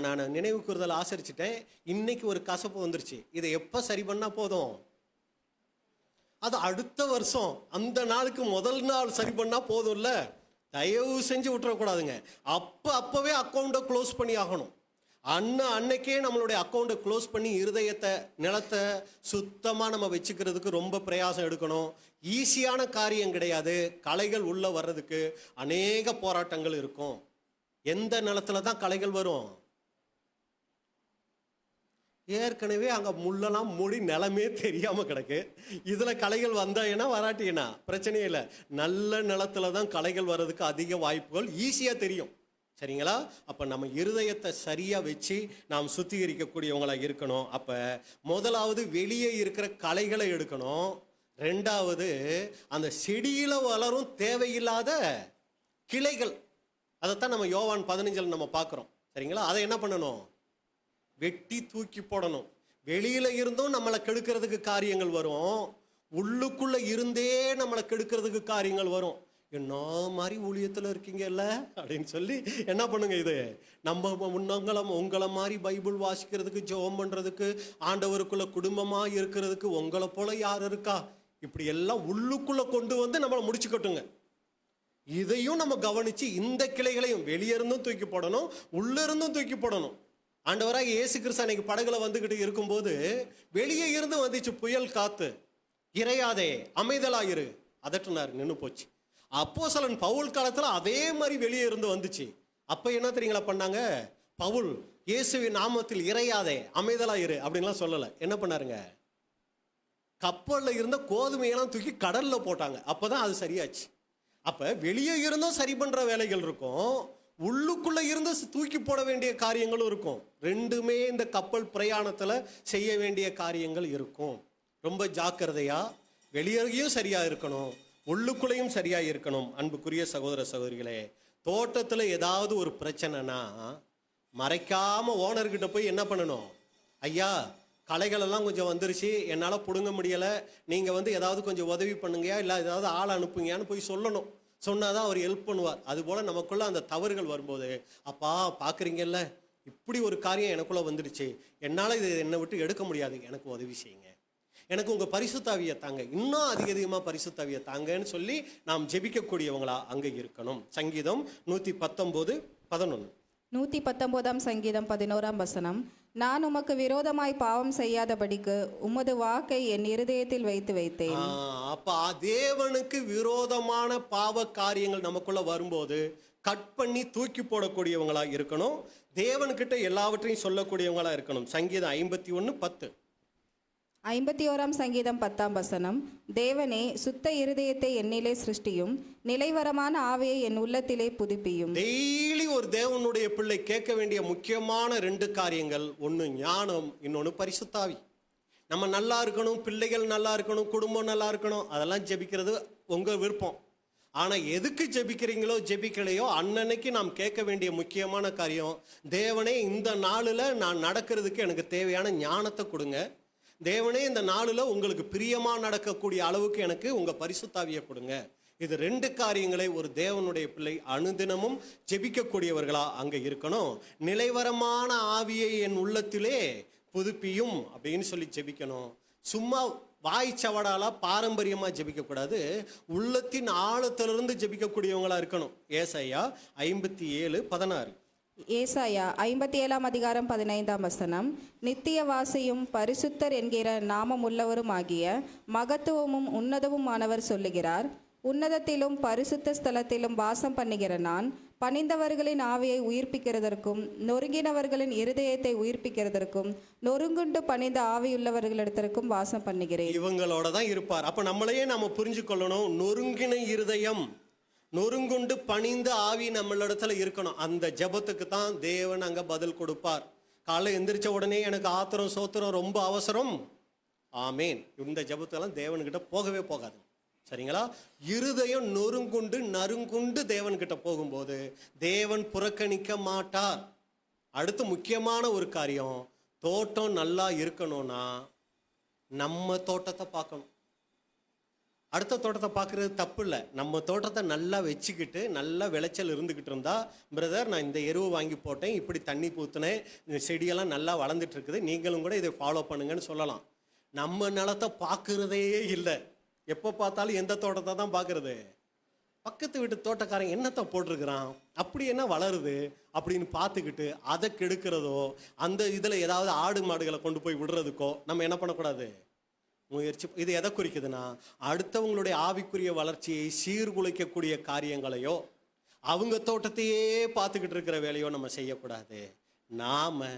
நான் நினைவு கூறுதல் ஆசரிச்சிட்டேன், இன்னைக்கு ஒரு கசப்பு வந்துருச்சு, இதை எப்போ சரி பண்ணால் போதும், அது அடுத்த வருஷம் அந்த நாளுக்கு முதல் நாள் சரி பண்ணால் போதும்ல, தயவு செஞ்சு விட்டுறக்கூடாதுங்க. அப்போவே அக்கௌண்ட்டை க்ளோஸ் பண்ணி ஆகணும். அன்னைக்கே நம்மளுடைய அக்கௌண்ட்டை க்ளோஸ் பண்ணி இருதயத்தை நிலத்தை சுத்தமாக நம்ம வச்சுக்கிறதுக்கு ரொம்ப பிரயாசம் எடுக்கணும். ஈஸியான காரியம் கிடையாது. களைகள் உள்ளே வர்றதுக்கு அநேக போராட்டங்கள் இருக்கும். எந்த நிலத்துல தான் களைகள் வரும், ஏற்கனவே அங்கே முள்ளெல்லாம் மூடி நிலமே தெரியாமல் கிடக்கு, இதில் களைகள் வந்தாங்கன்னா வராட்டினா பிரச்சனையே இல்லை. நல்ல நிலத்துல தான் களைகள் வர்றதுக்கு அதிக வாய்ப்புகள் ஈஸியாக தெரியும். சரிங்களா? அப்போ நம்ம இருதயத்தை சரியாக வச்சு நாம் சுத்திகரிக்கக்கூடியவங்களாக இருக்கணும். அப்போ முதலாவது வெளியே இருக்கிற களைகளை எடுக்கணும். ரெண்டாவது அந்த செடியில் வளரும் தேவையில்லாத கிளைகள், அதைத்தான் நம்ம யோவான் 15 நம்ம பார்க்குறோம். சரிங்களா? அதை என்ன பண்ணணும், வெட்டி தூக்கி போடணும். வெளியில இருந்தும் நம்மளை கெடுக்கிறதுக்கு காரியங்கள் வரும், உள்ளுக்குள்ள இருந்தே நம்மளை கெடுக்கிறதுக்கு காரியங்கள் வரும். என்ன மாதிரி ஊழியத்தில் இருக்கீங்கல்ல அப்படின்னு சொல்லி என்ன பண்ணுங்க, இது நம்ம உங்களை மாதிரி பைபிள் வாசிக்கிறதுக்கு, ஜெபம் பண்ணுறதுக்கு, ஆண்டவருக்குள்ள குடும்பமாக இருக்கிறதுக்கு உங்களை போல யார் இருக்கா, இப்படி எல்லாம் உள்ளுக்குள்ள கொண்டு வந்து நம்மளை முடிச்சுக்கட்டுங்க. இதையும் நம்ம கவனிச்சு இந்த கிளைகளையும் வெளியே இருந்தும் தூக்கி போடணும், உள்ள இருந்தும் தூக்கி போடணும். ஆண்டவராக இயேசு கிறிஸ்து அன்னைக்கு படகுல வந்துகிட்டு இருக்கும்போது வெளியே இருந்து வந்துச்சு புயல் காத்து. இறையாதே, அமைதலாயிரு, அதட்டுனார், நின்று போச்சு. அப்போஸ்தலன் பவுல் காலத்துல அதே மாதிரி வெளியே இருந்து வந்துச்சு. அப்ப என்ன தெரியுங்களா பண்ணாங்க? பவுல் இயேசுவின் நாமத்தில் இறையாதே, அமைதலாயிரு அப்படின்லாம் சொல்லலை. என்ன பண்ணாருங்க? கப்பல்ல இருந்த கோதுமையெல்லாம் தூக்கி கடல்ல போட்டாங்க. அப்பதான் அது சரியாச்சு. அப்ப வெளியே இருந்தும் சரி பண்ற வேலைகள் இருக்கும், உள்ளுக்குள்ள இருந்து தூக்கி போட வேண்டிய காரியங்களும் இருக்கும். ரெண்டுமே இந்த கப்பல் பிரயாணத்துல செய்ய வேண்டிய காரியங்கள் இருக்கும். ரொம்ப ஜாக்கிரதையா வெளியேயும் சரியா இருக்கணும், உள்ளுக்குள்ளேயும் சரியா இருக்கணும். அன்புக்குரிய சகோதர சகோதரிகளே, தோட்டத்துல ஏதாவது ஒரு பிரச்சனைனா மறைக்காம ஓனர்கிட்ட போய் என்ன பண்ணணும்? ஐயா, களைகள் எல்லாம் கொஞ்சம் வந்துருச்சு, என்னால் பிடுங்க முடியலை, நீங்கள் ஏதாவது கொஞ்சம் உதவி பண்ணுங்கயா, இல்லை ஏதாவது ஆள் அனுப்புங்கயான்னு போய் சொல்லணும். சொன்னாதான் அவர் ஹெல்ப் பண்ணுவார். அதுபோல் நமக்குள்ள அந்த தவறுகள் வரும்போது, அப்பா பார்க்குறீங்கல்ல, இப்படி ஒரு காரியம் எனக்குள்ளே வந்துடுச்சு, என்னால் இது என்னை விட்டு எடுக்க முடியாது, எனக்கு உதவி செய்யுங்க, எனக்கு உங்கள் பரிசுத்தாவியை தாங்க, இன்னும் அதிகமாக பரிசுத்தாவியை தாங்கன்னு சொல்லி நாம் ஜெபிக்கக்கூடியவங்களா அங்கே இருக்கணும். சங்கீதம் 119:11.
119 சங்கீதம் 11 நான் உமக்கு விரோதமாய் பாவம் செய்யாதபடிக்கு உமது வாக்கை என் இருதயத்தில் வைத்தேன்.
அப்ப தேவனுக்கு விரோதமான பாவ காரியங்கள் நமக்குள்ள வரும்போது கட் பண்ணி தூக்கி போடக்கூடியவங்களா இருக்கணும். தேவன்கிட்ட எல்லாவற்றையும் சொல்லக்கூடியவங்களா இருக்கணும். சங்கீதம் 51:10.
51 சங்கீதம் 10 தேவனே, சுத்த இருதயத்தை என்னிலே சிருஷ்டியும், நிலைவரமான ஆவியை என் உள்ளத்திலே புதுப்பியும்.
டெய்லி ஒரு தேவனுடைய பிள்ளை கேட்க வேண்டிய முக்கியமான 2 காரியங்கள், ஒன்று ஞானம், இன்னொன்று பரிசுத்தாவி. நம்ம நல்லா இருக்கணும், பிள்ளைகள் நல்லா இருக்கணும், குடும்பம் நல்லா இருக்கணும், அதெல்லாம் ஜெபிக்கிறது உங்க விருப்பம். ஆனால் எதுக்கு ஜெபிக்கிறீங்களோ ஜெபிக்கலையோ அன்னன்னைக்கு நாம் கேட்க வேண்டிய முக்கியமான காரியம், தேவனே இந்த நாளில் நான் நடக்கிறதுக்கு எனக்கு தேவையான ஞானத்தை கொடுங்க, தேவனே இந்த நாளில் உங்களுக்கு பிரியமாக நடக்கக்கூடிய அளவுக்கு எனக்கு உங்கள் பரிசுத்தாவியை கொடுங்க. இது 2 காரியங்களை ஒரு தேவனுடைய பிள்ளை அனுதினமும் ஜெபிக்கக்கூடியவர்களா அங்கே இருக்கணும். நிலைவரமான ஆவியை என் உள்ளத்திலே புதுப்பியும் அப்படின்னு சொல்லி ஜெபிக்கணும். சும்மா வாய் சவடாலா பாரம்பரியமாக ஜெபிக்கக்கூடாது, உள்ளத்தின் ஆழத்திலிருந்து ஜெபிக்கக்கூடியவங்களா இருக்கணும். ஏசாயா 57:16.
ஏசாயா 57:15 நித்திய வாசியும் பரிசுத்தர் என்கிற நாமம் உள்ளவரும் ஆகிய மகத்துவமும் உன்னதமுமானவர் சொல்லுகிறார், உன்னதத்திலும் பரிசுத்த ஸ்தலத்திலும் வாசம் பண்ணுகிற நான் பணிந்தவர்களின் ஆவியை உயிர்ப்பிக்கிறதற்கும் நொறுங்கினவர்களின் இருதயத்தை உயிர்ப்பிக்கிறதற்கும் நொறுங்குண்டு பணிந்த ஆவியுள்ளவர்களிடத்திற்கும் வாசம் பண்ணுகிறேன்.
இவங்களோட தான் இருப்பார். அப்ப நம்மளையே நாம புரிஞ்சு கொள்ளணும். நொறுங்கின இருதயம், நொறுங்குண்டு பணிந்த ஆவி நம்மளிடத்துல இருக்கணும். அந்த ஜெபத்துக்கு தான் தேவன் அங்க பதில் கொடுப்பார். காலை எந்திரிச்ச உடனே எனக்கு ஆத்திரம் சோத்திரம் ரொம்ப அவசரம், ஆமேன், இந்த ஜெபத்தெல்லாம் தேவன்கிட்ட போகவே போகாது. சரிங்களா? இருதயம் நொறுங்குண்டு நறுங்குண்டு தேவன்கிட்ட போகும்போது தேவன் புறக்கணிக்க மாட்டார். அடுத்து முக்கியமான ஒரு காரியம், தோட்டம் நல்லா இருக்கணும்னா நம்ம தோட்டத்தை பார்க்கணும். அடுத்த தோட்டத்தை பார்க்குறது தப்பு இல்லை. நம்ம தோட்டத்தை நல்லா வச்சுக்கிட்டு நல்லா விளைச்சல் இருந்துக்கிட்டு இருந்தா, பிரதர் நான் இந்த எருவு வாங்கி போட்டேன், இப்படி தண்ணி ஊற்றுனேன், இந்த செடியெல்லாம் நல்லா வளர்ந்துட்டு இருக்குது, நீங்களும் கூட இதை ஃபாலோ பண்ணுங்கன்னு சொல்லலாம். நம்ம நிலத்தை பார்க்குறதே இல்லை. எப்போ பார்த்தாலும் எந்த தோட்டத்தை தான் பார்க்குறது? பக்கத்து வீட்டு தோட்டக்காரன் என்னத்தை போட்டிருக்கிறான், அப்படி என்ன வளருது அப்படின்னு பார்த்துக்கிட்டு அதை கெடுக்கிறதோ, அந்த இதில் ஏதாவது ஆடு மாடுகளை கொண்டு போய் விடுறதுக்கோ நம்ம என்ன பண்ணக்கூடாது, முயற்சி. இது எதை குறிக்குதுன்னா, அடுத்தவங்களுடைய ஆவிக்குரிய வளர்ச்சியை சீர்குலைக்கக்கூடிய காரியங்களையோ அவங்க தோட்டத்தையே பார்த்துக்கிட்டு இருக்கிற வேலையோ நம்ம செய்யக்கூடாது. நாம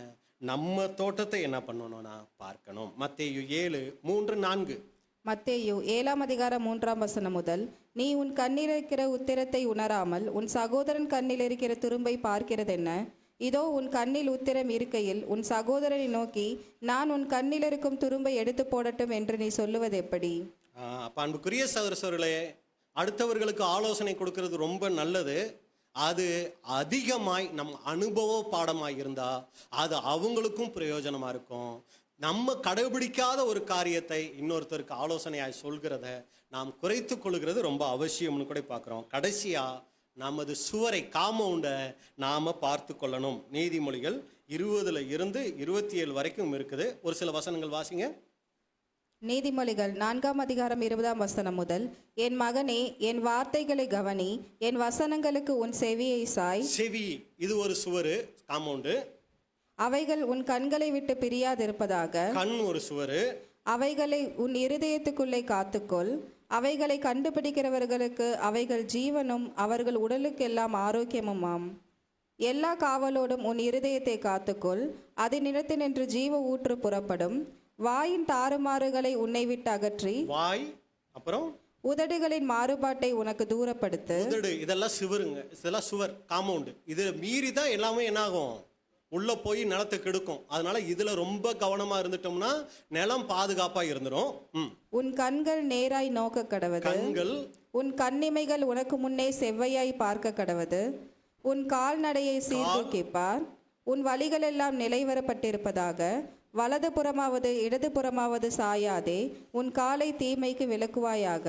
நம்ம தோட்டத்தை என்ன பண்ணணும்னா பார்க்கணும். மத்தேயு 7:3-4.
மத்தேயு 7:3 முதல் நீ உன் கண்ணில் இருக்கிற உத்திரத்தை உணராமல் உன் சகோதரன் கண்ணில் இருக்கிற துரும்பை பார்க்கிறதென்ன? இதோ உன் கண்ணில் உத்திரம் இருக்கையில் உன் சகோதரனை நோக்கி நான் உன் கண்ணில் இருக்கும் துரும்பை எடுத்து போடட்டும் என்று நீ சொல்லுவது எப்படி?
அப்ப அன்புக்குரிய சகோதரர்களே, அடுத்தவர்களுக்கு ஆலோசனை கொடுக்கறது ரொம்ப நல்லது. அது அதிகமாய் நம் அனுபவ பாடமாய் இருந்தா அது அவங்களுக்கும் பிரயோஜனமா இருக்கும். நம்ம கடைபிடிக்காத ஒரு காரியத்தை இன்னொருத்தருக்கு ஆலோசனையாய் சொல்கிறத நாம் குறைத்து கொள்கிறது ரொம்ப அவசியம்னு கூட பார்க்குறோம். கடைசியா நமது சுவரை, காம்பவுண்டை நாம பார்த்து கொள்ளணும். நீதிமொழிகள் 20-27 வரைக்கும் இருக்குது. ஒரு சில வசனங்கள் வாசிங்க.
நீதிமொழிகள் 4:20 முதல் என் மகனே, என் வார்த்தைகளை கவனி, என் வசனங்களுக்கு உன் செவியை சாய்.
செவி, இது ஒரு சுவரு, காம்பவுண்டு.
அவைகள் உன் கண்களை விட்டு பிரியாதிருப்பதாக.
கண் ஒரு சுவரு.
அவைகளை உன் இருதயத்துக்குள்ளே காத்துக்கொள். அவைகளை கண்டுபிடிக்கிறவர்களுக்கு அவைகள் ஜீவனும் அவர்கள் உடலுக்கெல்லாம் ஆரோக்கியமுமாம். எல்லா காவலோடும் உன் இருதயத்தை காத்துக்கொள். அதனிடத்தினின்று ஜீவ ஊற்று புறப்படும். வாயின் தாறுமாறுகளை உன்னை விட்டு அகற்றி
வாய், அப்புறம்
உதடுகளின் மாறுபாட்டை உனக்கு தூரப்படுத்து.
உதடு, இதெல்லாம் சுவருங்க, இதெல்லாம் சுவர், காம்பவுண்டு. இது மீறி தான் எல்லாமே என்னாகும், உள்ள போய் நிலத்தை கெடுக்கும். அதனால இதுல ரொம்ப கவனமா இருந்துட்டோம்னா நிலம் பாதுகாப்பா இருந்துடும்.
உன் கண்கள் நேராய் நோக்க கடவது.
கண்கள்,
உன் கண்ணிமைகள் உனக்கு முன்னே செவ்வையாய் பார்க்க கடவது. உன் கால்நடையை சீர்தூக்கிப்பார். உன் வழிகள் எல்லாம் நிலைவரப்பட்டிருப்பதாக. வலது புறமாவது இடது புறமாவது சாயாதே. உன் காலை தீமைக்கு விலக்குவாயாக.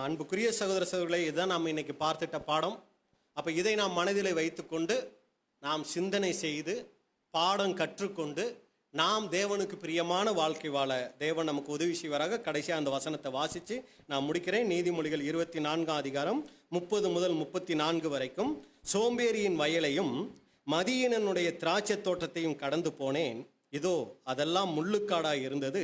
அன்புக்குரிய சகோதர சகோதரிகளே, இதுதான் நாம் இன்னைக்கு பார்த்துட்ட பாடம். அப்ப இதை நாம் மனதிலே வைத்துக்கொண்டு நாம் சிந்தனை செய்து பாடம் கற்றுக்கொண்டு நாம் தேவனுக்கு பிரியமான வாழ்க்கை வாழ தேவன் நமக்கு உதவி செய்வாராக. கடைசியாக அந்த வசனத்தை வாசித்து நான் முடிக்கிறேன். நீதிமொழிகள் 24 அதிகாரம் 30 முதல் 34 வரைக்கும். சோம்பேறியின் வயலையும் மதியீனனுடைய திராட்சை தோட்டத்தையும் கடந்து போனேன். இதோ அதெல்லாம் முள்ளுக்காடாய் இருந்தது.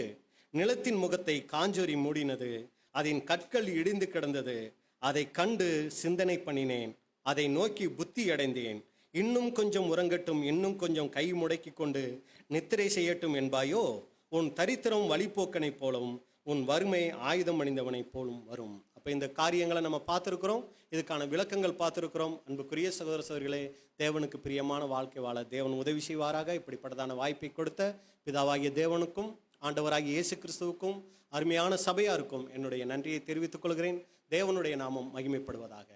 நிலத்தின் முகத்தை காஞ்சொறி மூடினது. அதன் கற்கள் இடிந்து கிடந்தது. அதை கண்டு சிந்தனை பண்ணினேன். அதை நோக்கி புத்தி அடைந்தேன். இன்னும் கொஞ்சம் உறங்கட்டும், இன்னும் கொஞ்சம் கை முடக்கி கொண்டு நித்திரை செய்யட்டும் என்பாயோ? உன் தரித்திரம் வழிபோக்கனை போலவும் உன் வறுமை ஆயுதம் அணிந்தவனை போலும் வரும். அப்போ இந்த காரியங்களை நம்ம பார்த்துருக்குறோம், இதுக்கான விளக்கங்கள் பார்த்துருக்குறோம். அன்புக்குரிய சகோதர சகோதரிகளே, தேவனுக்கு பிரியமான வாழ்க்கை வாழ தேவன் உதவி செய்வாராக. இப்படிப்பட்டதான வாய்ப்பை கொடுத்த பிதாவாகிய தேவனுக்கும் ஆண்டவராகிய இயேசு கிறிஸ்துவுக்கும் அருமையான சபையாருக்கும் என்னுடைய நன்றியை தெரிவித்துக் கொள்கிறேன். தேவனுடைய நாமம் மகிமைப்படுவதாக.